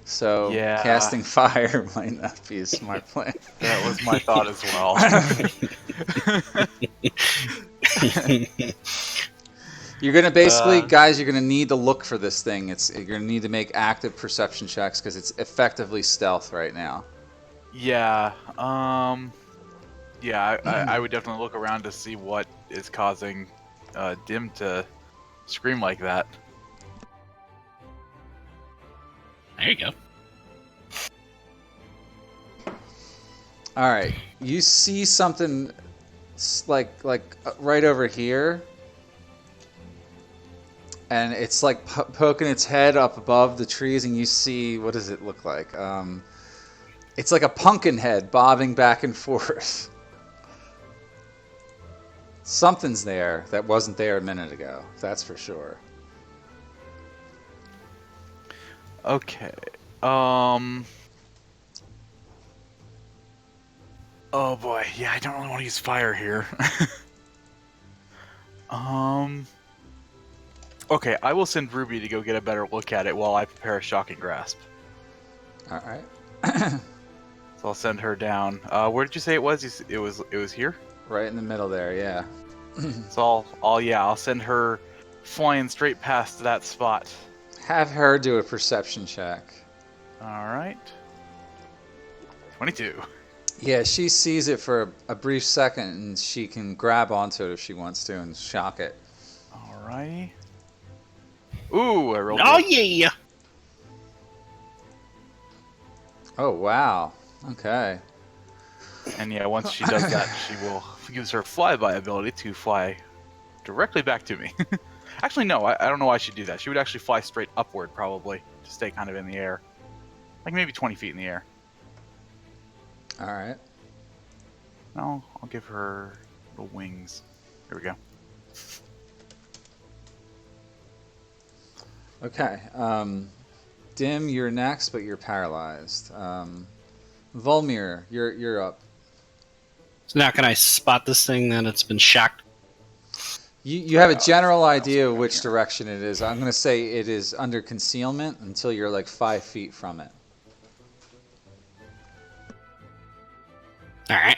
so Yeah. casting fire might not be a smart plan. That was my thought as well. You're gonna basically, guys, you're gonna need to look for this thing. You're gonna need to make active perception checks because it's effectively stealth right now. Yeah. Yeah. I would definitely look around to see what is causing Dim to scream like that. There you go. All right, you see something like right over here, and it's like poking its head up above the trees, and you see, what does it look like? It's like a pumpkin head bobbing back and forth. Something's there that wasn't there a minute ago. That's for sure. Okay. Oh boy. Yeah, I don't really want to use fire here. Okay, I will send Ruby to go get a better look at it while I prepare a shocking grasp. All right. So I'll send her down. Where did you say it was? It was here. Right in the middle there, yeah. So I'll send her flying straight past that spot. Have her do a perception check. All right. 22. Yeah, she sees it for a brief second, and she can grab onto it if she wants to and shock it. All righty. Ooh, I rolled. Oh good. yeah. Oh, wow. Okay. And yeah, once she does that, she will use her flyby ability to fly directly back to me. Actually, no, I don't know why she'd do that. She would actually fly straight upward, probably, to stay kind of in the air. Like maybe 20 feet in the air. All right. No, I'll give her little wings. Here we go. Okay. Dim, you're next, but you're paralyzed. Volmir, you're up. So now can I spot this thing that it's been shocked? You have a general idea of which direction it is. I'm going to say it is under concealment until you're like 5 feet from it. All right.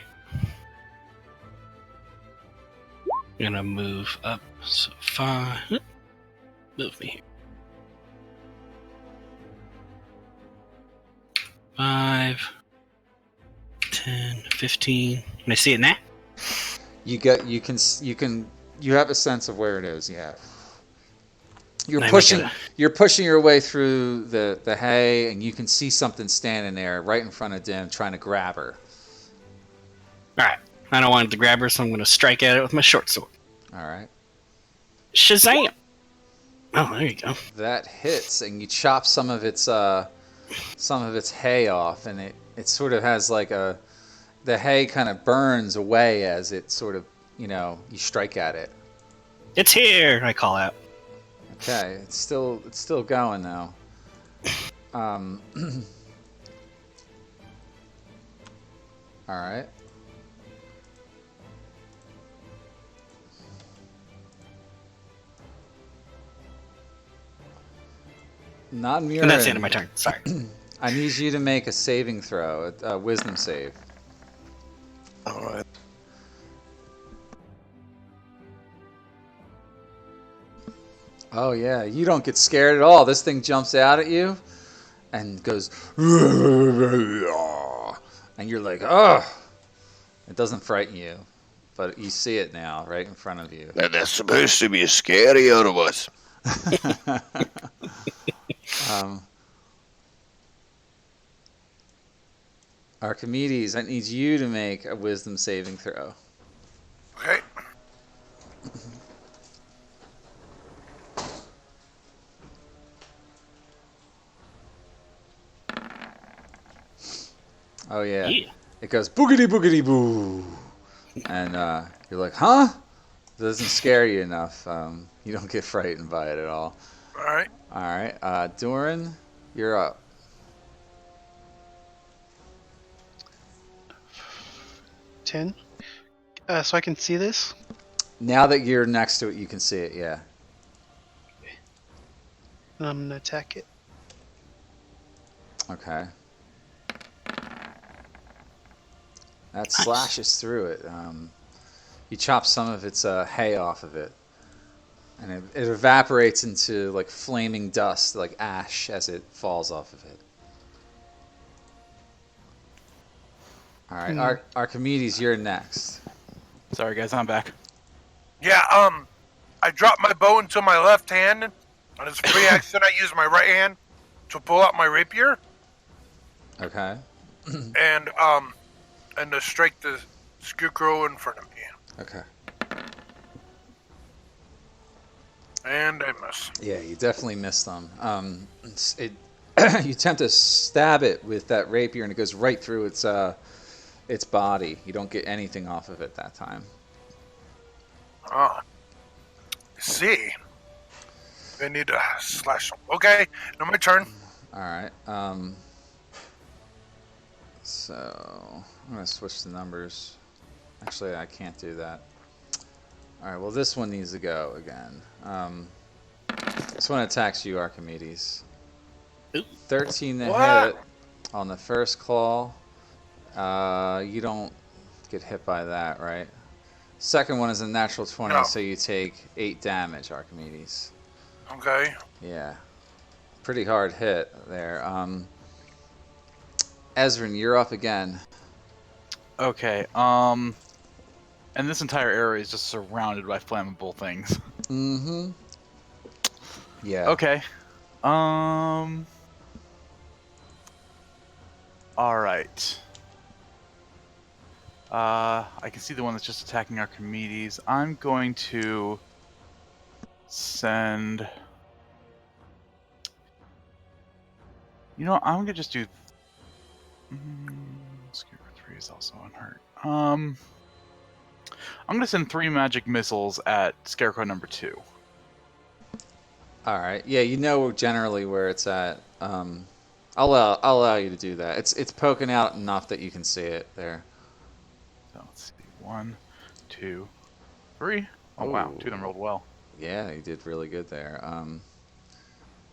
I'm gonna move up. So 5. Move me here. 5, 10, 15. Can I see it now? You have a sense of where it is. Yeah. You're I pushing. make a- You're pushing your way through the hay, and you can see something standing there right in front of Dim, trying to grab her. All right. I don't want it to grab her, so I'm gonna strike at it with my short sword. All right. Shazam! Oh, there you go. That hits, and you chop some of its hay off, and it sort of has like the hay kind of burns away as it sort of you strike at it. It's here! I call out. Okay, it's still going though. All right. Not Murin. And that's the end of my turn. Sorry. I need you to make a saving throw, a wisdom save. All right. Oh yeah, you don't get scared at all. This thing jumps out at you and goes, and you're like, oh. It doesn't frighten you, but you see it now right in front of you. That's supposed to be scary, otherwise. Archimedes, I need you to make a wisdom saving throw. Okay. Oh yeah. Yeah. It goes boogity boogity boo, and you're like, huh? It doesn't scare you enough. You don't get frightened by it at all. All right. All right, Doran, you're up. 10. So I can see this. Now that you're next to it, you can see it. Yeah. And I'm gonna attack it. Okay. That slashes through it. You chop some of its hay off of it, and it evaporates into like flaming dust, like ash, as it falls off of it. All right, Archimedes, you're next. Sorry, guys, I'm back. Yeah. I dropped my bow into my left hand, and as a free action, I use my right hand to pull out my rapier Okay. and to strike the scarecrow in front of me. Okay. And I miss. Yeah, you definitely missed them. You attempt to stab it with that rapier, and it goes right through its body. You don't get anything off of it that time. Ah. I see. I need to slash them. Okay, now my turn. All right. So I'm gonna switch the numbers. Actually, I can't do that. All right. Well, this one needs to go again. This one attacks you, Archimedes. 13 to hit on the first claw. You don't get hit by that, right? Second one is a natural 20, No. so you take 8 damage, Archimedes. Okay. Yeah. Pretty hard hit there. Ezrin, you're up again. Okay, and this entire area is just surrounded by flammable things. Mm-hmm. Yeah. Okay. All right. I can see the one that's just attacking Archimedes. I'm going to send. You know, I'm gonna just do. Scarecrow 3 is also unhurt. I'm gonna send 3 magic missiles at Scarecrow number 2. All right. Yeah, you know generally where it's at. I'll allow you to do that. It's poking out enough that you can see it there. So let's see. 1, 2, 3. Oh wow, 2 of them rolled well. Yeah, you did really good there.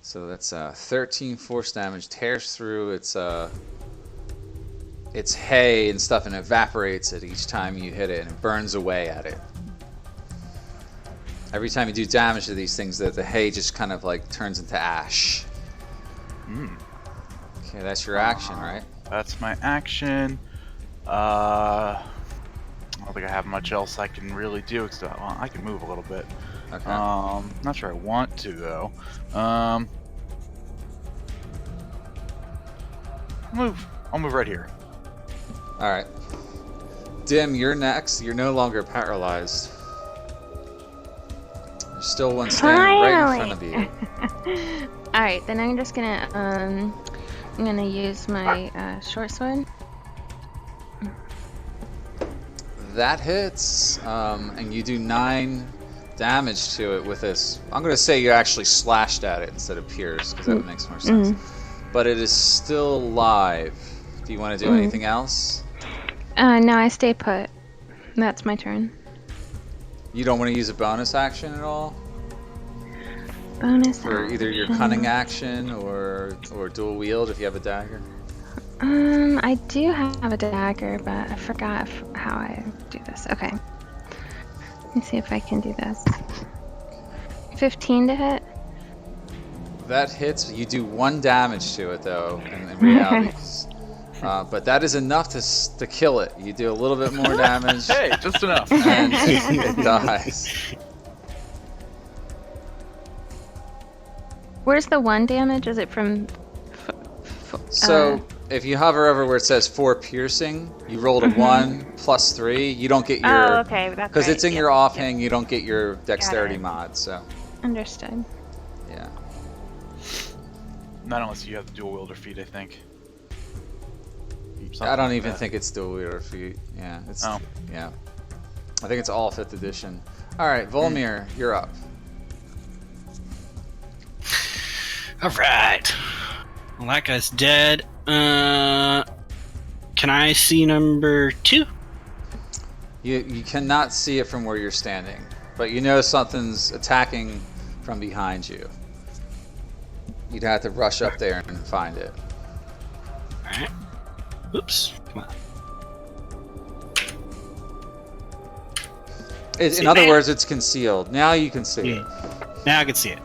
So that's 13 force damage. Tears through its hay and stuff and evaporates it each time you hit it, and it burns away at it. Every time you do damage to these things, the hay just kind of like turns into ash. Okay, that's your action, right? That's my action. I don't think I have much else I can really do. Except, well, I can move a little bit. Okay. Not sure I want to though. I'll move right here. All right. Dim, you're next. You're no longer paralyzed. There's still one standing right in front of you. All right, then I'm just gonna I'm gonna use my short sword. That hits, and you do 9 damage to it with this. I'm going to say you actually slashed at it instead of pierced, because that makes more sense. But it is still alive. Do you want to do anything else? No, I stay put. That's my turn. You don't want to use a bonus action at all? Bonus For either your cunning action or dual wield if you have a dagger? I do have a dagger, but I forgot how I do this. Okay. Let me see if I can do this. 15 to hit. That hits. You do 1 damage to it, though, in reality. But that is enough to kill it. You do a little bit more damage. Hey, just enough. And it dies. Where's the 1 damage? Is it from... So, if you hover over where it says 4 piercing, you rolled a 1 plus 3, you don't get your... Oh, okay, that's Because right. it's in your offhand, you don't get your dexterity mod, so... Understood. Yeah. Not unless you have the dual wielder feat, I think. I don't even think it's dual wielder feat. Yeah, it's... Oh. Yeah. I think it's all 5th edition. Alright, Volmir, you're up. Alright. Well, that guy's dead. Can I see number 2? You cannot see it from where you're standing, but you know something's attacking from behind you. You'd have to rush up there and find it. Alright. Oops. Come on. In other words, it's concealed. Now you can see it. Now I can see it.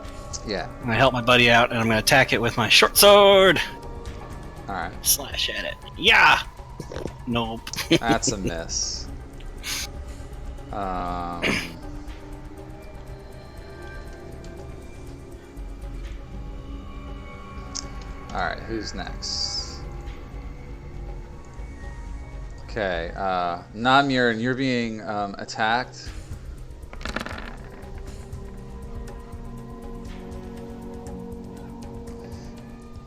Yeah. I'm gonna help my buddy out, and I'm gonna attack it with my short sword. Alright. Slash at it. Yeah! Nope. That's a miss. Alright, who's next? Okay, Namir, you're being attacked.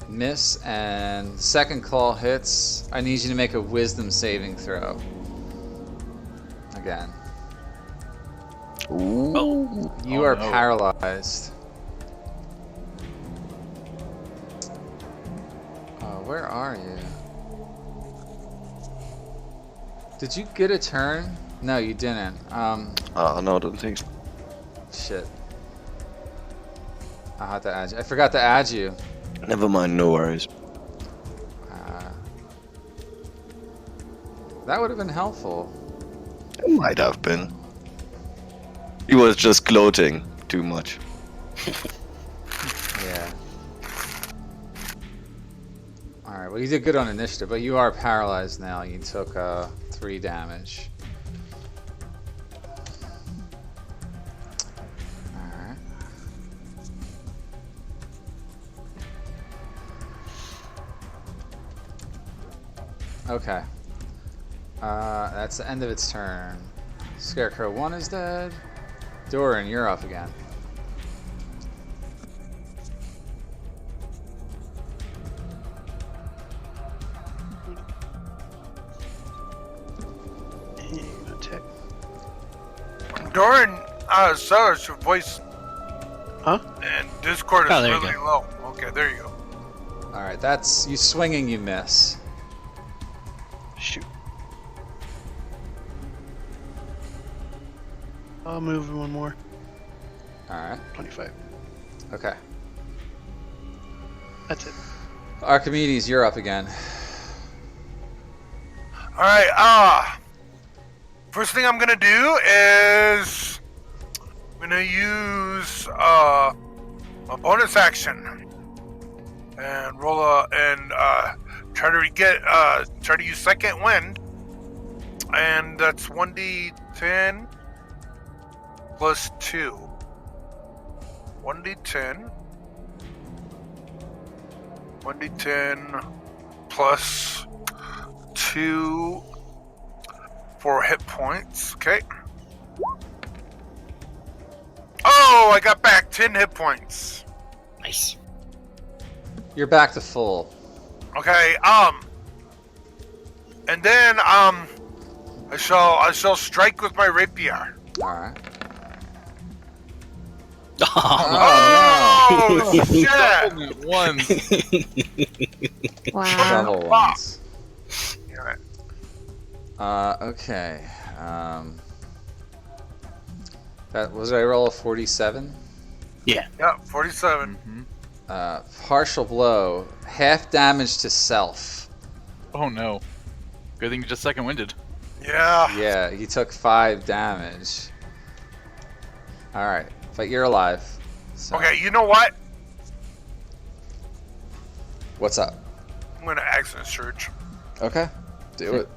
Miss, and second claw hits. I need you to make a wisdom saving throw. Again. Ooh. You Oh, are no. paralyzed. Where are you? Did you get a turn? No, you didn't. No, I don't think so. Shit. I had to add you. I forgot to add you. Never mind, no worries. That would have been helpful. It might have been. He was just gloating too much. Yeah. Alright, well you did good on initiative, but you are paralyzed now. You took 3 damage. Alright. Okay. That's the end of its turn. Scarecrow 1 is dead. Doran, you're up again. Attack. Doran, Sarge, your voice. Huh? And Discord is Oh, there you really go. low. Okay, there you go. All right, that's you swinging, you miss. Shoot. I'll move one more. All right. 25. Okay. That's it. Archimedes, you're up again. All right. First thing I'm gonna do is I'm gonna use a bonus action and try to use second wind, and that's 1d10 plus 2. 1d10 plus 2 for hit points. Okay. Oh, I got back 10 hit points. Nice. You're back to full. Okay. And then I shall strike with my rapier. All right. Oh shit! One. Wow. Double ones. Damn it. Okay. That was I roll a 47? Yeah. Yeah, 47. Partial blow, half damage to self. Oh no. Good thing you just second winded. Yeah. Yeah, he took 5 damage. All right, but you're alive. So, Okay, you know what? what's up? I'm gonna accent search. Okay, do it.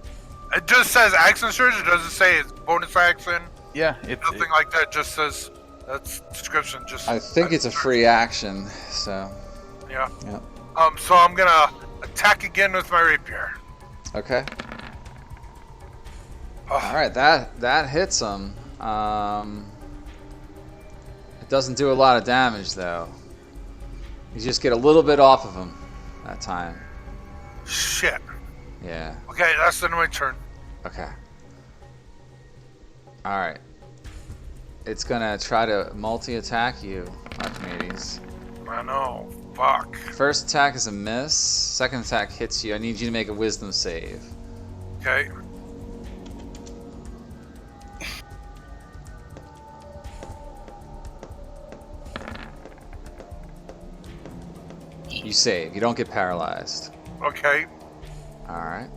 It just says accent search. It doesn't say it's bonus action. Yeah, it's Nothing like that. It just says that's description. Just I think it's a free action, so yeah. Yep. So I'm gonna attack again with my rapier. okay. Oh, All right, that hits him. It doesn't do a lot of damage though. You just get a little bit off of him that time. shit. Yeah. Okay, that's the end of my turn. Okay. All right. It's gonna try to multi-attack you, Archimedes. I know. Fuck. First attack is a miss. Second attack hits you. I need you to make a wisdom save. Okay. You save. You don't get paralyzed. Okay. All right.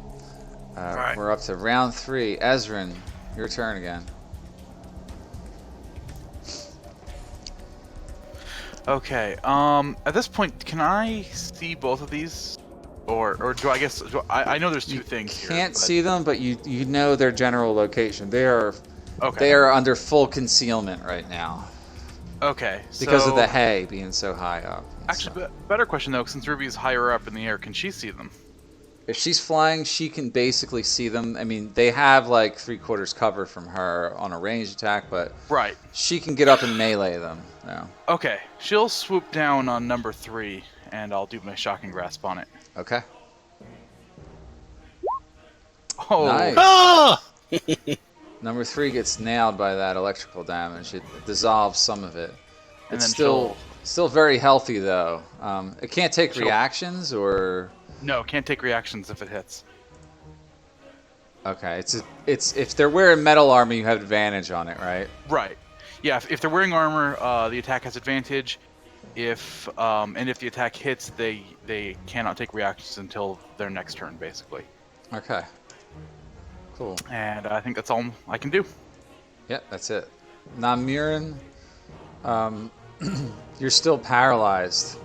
right. We're up to round 3. Ezrin, your turn again. okay. At this point, can I see both of these, or do I guess I know there's two things here. Can't but- see them, but you know their general location. They are Okay. under full concealment right now Okay. because of so- the hay being so high up. and Actually, stuff. better question though, since Ruby's higher up in the air, can she see them? If she's flying, she can basically see them. I mean, they have like 3/4 cover from her on a ranged attack, but Right. she can get up and melee them. No. Okay. She'll swoop down on number 3, and I'll do my shocking grasp on it. Okay. Oh. Nice. Oh! Number 3 gets nailed by that electrical damage. It dissolves some of it. And It's then still very healthy though. It can't take She'll- reactions or. No, can't take reactions if it hits. Okay, it's if they're wearing metal armor, you have advantage on it, right? Right. Yeah. If they're wearing armor, the attack has advantage. If the attack hits, they cannot take reactions until their next turn, basically. Okay. Cool. And I think that's all I can do. Yep, that's it. Now, Mirren, you're still paralyzed.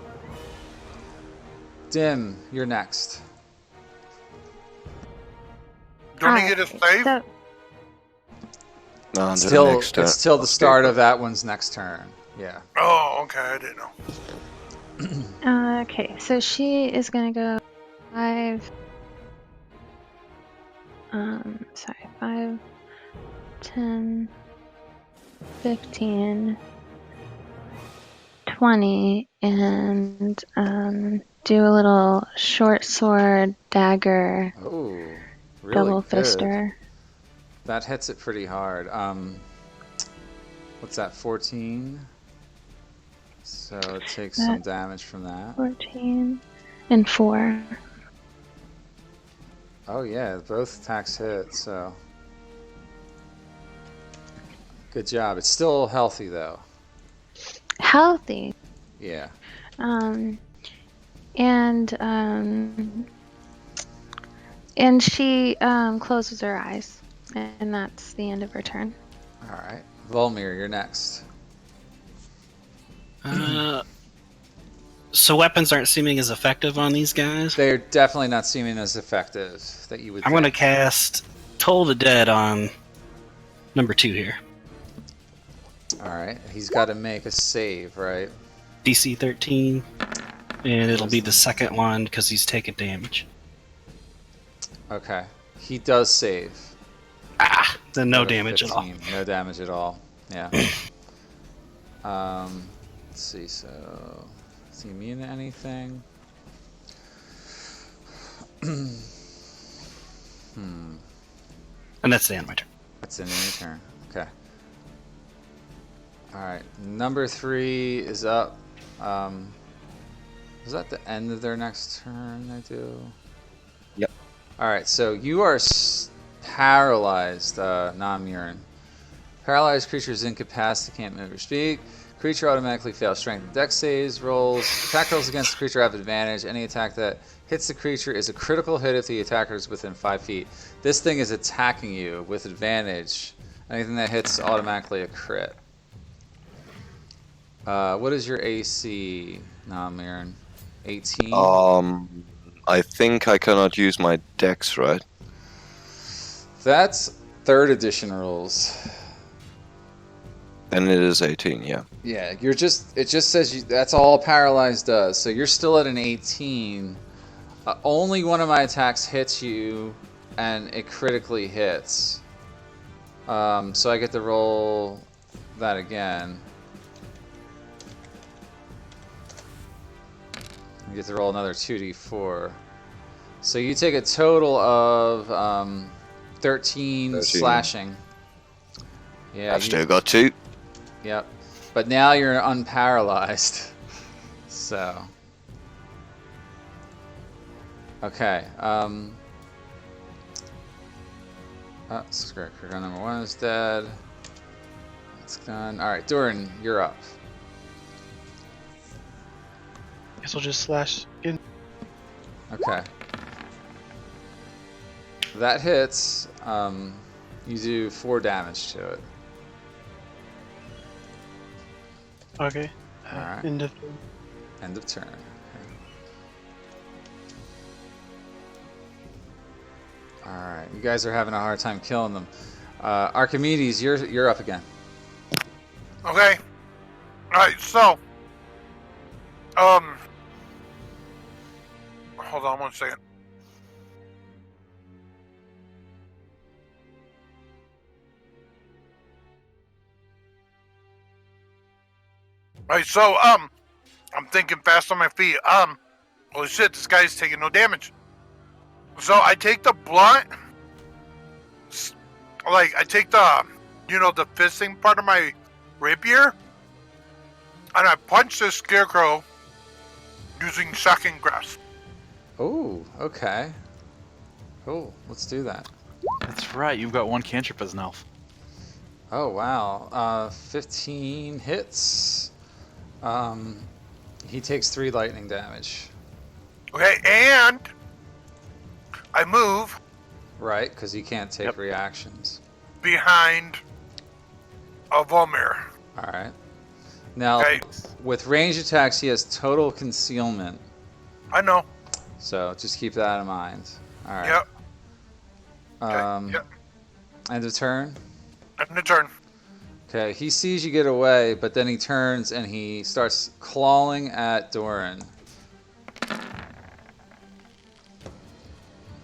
Dim, you're next. Don't you Alright, get a save? So, On to the Still, next turn. it's still the start of that one's next turn. Yeah. Oh, okay. I didn't know. okay, so she is gonna go 5. 5, 10, 15, 20, and do a little short sword dagger Oh, really double good. fister. That hits it pretty hard. What's that? 14. So it takes some damage from that. 14 and 4. Oh yeah, both attacks hit, so. Good job. It's still healthy though. Healthy. Yeah. And she closes her eyes, and that's the end of her turn. Alright. Volmir, you're next. So weapons aren't seeming as effective on these guys. They're definitely not seeming as effective that you would I'm think. going to cast Toll the Dead on number 2 here. Alright. He's got to make a save, right? DC 13. And it'll be the second one because he's taking damage. Okay. He does save. Then no Out of damage at all. 15. No damage at all. Yeah. Let's see, so is he immune to anything? And that's the end of my turn. That's in your turn. Okay. Alright. Number 3 is up. Is that the end of their next turn they do? Yep. Alright, so you are paralyzed, Namurin. Paralyzed creature is incapacitated, can't move or speak. Creature automatically fails strength and dex saves, rolls. Attack rolls against the creature have advantage. Any attack that hits the creature is a critical hit if the attacker is within 5 feet. This thing is attacking you with advantage. Anything that hits is automatically a crit. What is your AC, Namurin? 18? I think I cannot use my dex, right? That's 3rd edition rules. And it is 18, yeah. Yeah, it just says that's all paralyzed does. So you're still at an 18. Only one of my attacks hits you, and it critically hits. So I get to roll that again. I get to roll another 2d4. So you take a total of 13 slashing. Yeah, I've still got 2. Yep. But now you're unparalyzed. So. Okay. Scarecrow number 1 is dead. That's done. Alright, Doran, you're up. Guess I'll just slash in. Okay. That hits. You do 4 damage to it. Okay. Alright. End of End of turn. Okay. Alright, you guys are having a hard time killing them. Archimedes, you're up again. Okay. Alright, so. Hold on 1 second. Alright, so, I'm thinking fast on my feet. Holy shit, this guy's taking no damage. So I take the blunt, like, I take the, the fisting part of my rapier, and I punch this scarecrow using shocking grasp. Oh, okay. Cool, let's do that. That's right. You've got 1 cantrip as an elf. Oh, wow. 15 hits. He takes 3 lightning damage. Okay, and I move Right, because he can't take Yep. reactions. behind a Volmir. Alright. Now, Okay, with range attacks, he has total concealment. I know. So just keep that in mind. Alright. Yep. Yep. End of turn. End of turn. Okay, he sees you get away, but then he turns and he starts clawing at Doran.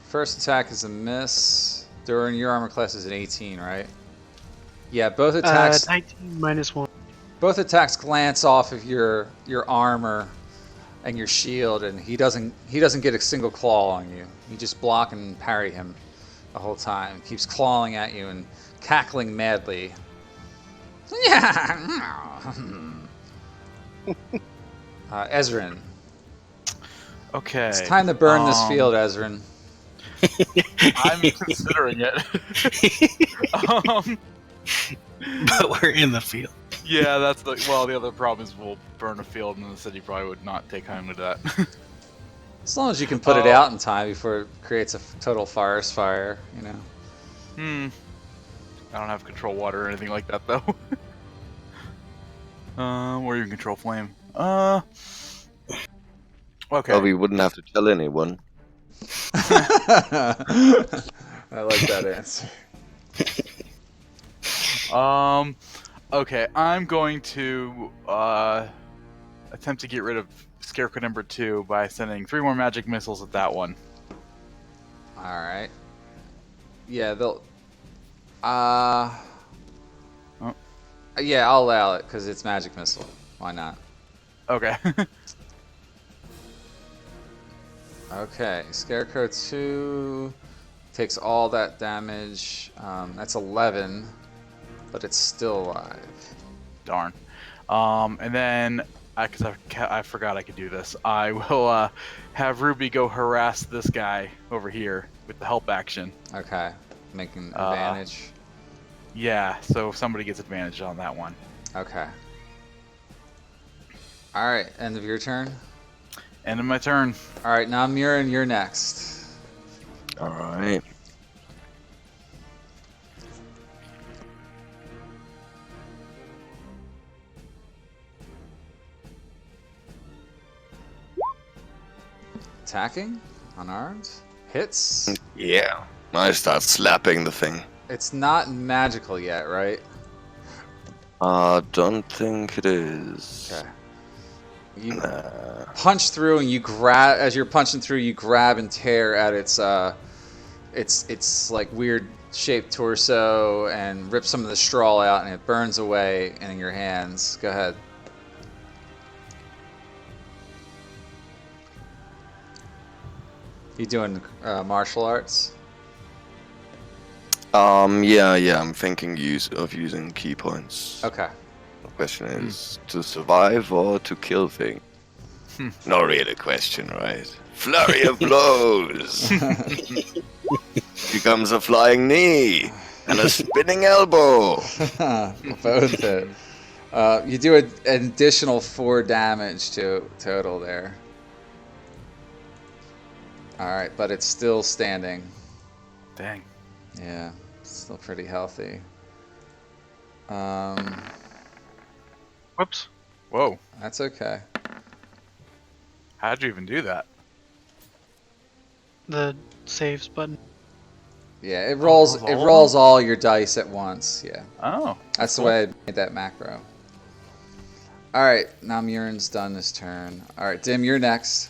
First attack is a miss. Doran, your armor class is an 18, right? Yeah, both attacks 19 minus 1. both attacks glance off of your armor and your shield, and he doesn't get a single claw on you. You just block and parry him the whole time. He keeps clawing at you and cackling madly. Ezrin. Okay. It's time to burn this field, Ezrin. I'm considering it. But we're in the field. Yeah, that's the other problem is we'll burn a field, and the city probably would not take kindly to that. As long as you can put it out in time before it creates a total forest fire, you know. I don't have control water or anything like that though. Or even control flame. Okay. Well, we wouldn't have to tell anyone. I like that answer. Okay, I'm going to attempt to get rid of Scarecrow number 2 by sending 3 more magic missiles at that one. All right. Yeah, they'll. Yeah, I'll allow it because it's magic missile. Why not? Okay. Okay, Scarecrow 2 takes all that damage. That's 11, but it's still alive. Darn. And then, because I forgot I could do this, I will have Ruby go harass this guy over here with the help action. Okay, making advantage. Yeah, so somebody gets advantage on that one. Okay. All right, end of your turn. End of my turn. All right, now Murin, you're next. All right. Attacking, unarmed, hits. Yeah. I start slapping the thing. It's not magical yet, right? Don't think it is. Okay. You punch through, and you grab. As you're punching through, you grab and tear at its like weird shaped torso, and rip some of the straw out, and it burns away in your hands. Go ahead. You doing martial arts? Yeah, I'm thinking of using key points. Okay. The question is to survive or to kill thing. Not really a question, right? Flurry of blows. Becomes a flying knee and a spinning elbow. Both hit. You do an additional 4 damage to total there. All right, but it's still standing. Dang. Yeah, still pretty healthy. Whoops. Whoa. That's okay. How'd you even do that? The saves button. Yeah, it rolls. rolls It all of rolls all your dice at once. Yeah, Oh. that's the way I made that macro. All right, Namurin's done this turn. All right, Dim, you're next.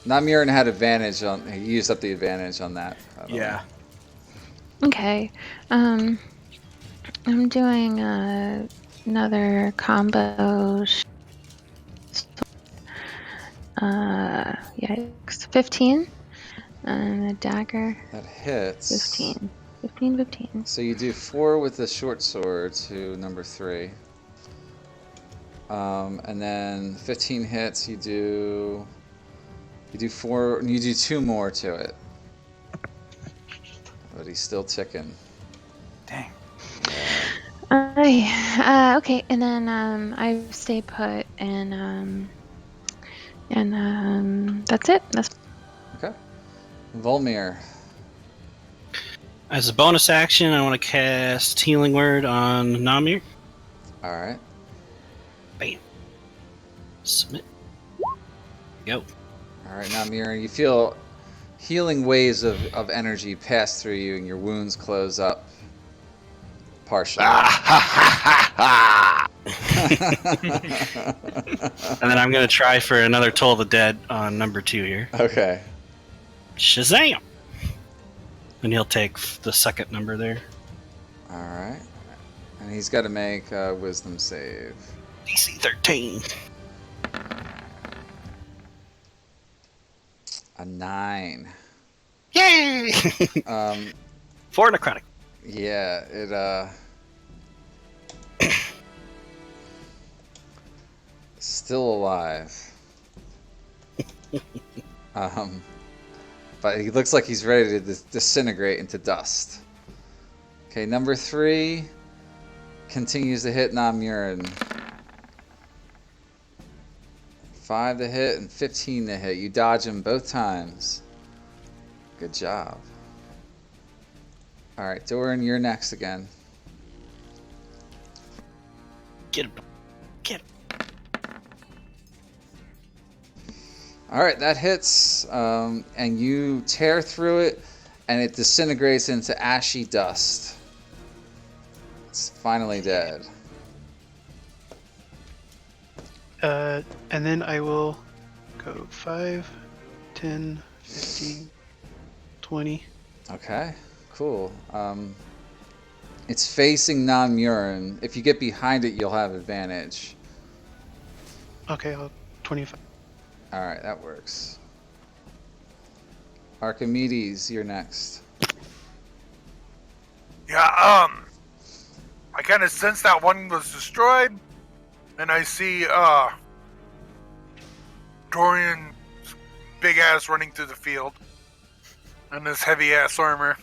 Namurin had advantage on. He used up the advantage on that. by the way. Yeah. Okay. I'm doing another combo. Yikes. 15. And a dagger. That hits. 15. 15, 15. So you do 4 with the short sword to number 3. And then 15 hits. You do 4. You do 2 more to it. But he's still ticking. Dang. Okay, and then I stay put, and that's it. That's Okay. Volmir. As a bonus action, I want to cast Healing Word on Namir. All right. Bam. Submit. Go. All right, Namir. You feel healing waves of energy pass through you, and your wounds close up partially. And then I'm going to try for another Toll of the Dead on number 2 here. Okay. Shazam! And he'll take the second number there. All right. And he's got to make a wisdom save. DC 13. A 9. Yay! 4 necrotic. Yeah, it Still alive. But he looks like he's ready to disintegrate into dust. Okay, number 3 continues to hit Namurin. 5 to hit and 15 to hit. You dodge him both times. Good job. Alright, Doran, you're next again. Get him. Get him. Alright, that hits, and you tear through it, and it disintegrates into ashy dust. It's finally dead. And then I will go 5, 10, 15, 20. Okay, cool. It's facing non-Murin. If you get behind it, you'll have advantage. Okay, I'll 25. Alright, that works. Archimedes, you're next. Yeah, I kind of sense that one was destroyed, and I see, Dorian's big ass running through the field, and this heavy ass armor,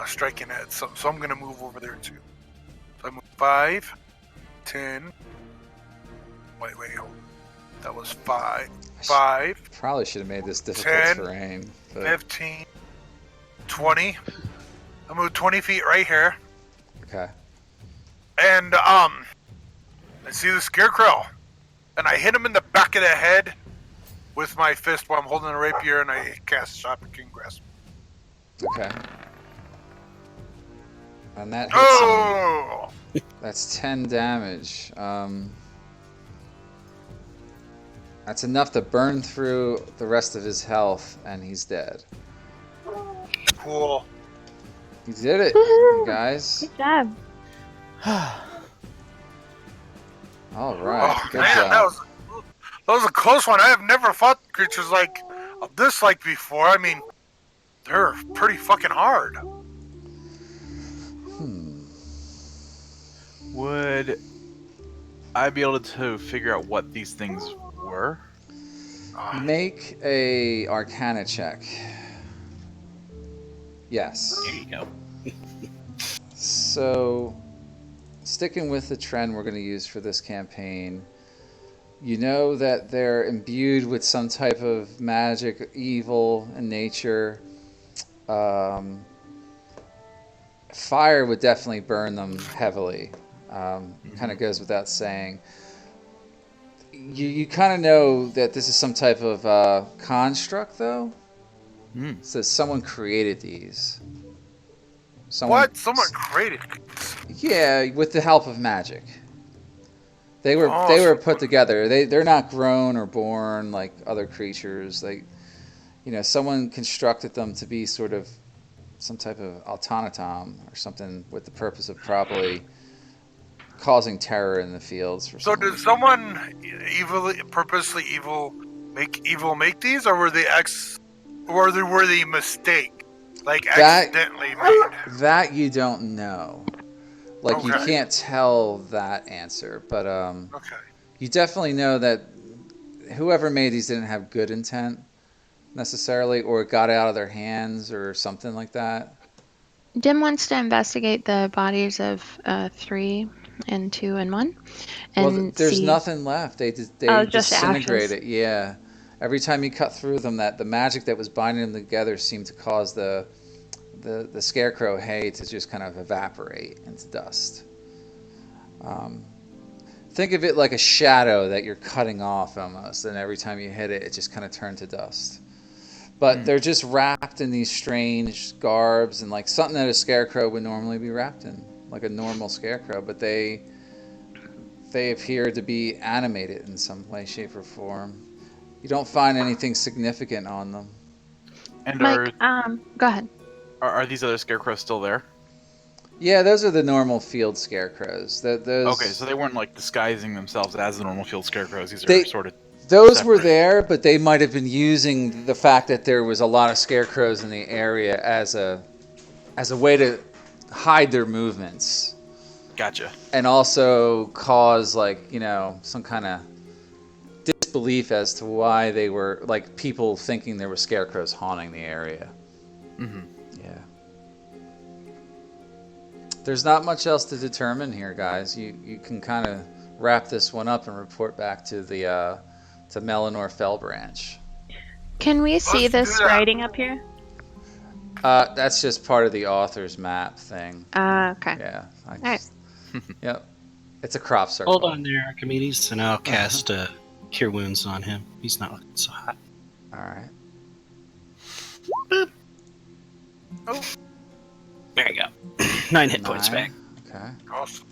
striking it. So I'm gonna move over there too. So I move 5, 10. Wait, hold. That was 5. 5, Probably should have made this difficult 10, terrain. But 15, 20. I moved 20 feet right here. okay. And, I see the scarecrow. And I hit him in the back of the head with my fist while I'm holding a rapier, and I cast Shocking Grasp. Okay. And that hits him. Oh! That's 10 damage. That's enough to burn through the rest of his health, and he's dead. Cool. You did it, Woohoo! you guys. Good job. All right, Oh, good man, job. that was a close one. I have never fought creatures like this before. I mean, they're pretty fucking hard. Would I be able to figure out what these things were? Make a Arcana check. Yes. There you go. So, sticking with the trend we're going to use for this campaign, you know that they're imbued with some type of magic, evil in nature. Fire would definitely burn them heavily. Kind of goes without saying. You kind of know that this is some type of construct, though. So someone created these. What? Someone created these? Yeah, with the help of magic. They were put together. They're not grown or born like other creatures. Someone constructed them to be sort of some type of automaton or something with the purpose of probably causing terror in the fields. So did someone purposely make these, or were they mistake, like accidentally made? That you don't know. Like you can't tell that answer, but Okay. you definitely know that whoever made these didn't have good intent necessarily, or it got out of their hands or something like that. Dim wants to investigate the bodies of 3 and 2 and 1. And There's see... nothing left. They just disintegrate ashes. it. Yeah. Every time you cut through them, the magic that was binding them together seemed to cause the scarecrow hay to just kind of evaporate into dust. Think of it like a shadow that you're cutting off almost, and every time you hit it, it just kind of turned to dust. But they're just wrapped in these strange garbs and like something that a scarecrow would normally be wrapped in, like a normal scarecrow, but they appear to be animated in some way, shape, or form. You don't find anything significant on them. And Mike, go ahead. are these other scarecrows still there? Yeah, those are the normal field scarecrows. Okay, so they weren't like disguising themselves as the normal field scarecrows. These are sort of those separate. were there, but they might have been using the fact that there was a lot of scarecrows in the area as a way to hide their movements. Gotcha. and also cause some kind of disbelief as to why they were people thinking there were scarecrows haunting the area. Mm-hmm. Yeah. There's not much else to determine here, guys. You can kind of wrap this one up and report back to the to Melanor Fell Branch. Can we see Let's do this that. writing up here? That's just part of the author's map thing. Okay. Yeah. right. Yep. It's a crop circle. Hold on there, Archimedes, and I'll cast Cure Wounds on him. He's not looking so hot. All right. Boop. Oh. There you go. 9 hit points 9. back. Okay. Awesome.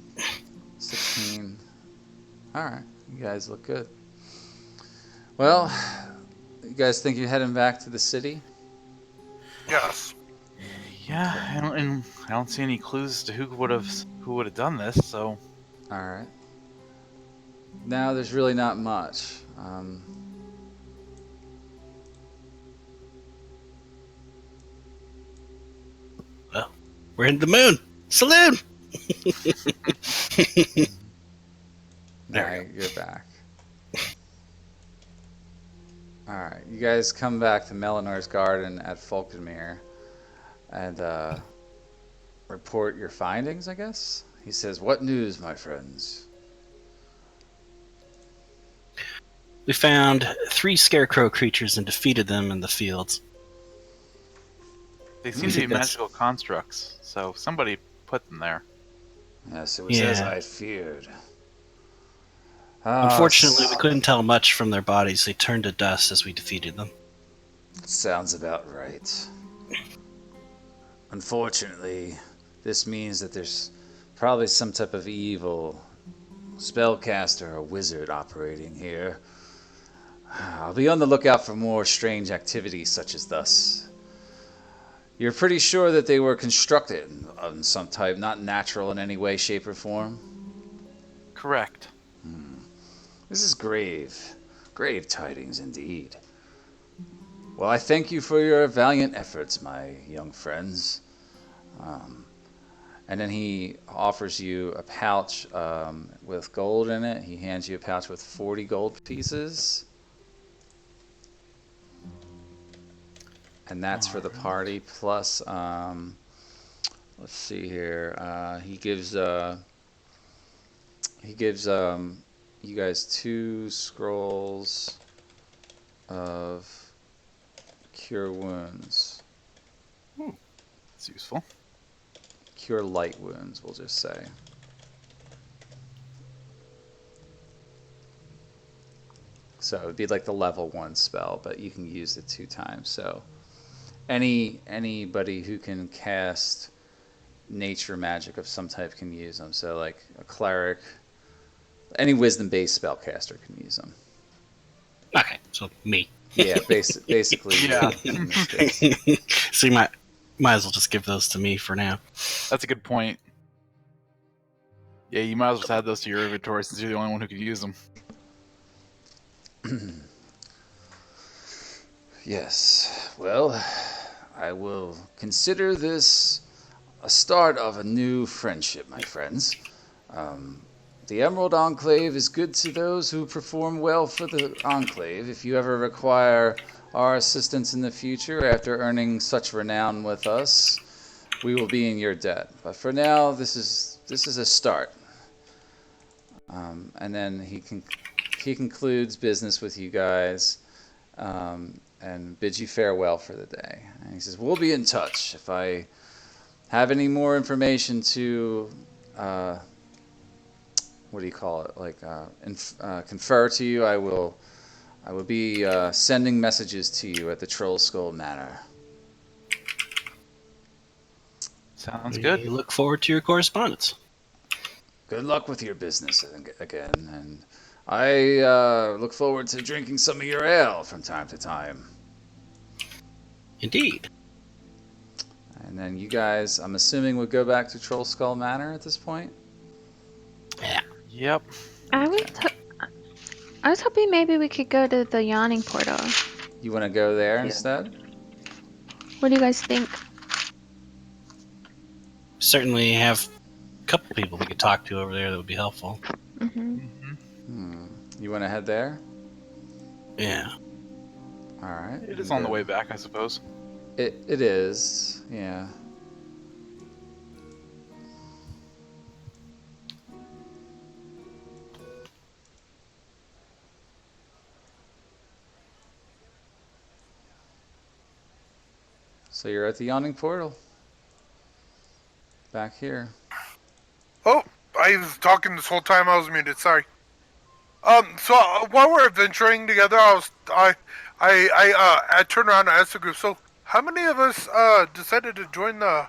16. All right. You guys look good. Well, you guys think you're heading back to the city? Yes. Yeah, I don't see any clues as to who would have done this. So. All right. Now there's really not much. Well, we're in the moon. Saloon! Now you're back. All right. You guys come back to Melinor's garden at Falkenmere and report your findings, I guess? He says, "What news, my friends?" We found 3 scarecrow creatures and defeated them in the fields. They seem to be think that's- magical constructs, so somebody put them there. Yes, it was as Yeah. I feared. Unfortunately, we couldn't tell much from their bodies. They turned to dust as we defeated them. Sounds about right. Unfortunately, this means that there's probably some type of evil spellcaster or wizard operating here. I'll be on the lookout for more strange activities such as thus. You're pretty sure that they were constructed in some type, not natural in any way, shape, or form? Correct. This is grave. Grave tidings indeed. Well, I thank you for your valiant efforts, my young friends. And then he offers you a pouch with gold in it. He hands you a pouch with 40 gold pieces. And that's for the party. Plus, let's see here. He gives you guys 2 scrolls of cure wounds. It's useful. Cure light wounds, we'll just say. So it would be like the level 1 spell, but you can use it 2 times. So anybody who can cast nature magic of some type can use them. So like a cleric, any wisdom-based spellcaster can use them. Okay, so me. Yeah, basically. Yeah. in this case. So you might as well just give those to me for now. That's a good point. Yeah, you might as well add those to your inventory since you're the only one who could use them. Yes. Well, I will consider this a start of a new friendship, my friends. The Emerald Enclave is good to those who perform well for the Enclave. If you ever require our assistance in the future after earning such renown with us, we will be in your debt. But for now, this is a start. And then he concludes business with you guys and bids you farewell for the day. And he says, "We'll be in touch. If I have any more information to what do you call it? Like confer to you, I will be sending messages to you at the Troll Skull Manor." Sounds good. We look forward to your correspondence. Good luck with your business again, and I look forward to drinking some of your ale from time to time. Indeed. And then you guys, I'm assuming, would go back to Troll Skull Manor at this point? Yeah. Yep. I was hoping maybe we could go to the yawning portal. You want to go there Yeah. instead? What do you guys think? Certainly have couple people we could talk to over there that would be helpful. Hmm. You want to head there? Yeah. All right. It you is can on the go. way back, I suppose. It is. Yeah. So you're at the yawning portal. Back here. Oh, I was talking this whole time. I was muted. Sorry. So while we're adventuring together, I turned around and asked the group. So, how many of us decided to join the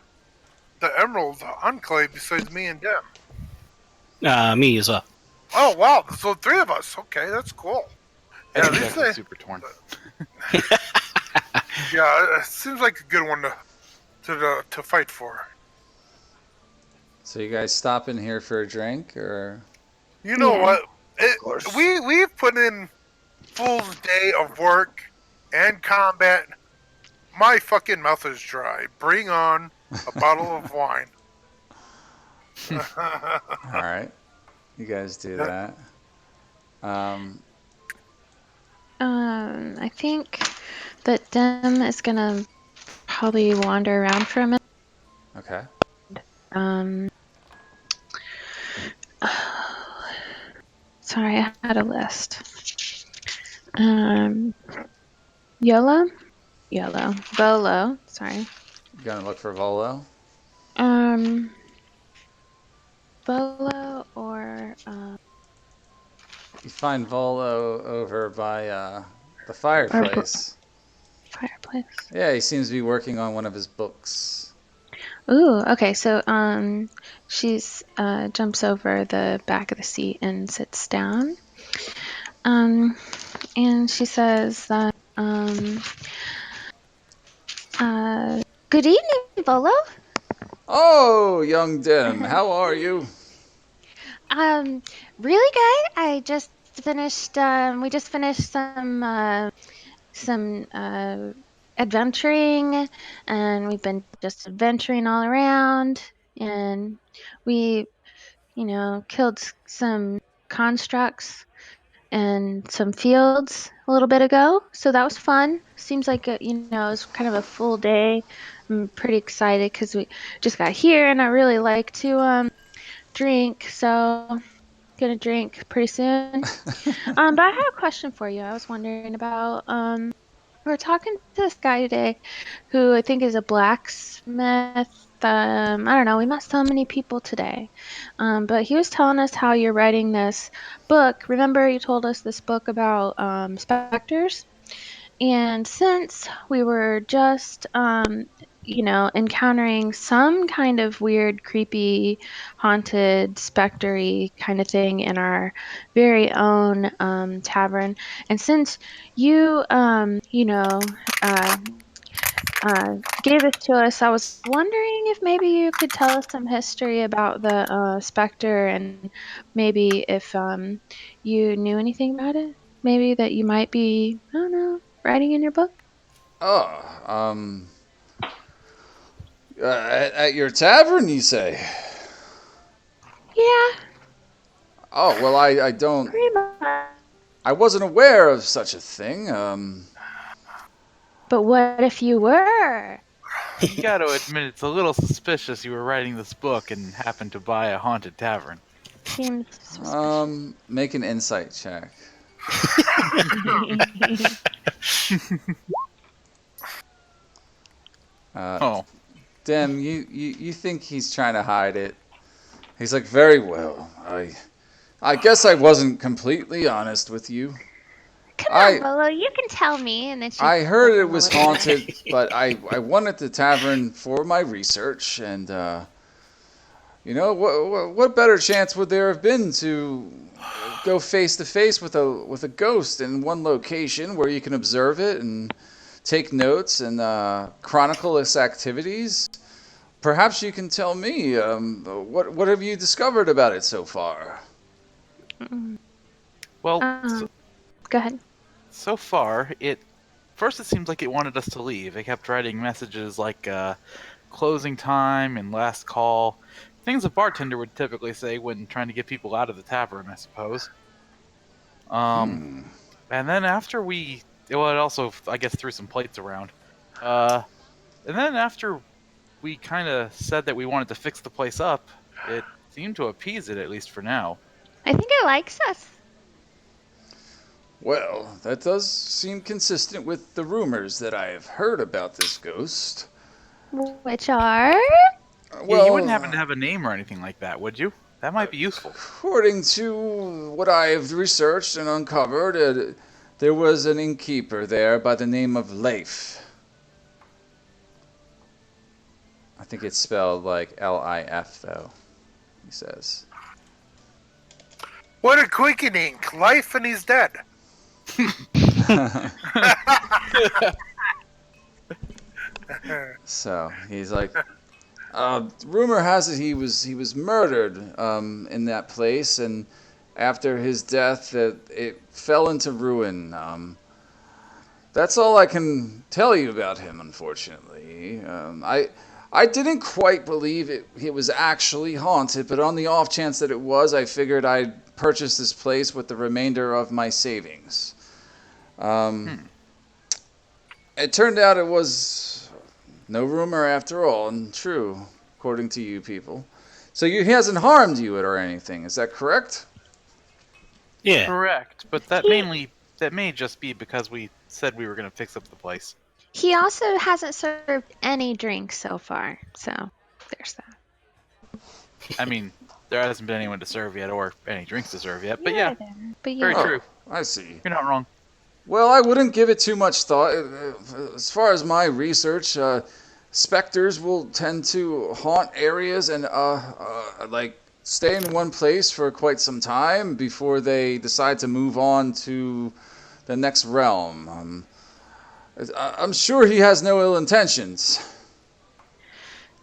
Emerald Enclave besides me and Dem? Me as well. Oh wow! So 3 of us. Okay, that's cool. I Yeah, think these Jack was things. super torn. Yeah, it seems like a good one to fight for. So you guys stop in here for a drink, or? You know Yeah. what? Of course. We've put in full day of work and combat. My fucking mouth is dry. Bring on a bottle of wine. All right. You guys do that. I think that Dem is gonna probably wander around for a minute. Okay. Um, sorry, I had a list. Yolo, Bolo. Sorry. You gonna look for Volo? Um, Bolo or You find Volo over by the or fireplace. fireplace. Yeah, he seems to be working on one of his books. Ooh, okay. So she's jumps over the back of the seat and sits down. And she says that good evening, Bolo. Oh, young Dim, how are you? Really good. I just finished. We just finished some adventuring, and we've been just adventuring all around, and we, killed some constructs and some fields a little bit ago. So that was fun. Seems like it was kind of a full day. I'm pretty excited because we just got here, and I really like to drink. So gonna drink pretty soon. But I had a question for you. I was wondering about we were talking to this guy today who I think is a blacksmith. I don't know, we met so many people today. But he was telling us how you're writing this book. Remember you told us this book about specters? And since we were just, encountering some kind of weird, creepy, haunted, spectery kind of thing in our very own tavern, and since you, gave this to us, I was wondering if maybe you could tell us some history about the specter, and maybe if you knew anything about it, maybe that you might be, I don't know, writing in your book? Oh, at your tavern, you say? Yeah, Oh, well, I don't. pretty much. I wasn't aware of such a thing. But what if you were? You got to admit, it's a little suspicious you were writing this book and happened to buy a haunted tavern. Seems suspicious. Make an insight check. Oh, Dem, you think he's trying to hide it? He's like, very well. I guess I wasn't completely honest with you. Come I on, Bolo, you can tell me. And then she I pulls heard it him a was little bit. haunted, but I wanted the tavern for my research, and what better chance would there have been to go face to face with a ghost in one location where you can observe it and take notes and chronicle its activities? Perhaps you can tell me what have you discovered about it so far? well, Go ahead. so far, first it seems like it wanted us to leave. It kept writing messages like closing time and last call. things a bartender would typically say when trying to get people out of the tavern, I suppose. And then after it also, I guess, threw some plates around. And then after we kind of said that we wanted to fix the place up, it seemed to appease it, at least for now. I think it likes us. Well, that does seem consistent with the rumors that I have heard about this ghost. Which are? Yeah, you wouldn't happen to have a name or anything like that, would you? That might be useful. According to what I have researched and uncovered, there was an innkeeper there by the name of Leif. I think it's spelled like L-I-F, though, he says. What a quickening! Life and he's dead. So he's like, rumor has it he was murdered in that place, and after his death, it fell into ruin. That's all I can tell you about him, unfortunately. I didn't quite believe it was actually haunted, but on the off chance that it was, I figured I'd purchase this place with the remainder of my savings. It turned out it was no rumor after all, and true, according to you people. So he hasn't harmed you or anything, is that correct? Yeah. Correct, but that may just be because we said we were going to fix up the place. He also hasn't served any drinks so far, so there's that. I mean, there hasn't been anyone to serve yet, or any drinks to serve yet, but yeah, But very yeah. true. I see. You're not wrong. Well, I wouldn't give it too much thought. As far as my research, specters will tend to haunt areas and like stay in one place for quite some time before they decide to move on to the next realm. I'm sure he has no ill intentions.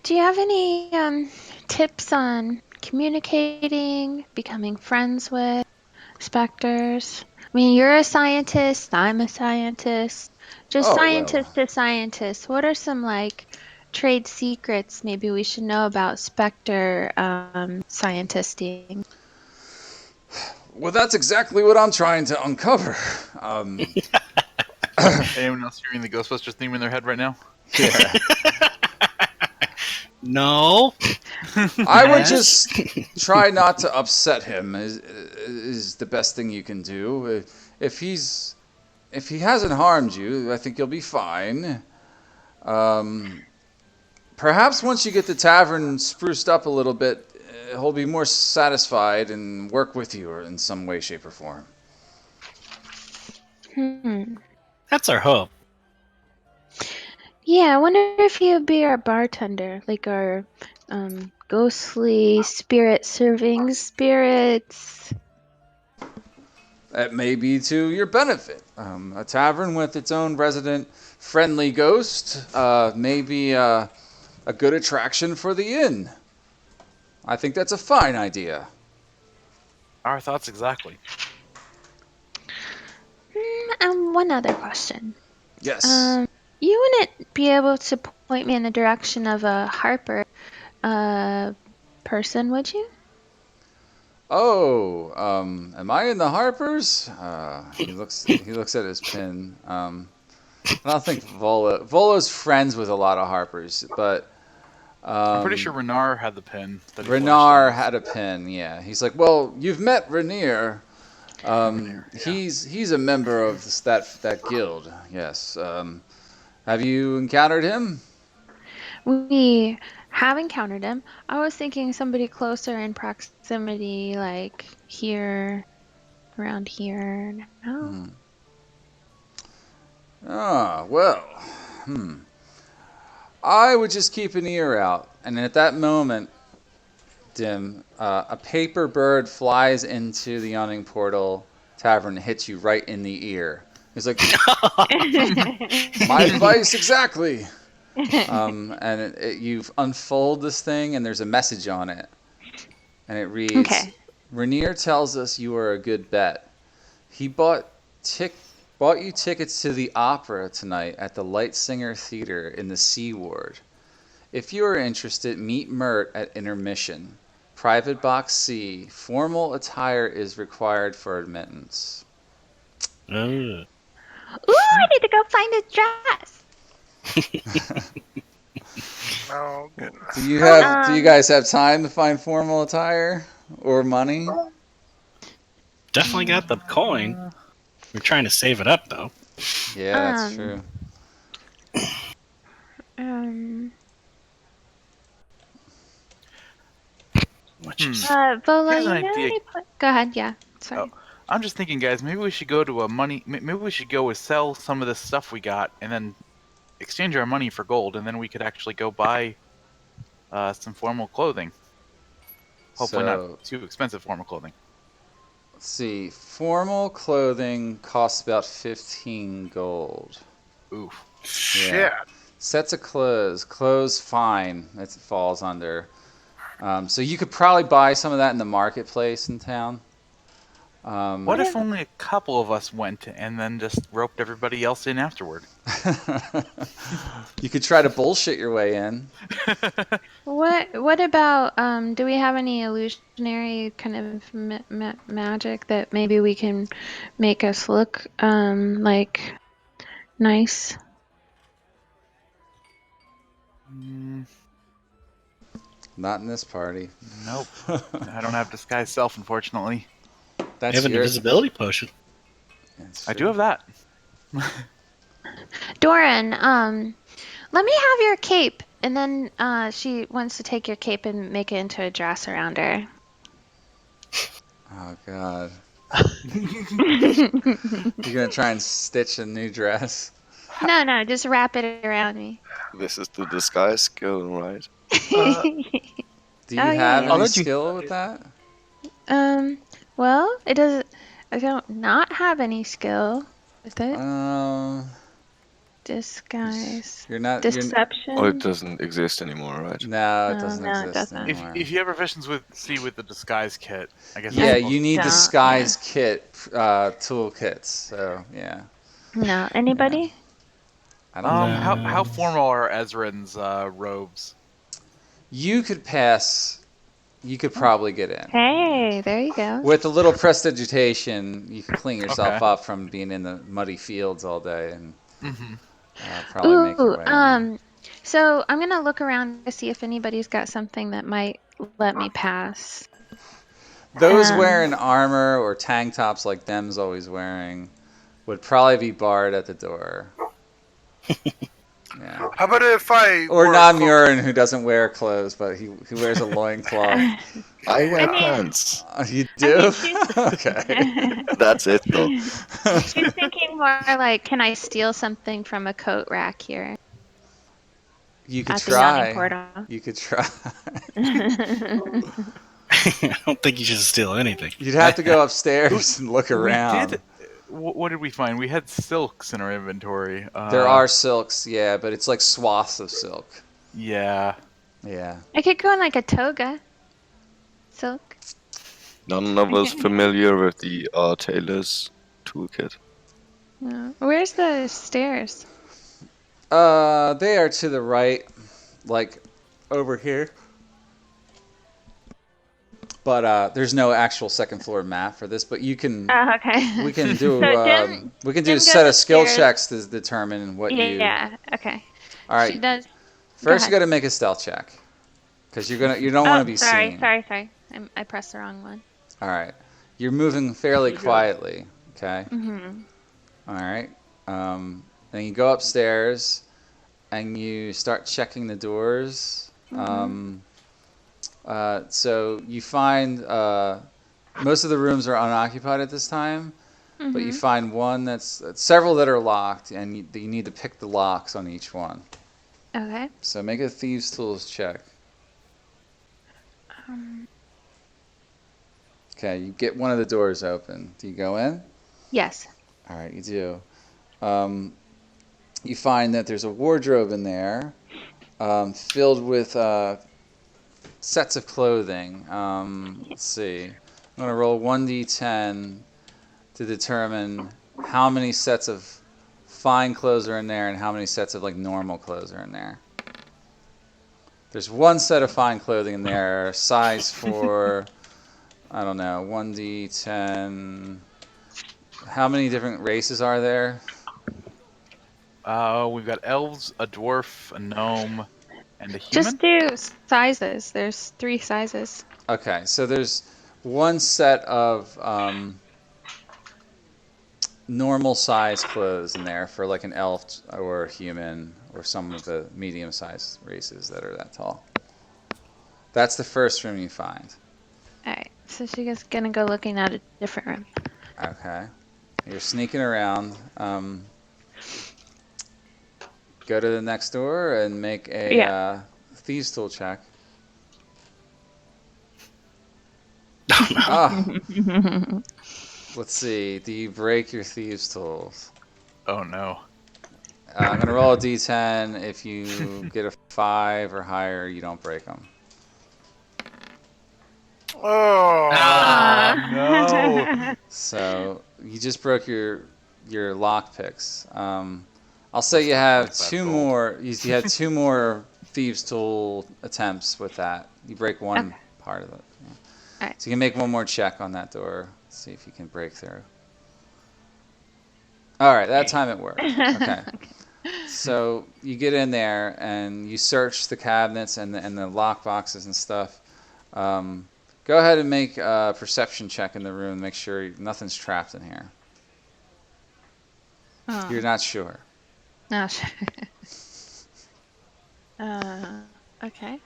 Do you have any tips on communicating, becoming friends with specters? I mean, you're a scientist, I'm a scientist. Just Oh, scientist to scientist. What are some like trade secrets maybe we should know about specter scientisting? Well, that's exactly what I'm trying to uncover. Anyone else hearing the Ghostbusters theme in their head right now? Yeah. No. I would just try not to upset him. Is the best thing you can do. If he hasn't harmed you, I think you'll be fine. Perhaps once you get the tavern spruced up a little bit, he'll be more satisfied and work with you in some way, shape, or form. That's our hope. Yeah, I wonder if he'd be our bartender, like our ghostly spirit serving spirits. That may be to your benefit. A tavern with its own resident friendly ghost may be a good attraction for the inn. I think that's a fine idea. Our thoughts exactly. And one other question. Yes. You wouldn't be able to point me in the direction of a Harper person, would you? Oh, am I in the Harpers? He looks at his pin. I don't think Volo's friends with a lot of Harpers, but I'm pretty sure Renar had the pin. That he Renar flashed had a pin. Yeah, he's like, well, you've met Rainier. He's a member of that guild. Yes. Have you encountered him? We have encountered him. I was thinking somebody closer in proximity, like here, around here. No. Ah, well. I would just keep an ear out, and at that moment, Dim, a paper bird flies into the yawning portal tavern and hits you right in the ear. He's like, my advice exactly. And you unfold this thing, and there's a message on it, and it reads, Okay. Rainier tells us you are a good bet. He bought you tickets to the opera tonight at the Light Singer Theater in the Sea Ward. If you are interested, meet Mert at intermission. Private box C. Formal attire is required for admittance. Uh, Ooh, I need to go find a dress. Oh goodness. Do you Um, guys have time to find formal attire or money? definitely got the coin. We're trying to save it up, though. Yeah, that's Um, true. um, Which is Vola, Here's you an know idea. any Go ahead, yeah. Sorry. Oh, I'm just thinking, guys. Maybe we should go to a money. Maybe we should go and sell some of this stuff we got, and then exchange our money for gold, and then we could actually go buy some formal clothing. Hopefully, So, not too expensive formal clothing. let's see. Formal clothing costs about 15 gold. Oof. Shit. Sets of clothes fine. It falls under. So you could probably buy some of that in the marketplace in town. What if only a couple of us went and then just roped everybody else in afterward? You could try to bullshit your way in. What about do we have any illusionary kind of magic that maybe we can make us look like nice? Mm, Not in this party. nope. I don't have disguise self, unfortunately. I That's have an your. invisibility potion. That's I true. do have that. Doran, let me have your cape. And then she wants to take your cape and make it into a dress around her. Oh god. You're gonna try and stitch a new dress. No, just wrap it around me. This is the disguise skill, right? Do you Oh, yeah, have yeah. I'll any let you- skill with that? Well, it doesn't. I don't not have any skill with it. Disguise, You're not. deception. Oh, it doesn't exist anymore, right? No, it doesn't no, it exist doesn't. If anymore. you have proficiency with the disguise kit, I guess. Yeah, that's you need don't, disguise kit toolkits. So yeah, No, anybody? I don't know. How formal are Ezrin's robes? You could pass. You could probably get in. Hey, there you go. With a little prestidigitation, you can clean yourself Okay. up from being in the muddy fields all day and Mm-hmm. probably make your Ooh, way in. so I'm gonna look around to see if anybody's got something that might let me pass. Those um, wearing armor or tank tops like them's always wearing would probably be barred at the door. Yeah. How about if I Or wore non-Murin who doesn't wear clothes, but he wears a loincloth. I wear I mean- pants. You do? she's- Okay. That's it, though. She's thinking more like, can I steal something from a coat rack here You could at the yawning try. portal? You could try. I don't think you should steal anything. You'd have to go upstairs and look around. We did. What did we find? We had silks in our inventory. There are silks, yeah, but it's like swaths of silk. Yeah. Yeah. I could go in like a toga. Silk. None of us familiar with the tailor's toolkit. No. Where's the stairs? They are to the right, like over here. But there's no actual second floor map for this. But you can, Okay. we can do, So we can do Jim a set of goes skill upstairs. checks to determine what you. Yeah. Okay. All right. She does. First, you got ahead. to make a stealth check, because you don't want to be sorry, seen. Sorry. I pressed the wrong one. All right. You're moving fairly Pretty good. quietly. Okay. Mm-hmm. All right. Then you go upstairs, and you start checking the doors. So you find most of the rooms are unoccupied at this time, but you find one that's several that are locked, and you need to pick the locks on each one. Okay. So make a thieves' tools check. Okay, you get one of the doors open. Do you go in? Yes. All right, you do. You find that there's a wardrobe in there, filled with sets of clothing. Let's see. I'm gonna roll 1d10 to determine how many sets of fine clothes are in there and how many sets of like normal clothes are in there. There's one set of fine clothing in there, size for, I don't know, 1d10. How many different races are there? We've got elves, a dwarf, a gnome, and a Just human. do sizes. There's 3 sizes. Okay, so there's one set of normal size clothes in there for like an elf or a human or some of the medium sized races that are that tall. That's the first room you find. Alright, so she's gonna go looking at a different room. Okay. You're sneaking around. Go to the next door and make a thieves tool check. Oh, let's see. Do you break your thieves tools? Oh no. I'm gonna roll a d10. If you get a 5 or higher, you don't break them. Oh, No. So you just broke your lock picks. I'll say you have That's two gold. more. You had 2 more thieves tool attempts with that. You break one Okay. part of it. Yeah. Alright. So you can make one more check on that door. See if you can break through. All right, that time it worked. Okay. So you get in there and you search the cabinets and the lock boxes and stuff. Go ahead and make a perception check in the room. Make sure nothing's trapped in here. Oh, You're not sure. no, sure. Okay.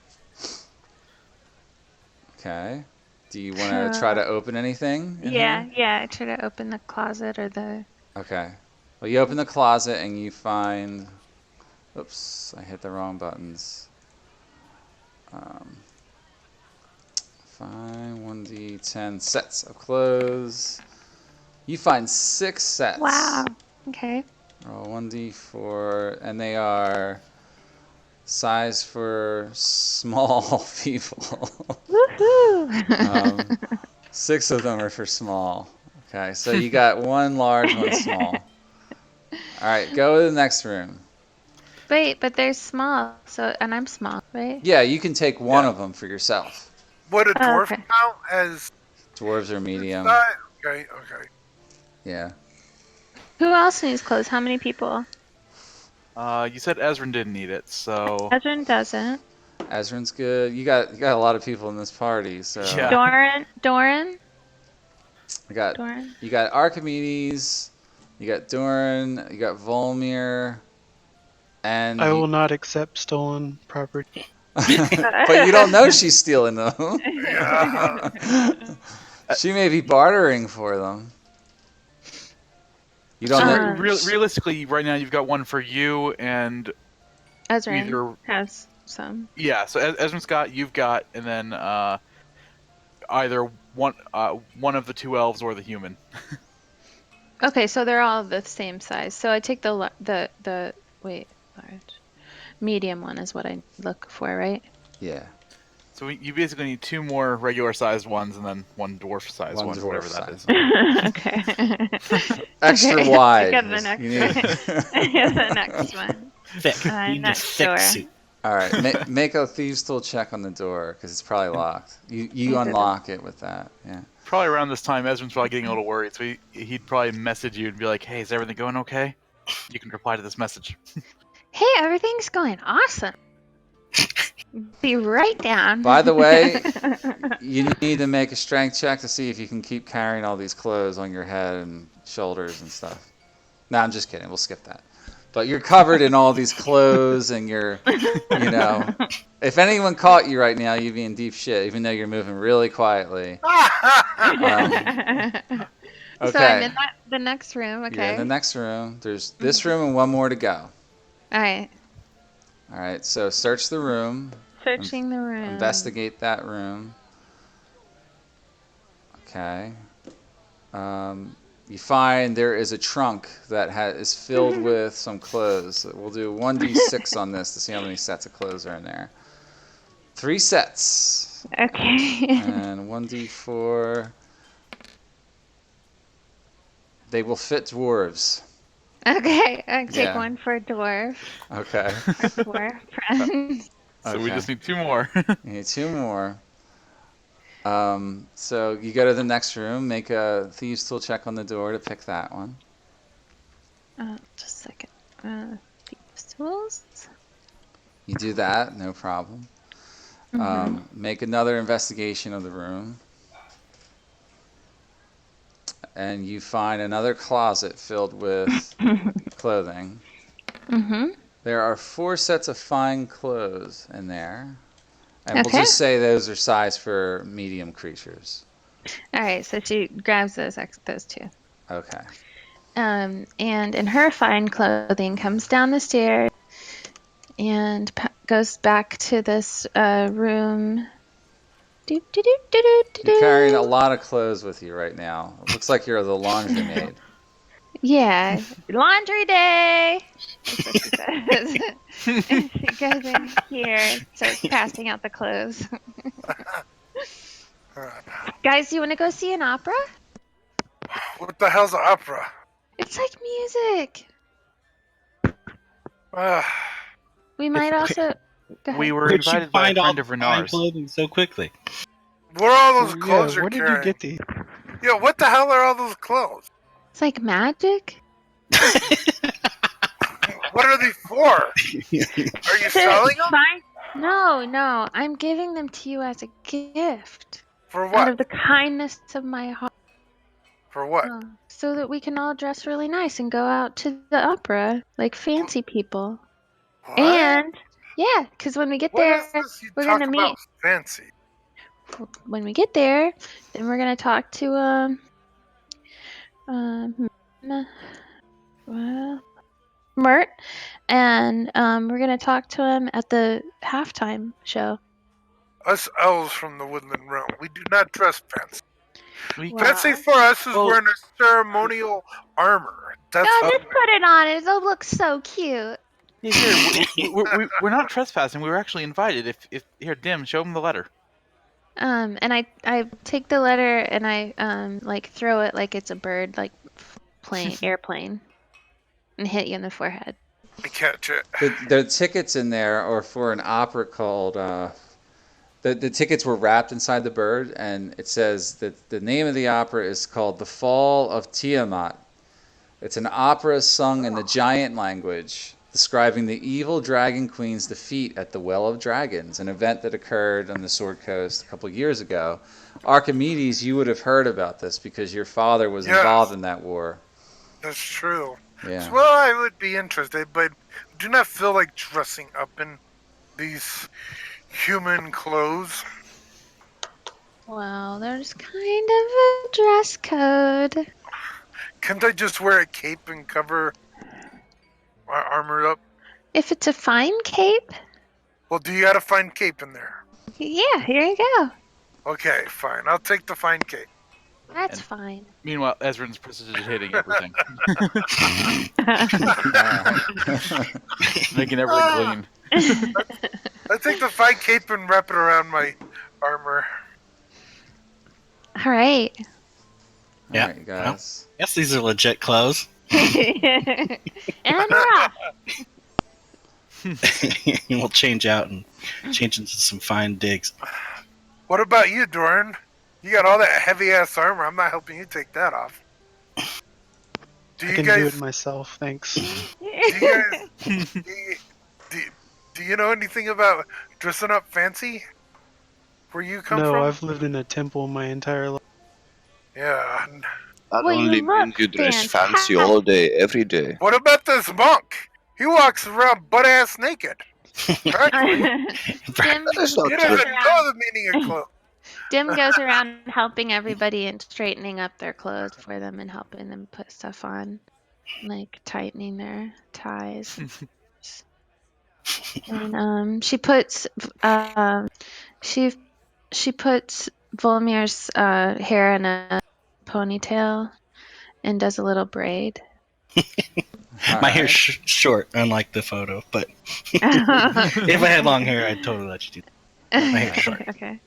Okay. Do you want to try to open anything in here? Yeah, I try to open the closet or the... Okay. Well, you open the closet and you find... Oops, I hit the wrong buttons. Find 1d10 sets of clothes. You find 6 sets. Wow. Okay. Roll 1d4, and they are size for small people. Woohoo! 6 of them are for small. Okay, so you got 1 large, 1 small. All right, go to the next room. Wait, but they're small, so and I'm small, right? Yeah, you can take one Yeah. of them for yourself. would a dwarf Okay. count as Dwarves are medium. size? Okay. Yeah. Who else needs clothes? How many people? You said Ezrin didn't need it, so Ezrin doesn't. Ezrin's good. You got a lot of people in this party, so Yeah. Doran. you got Archimedes, you got Doran, you got Volmir, and I will not accept stolen property. but you don't know she's stealing them. Yeah. She may be bartering for them. You don't so know. realistically, right now you've got one for you and Ezrin either has some. yeah. So Ezrin's got, you've got, and then either one of the 2 elves or the human. Okay, so they're all the same size. So I take the large, medium one is what I look for, right? Yeah. So you basically need 2 more regular sized ones and then 1 dwarf sized One one, dwarf whatever that size is. Okay. Extra Okay, wide. I get the next You need- one. I get the next one. Thick. I'm You need a not thick sure. suit. All right, make a thieves' tool check on the door because it's probably locked. You Okay. unlock it with that. Yeah. Probably around this time, Ezrin's probably getting a little worried, so he'd probably message you and be like, "Hey, is everything going okay?" You can reply to this message. Hey, everything's going awesome. Be right down. By the way, you need to make a strength check to see if you can keep carrying all these clothes on your head and shoulders and stuff. No, I'm just kidding. We'll skip that. But you're covered in all these clothes and you're, if anyone caught you right now, you'd be in deep shit, even though you're moving really quietly. Okay. So I'm in the next room. You're Okay. in the next room. There's this room and one more to go. All right. All right, so search the room. Searching the room. Investigate that room. Okay. You find there is a trunk that is filled with some clothes. We'll do 1d6 on this to see how many sets of clothes are in there. 3 sets. Okay. And 1d4. They will fit dwarves. Okay. I take Yeah. one for a dwarf. Okay. Our dwarf friend. So we Okay. just need 2 more. You need 2 more. So you go to the next room, make a thieves tool check on the door to pick that one. Just a second. Thieves' tools. You do that, no problem. Make another investigation of the room. And you find another closet filled with clothing. There are 4 sets of fine clothes in there. And we'll Okay. just say those are size for medium creatures. All right, so she grabs those 2. Okay. And in her fine clothing, comes down the stairs and goes back to this room. You're carrying a lot of clothes with you right now. It looks like you're the laundry maid. Yeah, laundry day. That's what she says. And she goes in here and starts passing out the clothes. Guys, do you want to go see an opera? What the hell's an opera? It's like music. Uh, We might also. Go ahead. We were Where'd you invited by a find all friend the of fine Renar's. clothing so quickly? what are all those Yeah, clothes you're where did you carrying? get these? Yeah, what the hell are all those clothes? It's like magic. What are they for? Are you selling them? Fine. No, I'm giving them to you as a gift For out what? of the kindness of my heart. For what? So that we can all dress really nice and go out to the opera like fancy people. What? And yeah, because when we get What there, is this you we're talk gonna about meet. fancy? When we get there, then we're gonna talk to well, Mert, and we're gonna talk to him at the halftime show. Us elves from the woodland realm, we do not dress fancy. We Wow. Fancy for us is Well- wearing a ceremonial armor. That's No, how. just put it on. It'll look so cute. Yeah, here, we're not trespassing. We were actually invited. If here, Dim, show him the letter. And I take the letter and I like throw it like it's a bird, like airplane, and hit you in the forehead. I catch it. The tickets in there are for an opera called. The tickets were wrapped inside the bird, and it says that the name of the opera is called The Fall of Tiamat. It's an opera sung in the giant language, describing the evil dragon queen's defeat at the Well of Dragons, an event that occurred on the Sword Coast a couple years ago. Archimedes, you would have heard about this because your father was Yes. involved in that war. That's true. Yeah. Well, I would be interested, but do not feel like dressing up in these human clothes. Well, there's kind of a dress code. Can't I just wear a cape and cover my armor up? If it's a fine cape, Well, do you got a fine cape in there? yeah, here you go. Okay, fine. I'll take the fine cape. That's And- fine. Meanwhile, Ezrin's precipitating everything, making everything clean. I take the fine cape and wrap it around my armor. All right. Yeah. All right, guys. Yes, these are legit clothes. And we're off. We'll change out and change into some fine digs. What about you, Doran? You got all that heavy ass armor. I'm not helping you take that off. Do I you can do guys? it myself, thanks. Do you guys? Do you know anything about dressing up fancy? Where you come No, from? I've lived in a temple my entire life. Yeah. That Well, you only look means you dress fancy fantastic. all day, every day. What about this monk? He walks around butt ass naked. Practically. Dim, That's not He true. doesn't know the meaning of clothes. Dim goes around helping everybody and straightening up their clothes for them and helping them put stuff on, like tightening their ties. And she puts she puts Volmir's hair in a ponytail and does a little braid. All My hair's right. short, unlike the photo, but if I had long hair, I'd totally let you do that. My hair's short. Okay.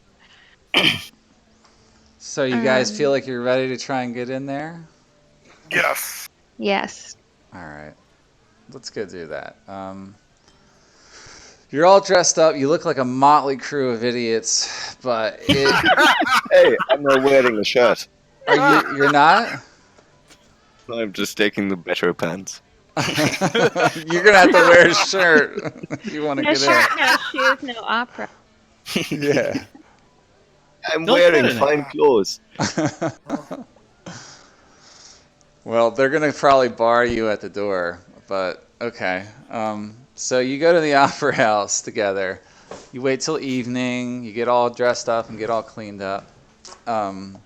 So you guys feel like you're ready to try and get in there? Yes. Yes. All right. Let's go do that. You're all dressed up. You look like a motley crew of idiots, but Hey, I'm not wearing a shirt. you're not? I'm just taking the better pants. You're gonna have to wear a shirt if you want to No get shirt, no shoes, no opera. in. Yeah. I'm Don't wearing get it. fine clothes. Well, they're gonna probably bar you at the door, but okay. So you go to the opera house together. You wait till evening. You get all dressed up and get all cleaned up. Could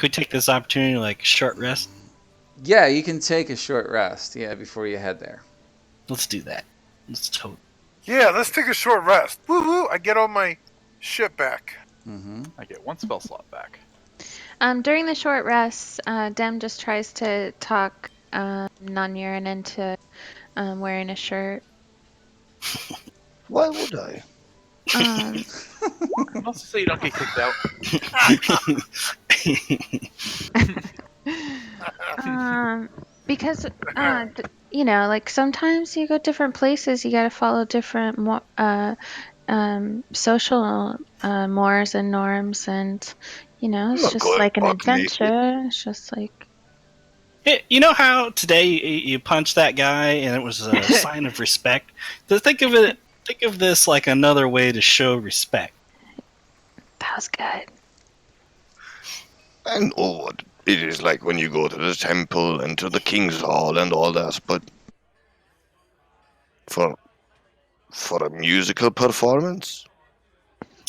we take this opportunity to like short rest? Yeah, you can take a short rest. Yeah, before you head there. Let's do that. Let's totally. Yeah, let's take a short rest. Woo woo! I get all my shit back. Mm-hmm. I get 1 spell slot back. During the short rest, Dem just tries to talk Nanyurin into wearing a shirt. Why would I? Um, Mostly so you don't get kicked out. because like sometimes you go different places, you got to follow different social mores and norms, and it's Not just going like an ugly. adventure. It's just like You know how today you punched that guy and it was a sign of respect? So think of this like another way to show respect. that was good. I know what it is like when you go to the temple and to the king's hall and all that, but for a musical performance,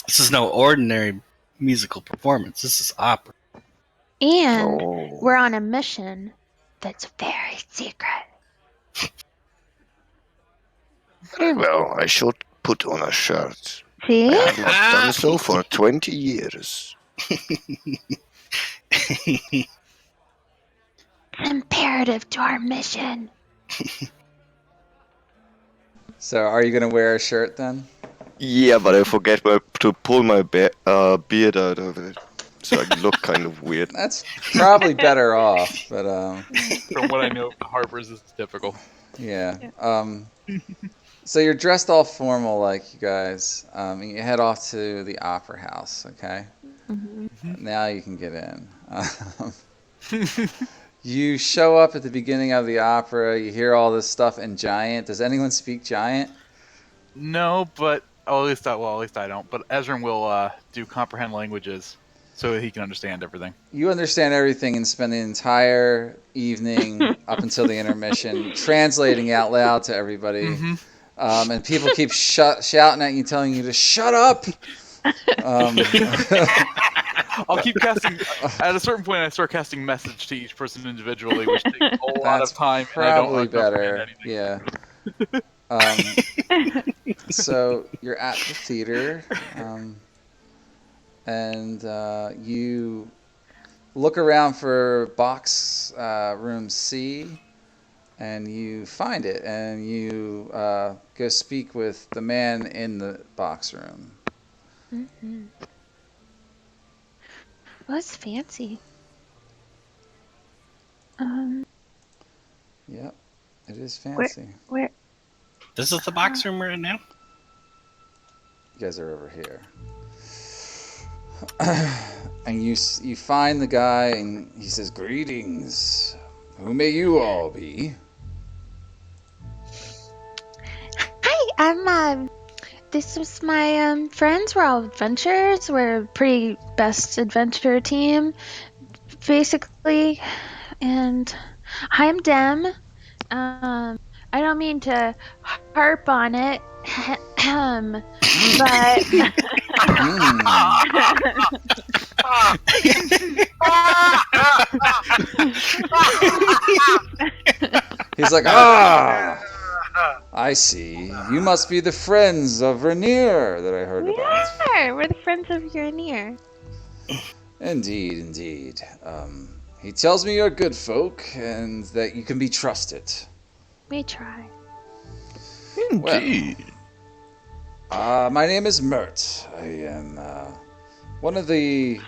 This is no ordinary musical performance. This is opera. And no. we're on a mission that's very secret. Very well, I should put on a shirt. See? I have not done so for 20 years. It's imperative to our mission. So, are you gonna wear a shirt then? Yeah, but I forget to pull my beard out of it, so I look kind of weird. That's probably better off, but From what I know of the harbors, this is typical. yeah. So you're dressed all formal like you guys. And you head off to the opera house. Okay. Now you can get in. You show up at the beginning of the opera. You hear all this stuff in Giant. Does anyone speak Giant? No, but at least I don't. But Ezrin will do comprehend languages so that he can understand everything. You understand everything and spend the entire evening up until the intermission translating out loud to everybody. And people keep shouting at you, telling you to shut up. I'll keep casting. At a certain point, I start casting message to each person individually, which takes a whole lot of time. Probably and I don't better. anything. Yeah. So you're at the theater, and you look around for box room C, and you find it, and you go speak with the man in the box room. Well, it's fancy. Yep, it is fancy. Where? This is the box room we're in now? You guys are over here. And you find the guy, and he says, "Greetings. Who may you all be?" Hi, this was my friends. We're all adventurers. We're a pretty best adventure team, basically. And hi, I'm Dem. I don't mean to harp on it, but He's like, "Ah, I see. You must be the friends of Rainier that I heard we about." are. We're the friends of Rainier. Indeed, indeed. He tells me you're good folk and that you can be trusted. We try. Indeed. My name is Mert. I am one of the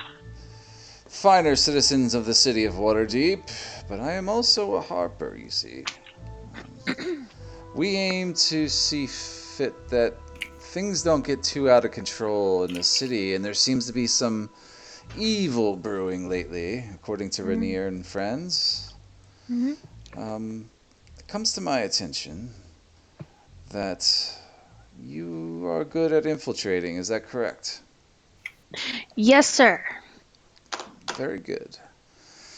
finer citizens of the city of Waterdeep, but I am also a harper, you see. We aim to see fit things don't get too out of control in the city, and there seems to be some evil brewing lately, according to Rainier and friends. Hmm. It comes to my attention that you are good at infiltrating. Is that correct? Yes, sir. Very good.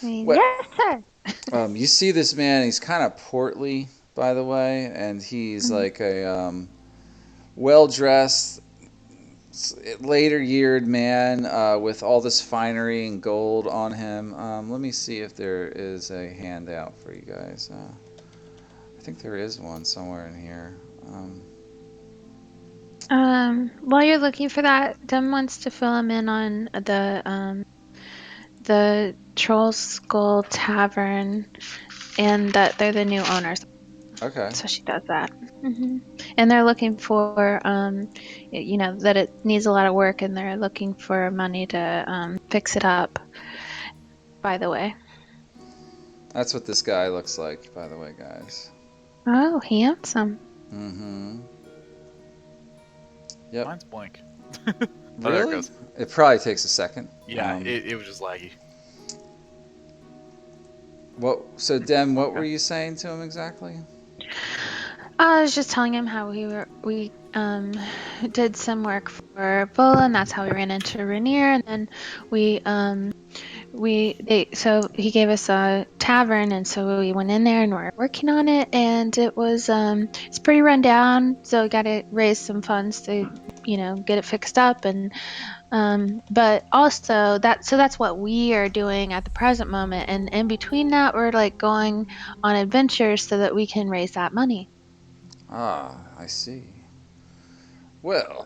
Well, Yes, sir. you see this man. He's kind of portly, by the way, and he's like a well-dressed, later-yeared man with all this finery and gold on him. Let me see if there is a handout for you guys. I think there is one somewhere in here. While you're looking for that, Dem wants to fill him in on the Troll Skull Tavern, and that they're the new owners. Okay. So she does that. And they're looking for, that it needs a lot of work, and they're looking for money to fix it up. By the way. That's what this guy looks like, by the way, guys. Oh, handsome. Mm-hmm. Yep. Mine's blank. Really? There it goes. It probably takes a second. Yeah, it was just laggy. So Dem, what Okay. were you saying to him exactly? I was just telling him how we did some work for Bola, and that's how we ran into Rainier, and then so he gave us a tavern, and so we went in there and we're working on it, and it was it's pretty run down, so we got to raise some funds to get it fixed up, and but also that's what we are doing at the present moment, and in between that we're like going on adventures so that we can raise that money. Ah, I see. Well,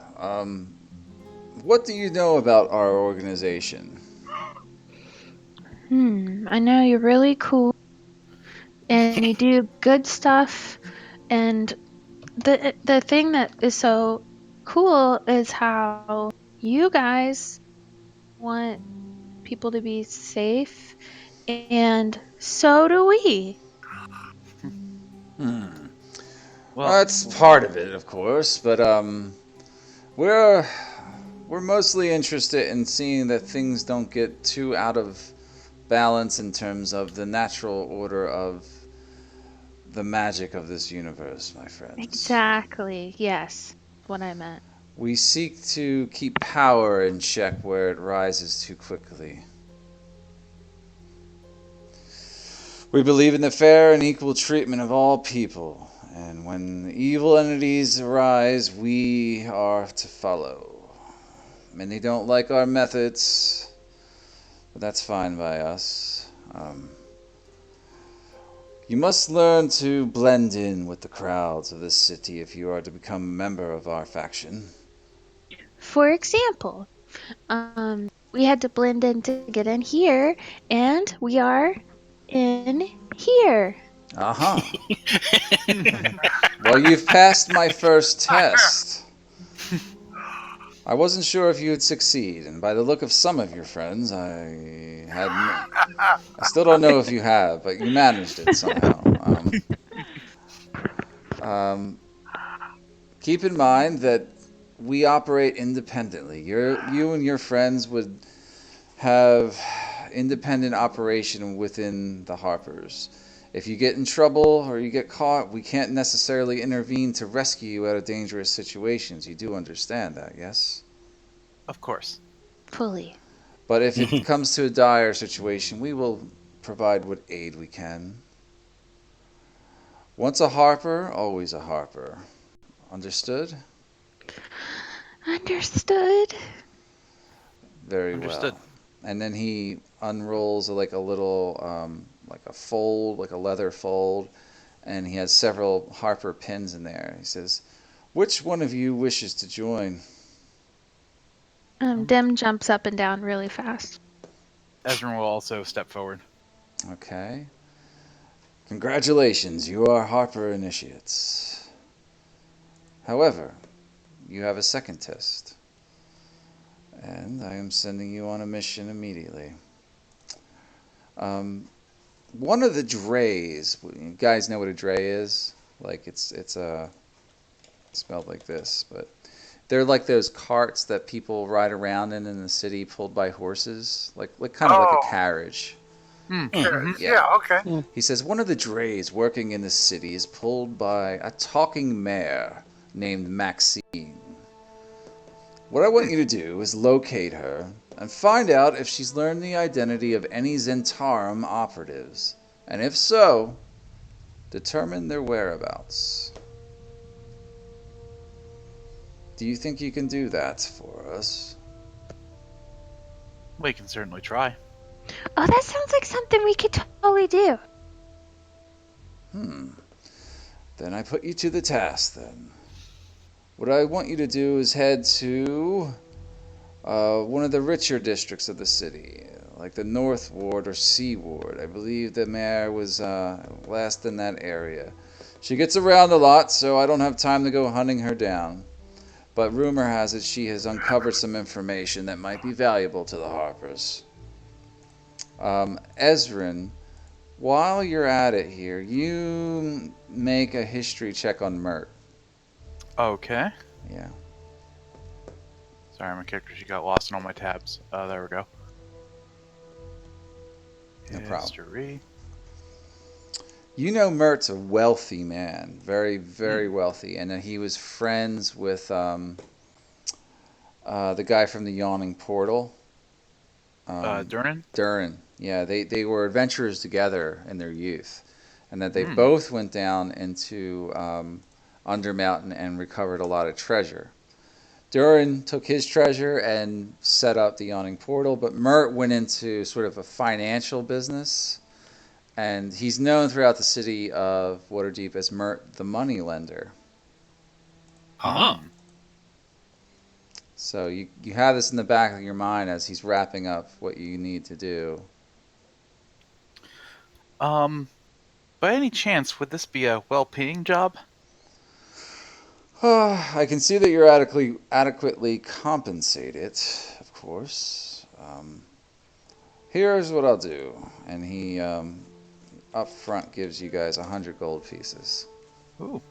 what do you know about our organization? I know you're really cool and you do good stuff, and the thing that is so cool is how you guys want people to be safe, and so do we. Well, That's part of it, of course, but we're mostly interested in seeing that things don't get too out of balance in terms of the natural order of the magic of this universe, my friends. Exactly. Yes, what I meant. We seek to keep power in check where it rises too quickly. We believe in the fair and equal treatment of all people, and when evil entities arise, we are to follow. Many don't like our methods, but that's fine by us. You must learn to blend in with the crowds of this city if you are to become a member of our faction. For example, we had to blend in to get in here, and we are in here. Aha. Well, you've passed my first test. I wasn't sure if you would succeed, and by the look of some of your friends, I still don't know if you have, but you managed it somehow. Keep in mind that we operate independently. You and your friends would have independent operation within the Harpers. If you get in trouble or you get caught, we can't necessarily intervene to rescue you out of dangerous situations. You do understand that, yes? of course. Fully. But if it comes to a dire situation, we will provide what aid we can. Once a Harper, always a Harper. Understood? Understood. Very Understood. well. And then he unrolls like a little, like a fold, like a leather fold, and he has several Harper pins in there. He says, "Which one of you wishes to join?" Dem jumps up and down really fast. Ezra will also step forward. Okay. Congratulations, you are Harper initiates. However, you have a second test, and I am sending you on a mission immediately. One of the drays, you guys know what a dray is? Like it's spelled like this, but They're like those carts that people ride around in the city, pulled by horses, like kind of like a carriage. Yeah, okay. He says one of the drays working in the city is pulled by a talking mare named Maxine. What I want you to do is locate her and find out if she's learned the identity of any Zentarum operatives, and if so, determine their whereabouts. Do you think you can do that for us? We can certainly try. Oh, that sounds like something we could totally do. Then I put you to the task, then. What I want you to do is head to one of the richer districts of the city, like the North Ward or Sea Ward. I believe the mayor was last in that area. She gets around a lot, so I don't have time to go hunting her down. But rumor has it she has uncovered some information that might be valuable to the Harpers. Ezrin, while you're at it here, you make a history check on Mert. Okay. Yeah. Sorry, my character, she got lost in all my tabs. There we go. No problem. History. You know Mert's a wealthy man, very, very wealthy, and he was friends with the guy from the Yawning Portal. Durnan? Durin. Yeah, they were adventurers together in their youth, and that they both went down into Undermountain and recovered a lot of treasure. Durin took his treasure and set up the Yawning Portal, but Mert went into sort of a financial business, and he's known throughout the city of Waterdeep as Mert the Moneylender. Oh. So you have this in the back of your mind as he's wrapping up what you need to do. By any chance, would this be a well-paying job? I can see that you're adequately compensated, of course. Here's what I'll do. And he up front gives you guys 100 gold pieces. Ooh.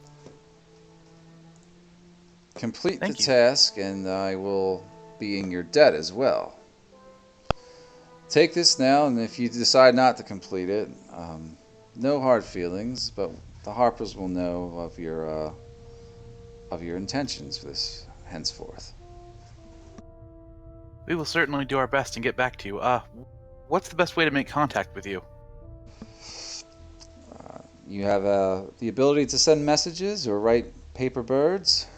Complete Thank the you. task, and I will be in your debt as well. Take this now, and if you decide not to complete it, no hard feelings, but the Harpers will know of your intentions for this henceforth. We will certainly do our best and get back to you. What's the best way to make contact with you? You have the ability to send messages or write paper birds.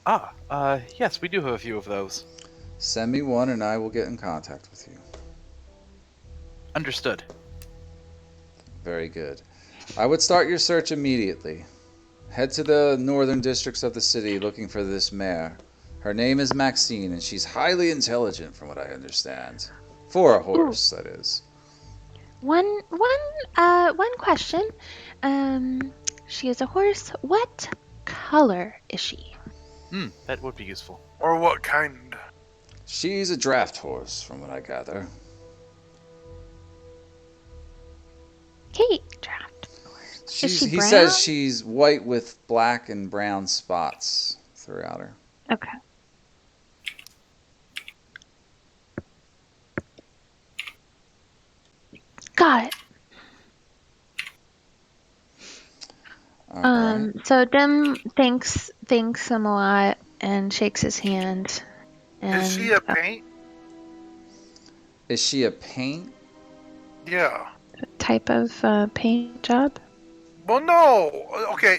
Yes, we do have a few of those. Send me one, and I will get in contact with you. Understood. Very good. I would start your search immediately. Head to the northern districts of the city looking for this mare. Her name is Maxine, and she's highly intelligent, from what I understand. For a horse, that is. One question. She is a horse. What color is she? That would be useful. Or what kind? She's a draft horse, from what I gather. Kate draft. He she brown? says she's white with black and brown spots throughout her. Okay. Got it. All right. So Dim thanks him a lot and shakes his hand. And, Is she a paint? Is she a paint? Yeah. type of paint job? Well, no. Okay.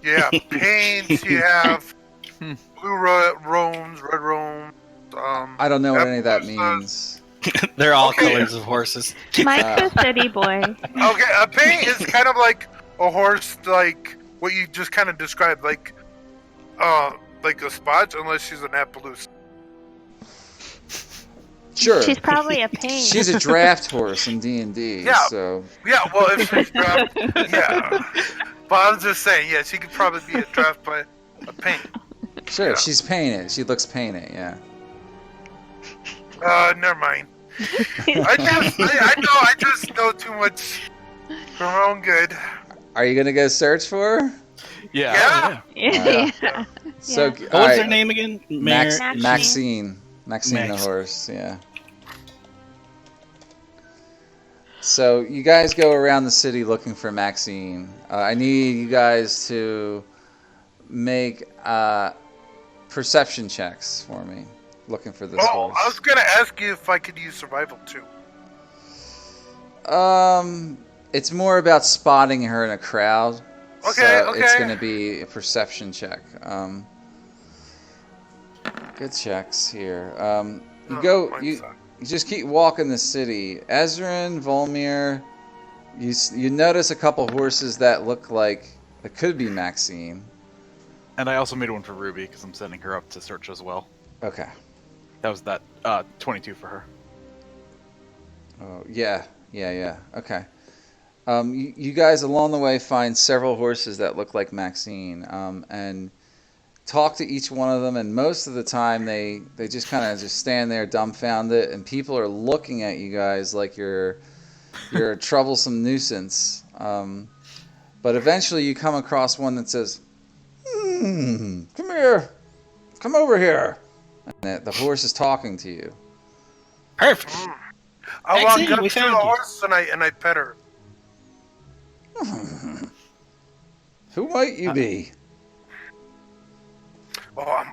Yeah, paints. You have blue roans, red roans. I don't know what any of that Appaloosa. means. They're all Okay. colors of horses. Mike's a city boy. Okay, a paint is kind of like a horse, like what you just kind of described, like a spot, unless she's an Appaloosa. Sure. She's probably a paint. She's a draft horse in D&D, Yeah. so... Yeah, well, if she's draft, yeah. But I was just saying, yeah, she could probably be a draft by a paint. Sure, Yeah. she's painted. She looks painted, yeah. Never mind. I just know too much for my own good. Are you gonna go search for her? Yeah. Yeah. yeah. So, Yeah. What was alright, their name again? Maxine. Maxine the Max. horse, yeah. So you guys go around the city looking for Maxine. I need you guys to make perception checks for me, looking for this Oh, I was horse. gonna ask you if I could use survival too. It's more about spotting her in a crowd. Okay, So it's okay. going to be a perception check. Good checks here. You just keep walking the city. Ezrin, Volmir, you notice a couple horses that look like it could be Maxine. And I also made one for Ruby because I'm sending her up to search as well. Okay. That was 22 for her. Oh, yeah. Okay. You guys along the way find several horses that look like Maxine, and talk to each one of them. And most of the time, they just kind of just stand there dumbfounded, and people are looking at you guys like you're a troublesome nuisance. But eventually, you come across one that says, "Come here, come over here," and the horse is talking to you. Perfect. I walk Maxine, up we to the found you. horse and I pet her. Who might you be? Oh,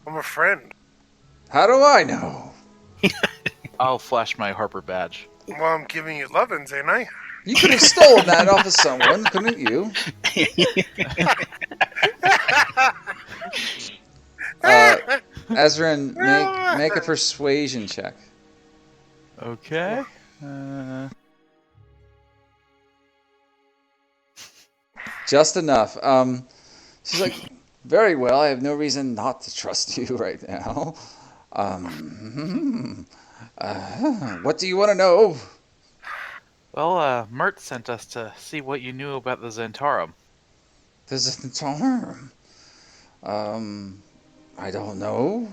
I'm a friend. How do I know? I'll flash my Harper badge. Well, I'm giving you lovin's, ain't I? You could have stolen that off of someone, couldn't you? Ezrin, make a persuasion check. Okay. Just enough. She's like, very well. I have no reason not to trust you right now. What do you want to know? Well, Mert sent us to see what you knew about the Zentarum. The Zentarum. I don't know.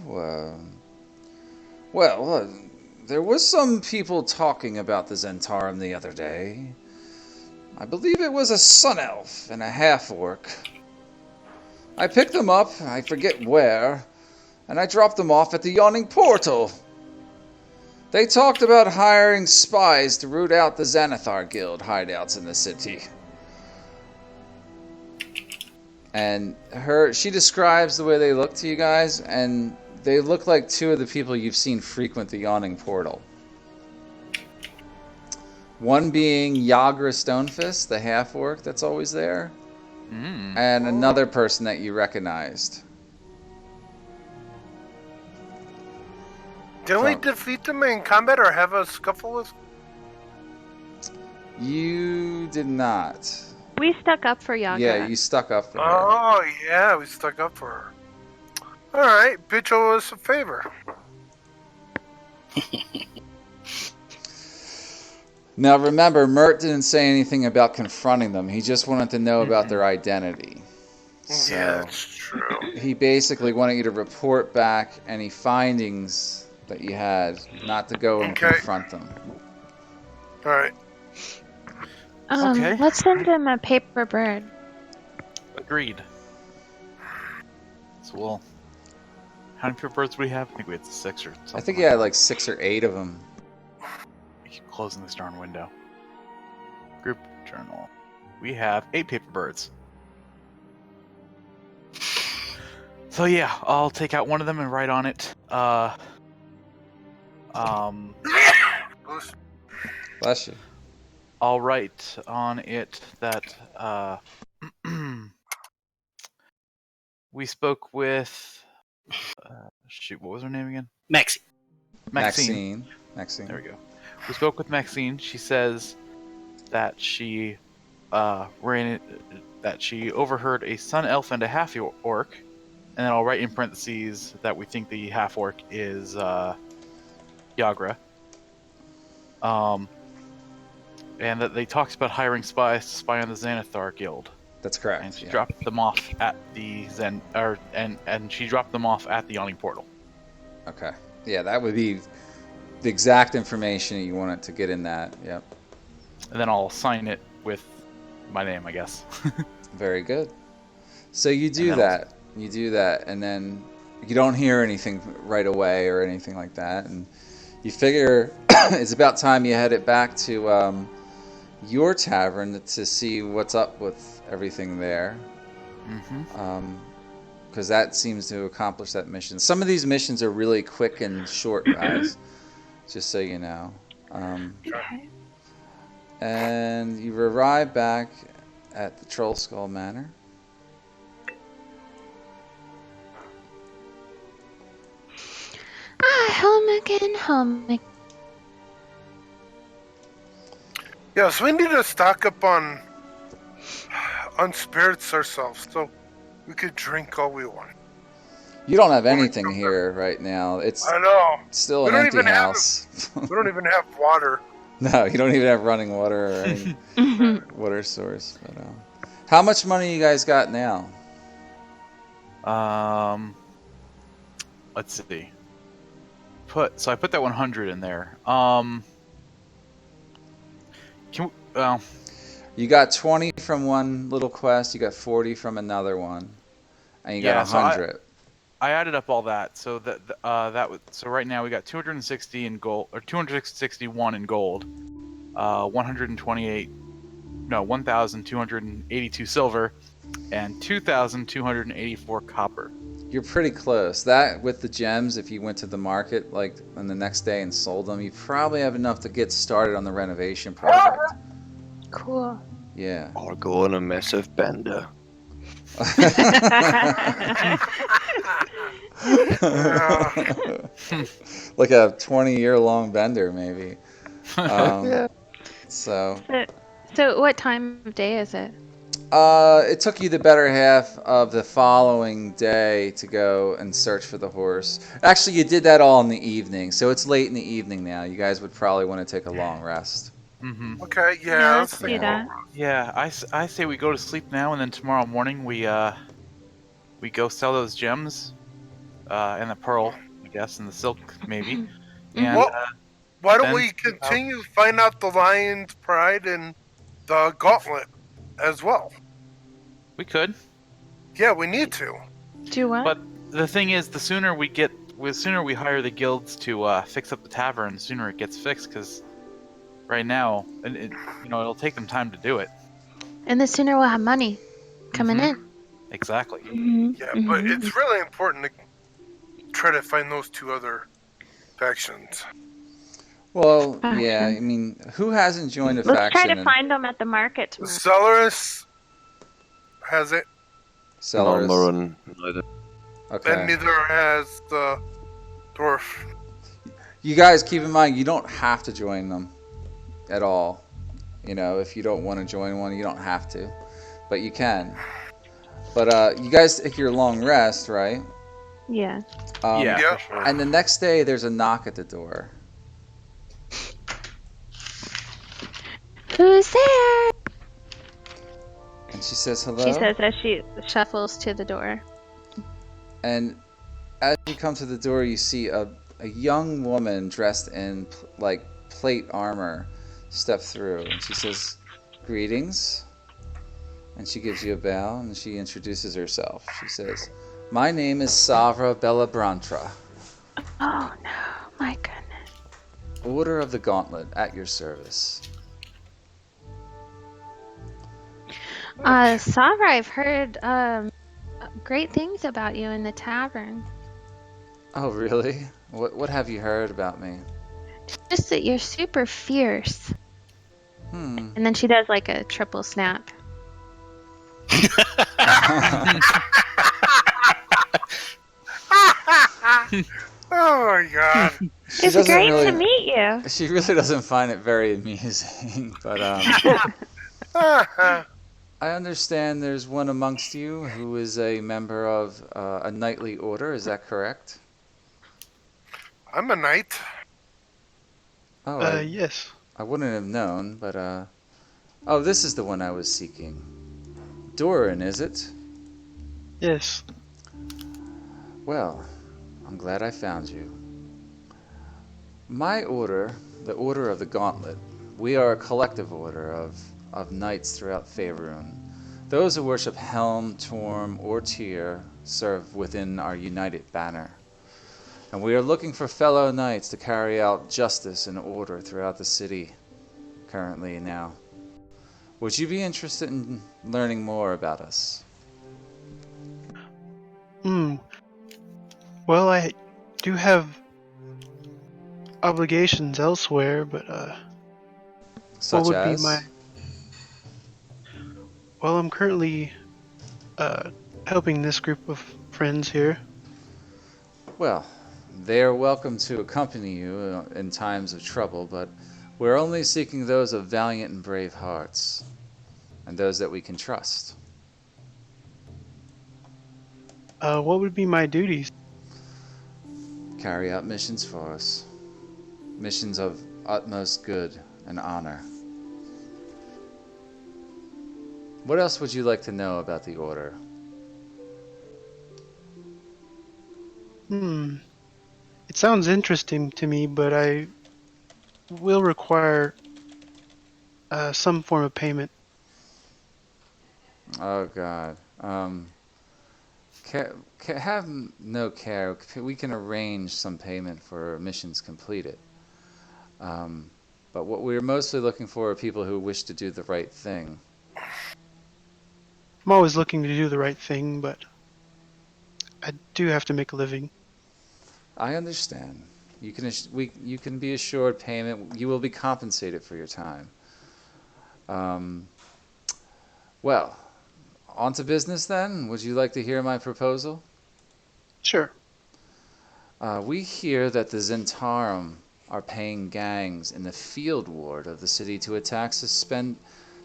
There was some people talking about the Zentarum the other day. I believe it was a sun elf and a half-orc. I picked them up, I forget where, and I dropped them off at the Yawning Portal. They talked about hiring spies to root out the Xanathar Guild hideouts in the city. And she describes the way they look to you guys, and they look like two of the people you've seen frequent the Yawning Portal. One being Yagra Stonefist, the half-orc that's always there, and another person that you recognized. Didn't we defeat them in combat or have a scuffle with? You did not. We stuck up for Yaga. Yeah, you stuck up for her. Oh, yeah, we stuck up for her. Alright, bitch owe us a favor. Now remember, Mert didn't say anything about confronting them. He just wanted to know about their identity. So Yeah, that's true. he basically wanted you to report back any findings that you had, not to go and Okay. confront them. Alright. Okay. Let's send him a paper bird. Agreed. So, how many pure birds do we have? I think we had 6 or something. I think you had like 6 or 8 of them. I keep closing this darn window. Group journal. We have 8 paper birds. So yeah, I'll take out one of them and write on it. Bless you. I'll write on it that we spoke with. Shoot, what was her name again? Maxie. Maxine. There we go. We spoke with Maxine. She says that she that she overheard a sun elf and a half orc, and then I'll write in parentheses that we think the half orc is Yagra. And that they talked about hiring spies to spy on the Xanathar Guild. That's correct. And she yeah. dropped them off at the and she dropped them off at the Yawning Portal. Okay. Yeah, that would be the exact information you wanted to get in that. Yep. And then I'll sign it with my name, I guess. Very good. So you do then that. You do that, and then you don't hear anything right away or anything like that, and you figure it's about time you headed back to your tavern to see what's up with everything there. Mm-hmm. Because that seems to accomplish that mission. Some of these missions are really quick and short, guys. Just so you know. Okay. And you arrive back at the Troll Skull Manor. Home again, home again. Yeah, so we need to stock up on spirits ourselves, so we could drink all we want. You don't have anything here right now. It's I know. still We an don't empty even have- house. We don't even have water. No, you don't even have running water or any water source. But how much money you guys got now? Let's see. So I put that 100 in there. Can we, well, You got 20 from one little quest. You got 40 from another one, and you Yeah, got so I- 100. I added up all that, so so right now we got 260 in gold, or 261 in gold, 1,282 silver, and 2,284 copper. You're pretty close. That with the gems, if you went to the market like on the next day and sold them, you probably have enough to get started on the renovation project. Cool. Yeah. Or go on a massive bender. Like a 20-year-long bender, maybe. Yeah. So, So what time of day is it? it took you the better half of the following day to go and search for the horse. Actually, you did that all in the evening, so it's late in the evening now. You guys would probably want to take a long rest. Mm-hmm. Okay, Yeah, yeah, let's let's do think that. Yeah, I say we go to sleep now, and then tomorrow morning we go sell those gems, and the pearl, I guess, and the silk maybe, and Well, why don't then we continue to find out the lion's pride and the gauntlet as well? we could. Yeah, we need to. Do what? But the thing is, the sooner we hire the guilds to fix up the tavern, the sooner it gets fixed. Because right now, it'll take them time to do it. And the sooner we'll have money coming Mhm. in. Exactly. Yeah, but it's really important to try to find those two other factions. Well, yeah, Faction. I mean, who hasn't joined a Let's faction? try to find them at the market The tomorrow. Celerus has it, Celeris. Normoran, neither. and Okay. neither has the dwarf. You guys keep in mind, you don't have to join them at all. You know, if you don't want to join one, you don't have to, but you can. But you guys take your long rest, right? Yeah. Yeah, Yeah. for sure. And the next day, there's a knock at the door. Who's there? And she says hello. She says as she shuffles to the door. And as you come to the door, you see a young woman dressed in like plate armor step through. And she says, "Greetings." And she gives you a bow and she introduces herself. She says, "My name is Savra Bellabrantra, Oh no, my goodness. Order of the Gauntlet, at your service." Savra, I've heard great things about you in the tavern. Oh, really? What have you heard about me? Just that you're super fierce. Hmm. And then she does like a triple snap. Oh my god. She It's doesn't great really- to meet you. She really doesn't find it very amusing, but I understand there's one amongst you who is a member of a knightly order. Is that correct? I'm a knight. Oh, Yes. I wouldn't have known, but oh, this is the one I was seeking. Doran, is it? Yes. Well, I'm glad I found you. My order, the Order of the Gauntlet, we are a collective order of knights throughout Faerun. Those who worship Helm, Torm, or Tyr serve within our united banner. And we are looking for fellow knights to carry out justice and order throughout the city currently now. Would you be interested in learning more about us? Well, I do have obligations elsewhere, but Such what would be as? my... Well, I'm currently helping this group of friends here. Well, they are welcome to accompany you in times of trouble, but we're only seeking those of valiant and brave hearts, and those that we can trust. What would be my duties? Carry out missions for us. Missions of utmost good and honor. What else would you like to know about the Order? It sounds interesting to me, but I will require some form of payment. Oh God. Have no care. We can arrange some payment for missions completed. But what we're mostly looking for are people who wish to do the right thing. I'm always looking to do the right thing, but I do have to make a living. I understand. You can be assured payment. You will be compensated for your time. Well, on to business then. Would you like to hear my proposal? Sure. We hear that the Zentarum are paying gangs in the field ward of the city to attack suspected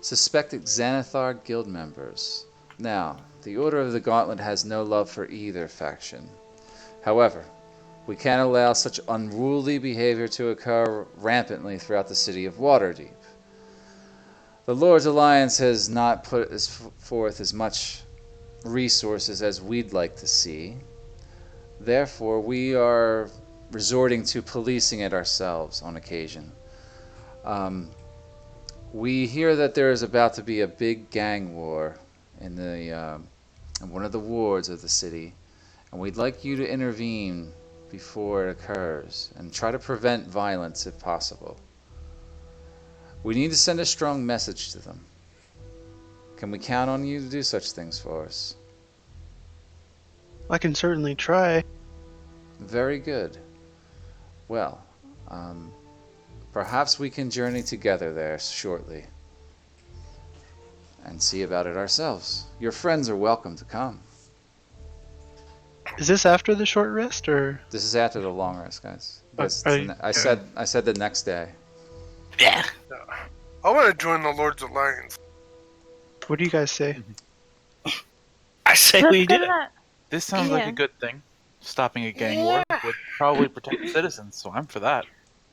Xanathar guild members. Now, the Order of the Gauntlet has no love for either faction. However, we can't allow such unruly behavior to occur rampantly throughout the city of Waterdeep. The Lord's Alliance has not put forth as much resources as we'd like to see. Therefore, we are resorting to policing it ourselves on occasion. We hear that there is about to be a big gang war in one of the wards of the city, and we'd like you to intervene before it occurs and try to prevent violence if possible. We need to send a strong message to them. Can we count on you to do such things for us? I can certainly try. Very good. Well, perhaps we can journey together there shortly and see about it ourselves. Your friends are welcome to come. Is this after the short rest, or? This is after the long rest, guys. I said the next day. Yeah. I want to join the Lord's Alliance. What do you guys say? I say Let's we go do. to that. This sounds like Yeah. a good thing. Stopping a gang war would probably protect the citizens, so I'm for that.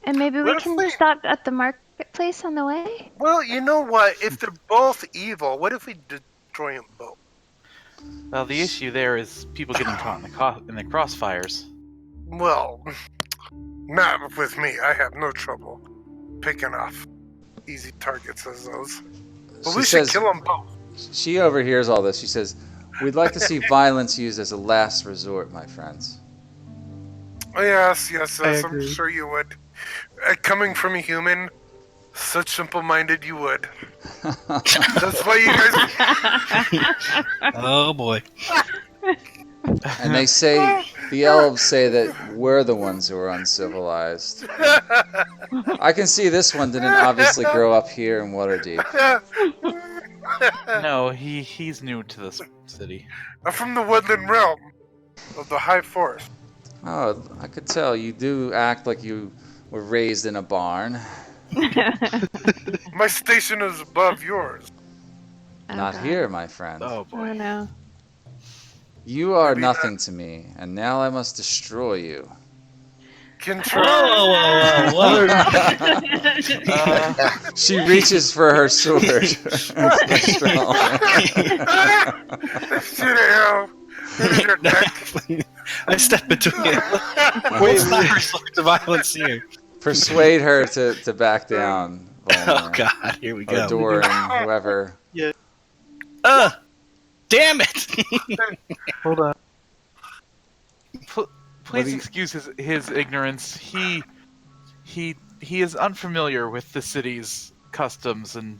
And maybe we What if can we- stop at the marketplace on the way. Well, you know what? If they're both evil, what if we destroy them both? Well, the issue there is people getting caught in the crossfires. Well, not with me. I have no trouble picking off easy targets as those. But She we should says- kill them both. She overhears all this. She says, "We'd like to see violence used as a last resort, my friends." Yes, I I'm agree. sure you would. Coming from a human, such simple-minded you would. That's why you guys... Oh boy. And they say, the elves say that we're the ones who are uncivilized. I can see this one didn't obviously grow up here in Waterdeep. No, he's new to this city. I'm from the woodland realm of the high forest. Oh, I could tell you do act like you were raised in a barn. My station is above yours. Not God. here, my friend. Oh boy. Oh no. You are Maybe nothing to me, and now I must destroy you. Can Whoa, try. whoa, whoa, whoa. She reaches for her sword. Shoot it, hell. Shoot it, your neck. I step between. Wait, stop resort to violence here. Persuade her to back down. Oh Volmer. god, here we Or go. Doran, whoever. Uh, Damn it! Hold on. Please do you- excuse his ignorance. He is unfamiliar with the city's customs and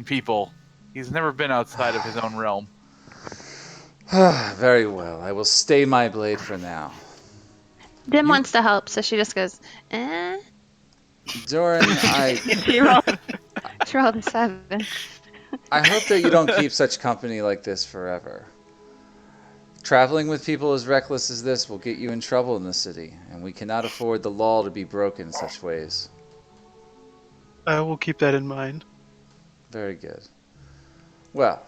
people. He's never been outside of his own realm. Very well. I will stay my blade for now. Dim You- wants to help, so she just goes, eh. Doran, She rolled a 7. I hope that you don't keep such company like this forever. Traveling with people as reckless as this will get you in trouble in the city, and we cannot afford the law to be broken in such ways. I will keep that in mind. Very good. Well,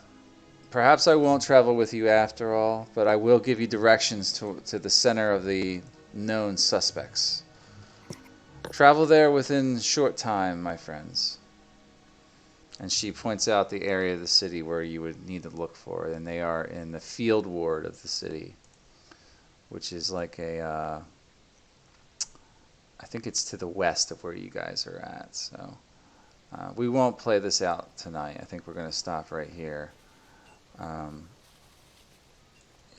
perhaps I won't travel with you after all, but I will give you directions to the center of the known suspects. Travel there within short time, my friends. And she points out the area of the city where you would need to look for it, and they are in the field ward of the city, which is like I think it's to the west of where you guys are at. So we won't play this out tonight. I think we're going to stop right here. Yeah,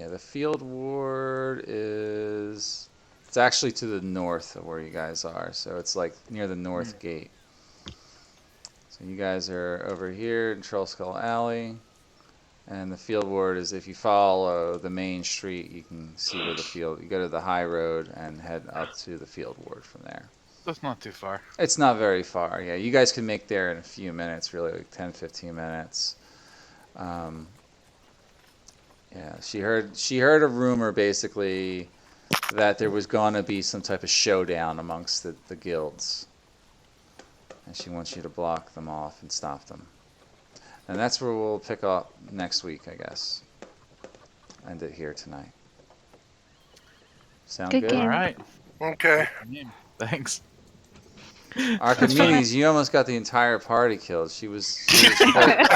the field ward is... It's actually to the north of where you guys are, so it's like near the north gate. So you guys are over here in Troll Skull Alley, and the field ward is, if you follow the main street, you can see where the field... You go to the high road and head up to the field ward from there. That's not too far. It's not very far, yeah. You guys can make there in a few minutes, really, like 10, 15 minutes. Yeah, she heard a rumor, basically, that there was going to be some type of showdown amongst the guilds. And she wants you to block them off and stop them. And that's where we'll pick up next week, I guess. End it here tonight. Sound Good good? game. All right. Okay. Thanks. Archimedes, you almost got the entire party killed. She was quite,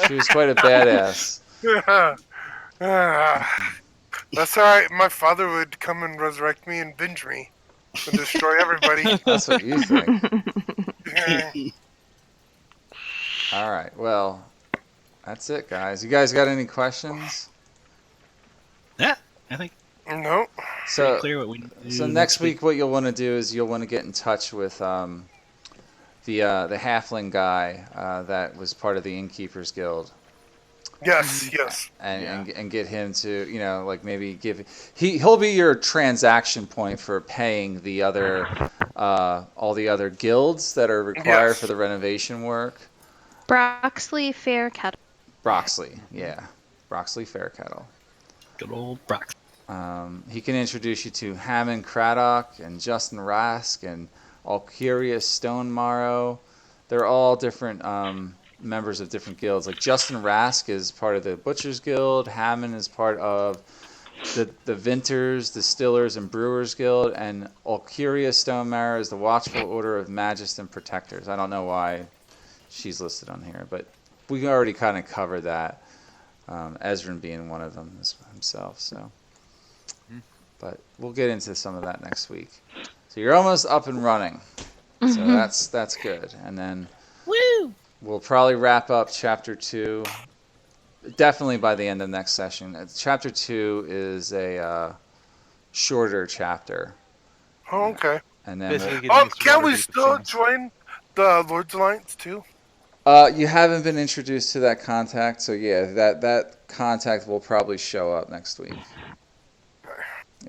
she was quite a badass. That's alright. My father would come and resurrect me and binge me and destroy everybody. That's what you think. Yeah. All right. Well, that's it, guys. You guys got any questions? Yeah, I think No. So, clear what we need to do so next week, what you'll want to do is you'll want to get in touch with the halfling guy that was part of the Innkeepers Guild, Yes. Yes. and get him to, like, maybe he'll be your transaction point for paying the other all the other guilds that are required Yes. for the renovation work. Broxley Fairkettle. Broxley, yeah, Broxley Fairkettle. Good old Brock. He can introduce you to Hammond Craddock and Justin Rask and Alcurius Stonemorrow. They're all different members of different guilds. Like Justin Rask is part of the Butchers Guild. Hammond is part of the Vinters, Distillers, and Brewers Guild. And Alcurius Stonemorrow is the Watchful Order of Magists and Protectors. I don't know why she's listed on here, but we already kind of covered that. Ezrin being one of them himself, so. But we'll get into some of that next week. So you're almost up and running. So that's good. And then we'll probably wrap up chapter 2 definitely by the end of next session. Chapter 2 is a shorter chapter. Oh, okay. And then Basically getting used to Can we Waterdeep still things. join the Lord's Alliance too? you haven't been introduced to that contact, so yeah, that contact will probably show up next week.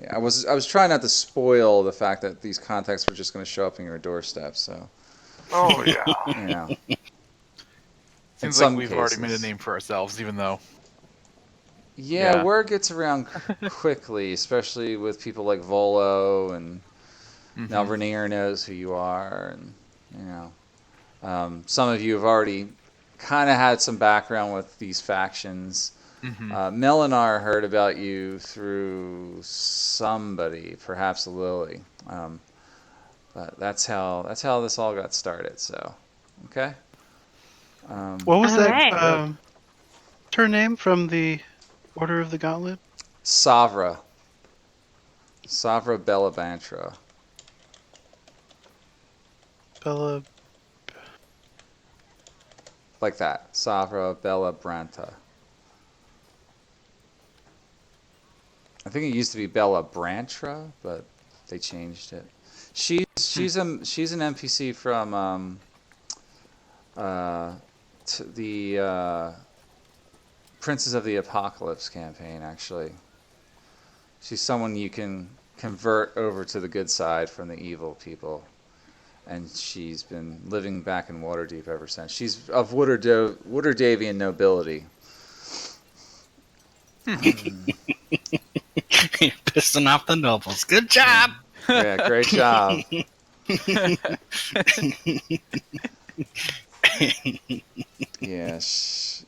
Yeah, I was trying not to spoil the fact that these contacts were just going to show up on your doorstep. So, Oh yeah. Seems some like we've already made a cases. name for ourselves, even though. yeah, Yeah. word gets around quickly, especially with people like Volo, and now Rainier knows who you are, and some of you have already kind of had some background with these factions. Melinar heard about you through somebody, perhaps Lily. But that's how this all got started. So, okay. What was All that right. her name from the Order of the Gauntlet? Savra Bellabantra. like that. Savra Bella Branta. I think it used to be Bella Brantra, but they changed it. She's an NPC from the Princes of the Apocalypse campaign. Actually, she's someone you can convert over to the good side from the evil people, and she's been living back in Waterdeep ever since. She's of Waterdavian nobility. You're pissing off the nobles. Good job. Yeah, great job. Yeah, she's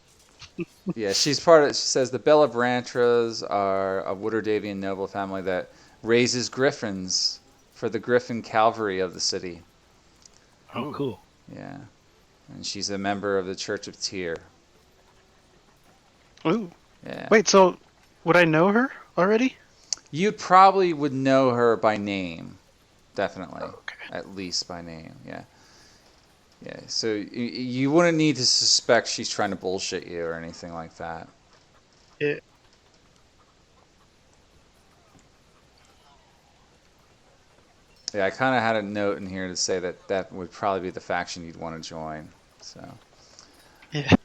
part of. She says the Bella Brantras are a Waterdavian noble family that raises griffins for the Griffin Cavalry of the city. Oh, cool. Yeah, and she's a member of the Church of Tyr. Ooh. Yeah. Wait, so would I know her already? You probably would know her by name, definitely. Okay. At least by name, yeah. Yeah, so you wouldn't need to suspect she's trying to bullshit you or anything like that. Yeah. Yeah, I kind of had a note in here to say that that would probably be the faction you'd want to join. So. Yeah.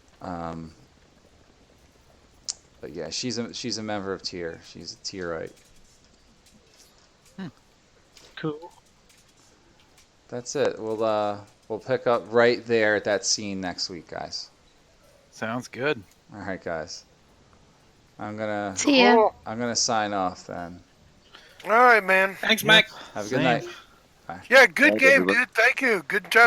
But yeah, she's a member of Tyr. She's a Tyrite. Cool. That's it. We'll pick up right there at that scene next week, guys. Sounds good. All right, guys. I'm gonna sign off then. All right, man. Thanks, Mike. Have a good night. Yeah, good Thank game, everybody. dude. Thank you. Good job.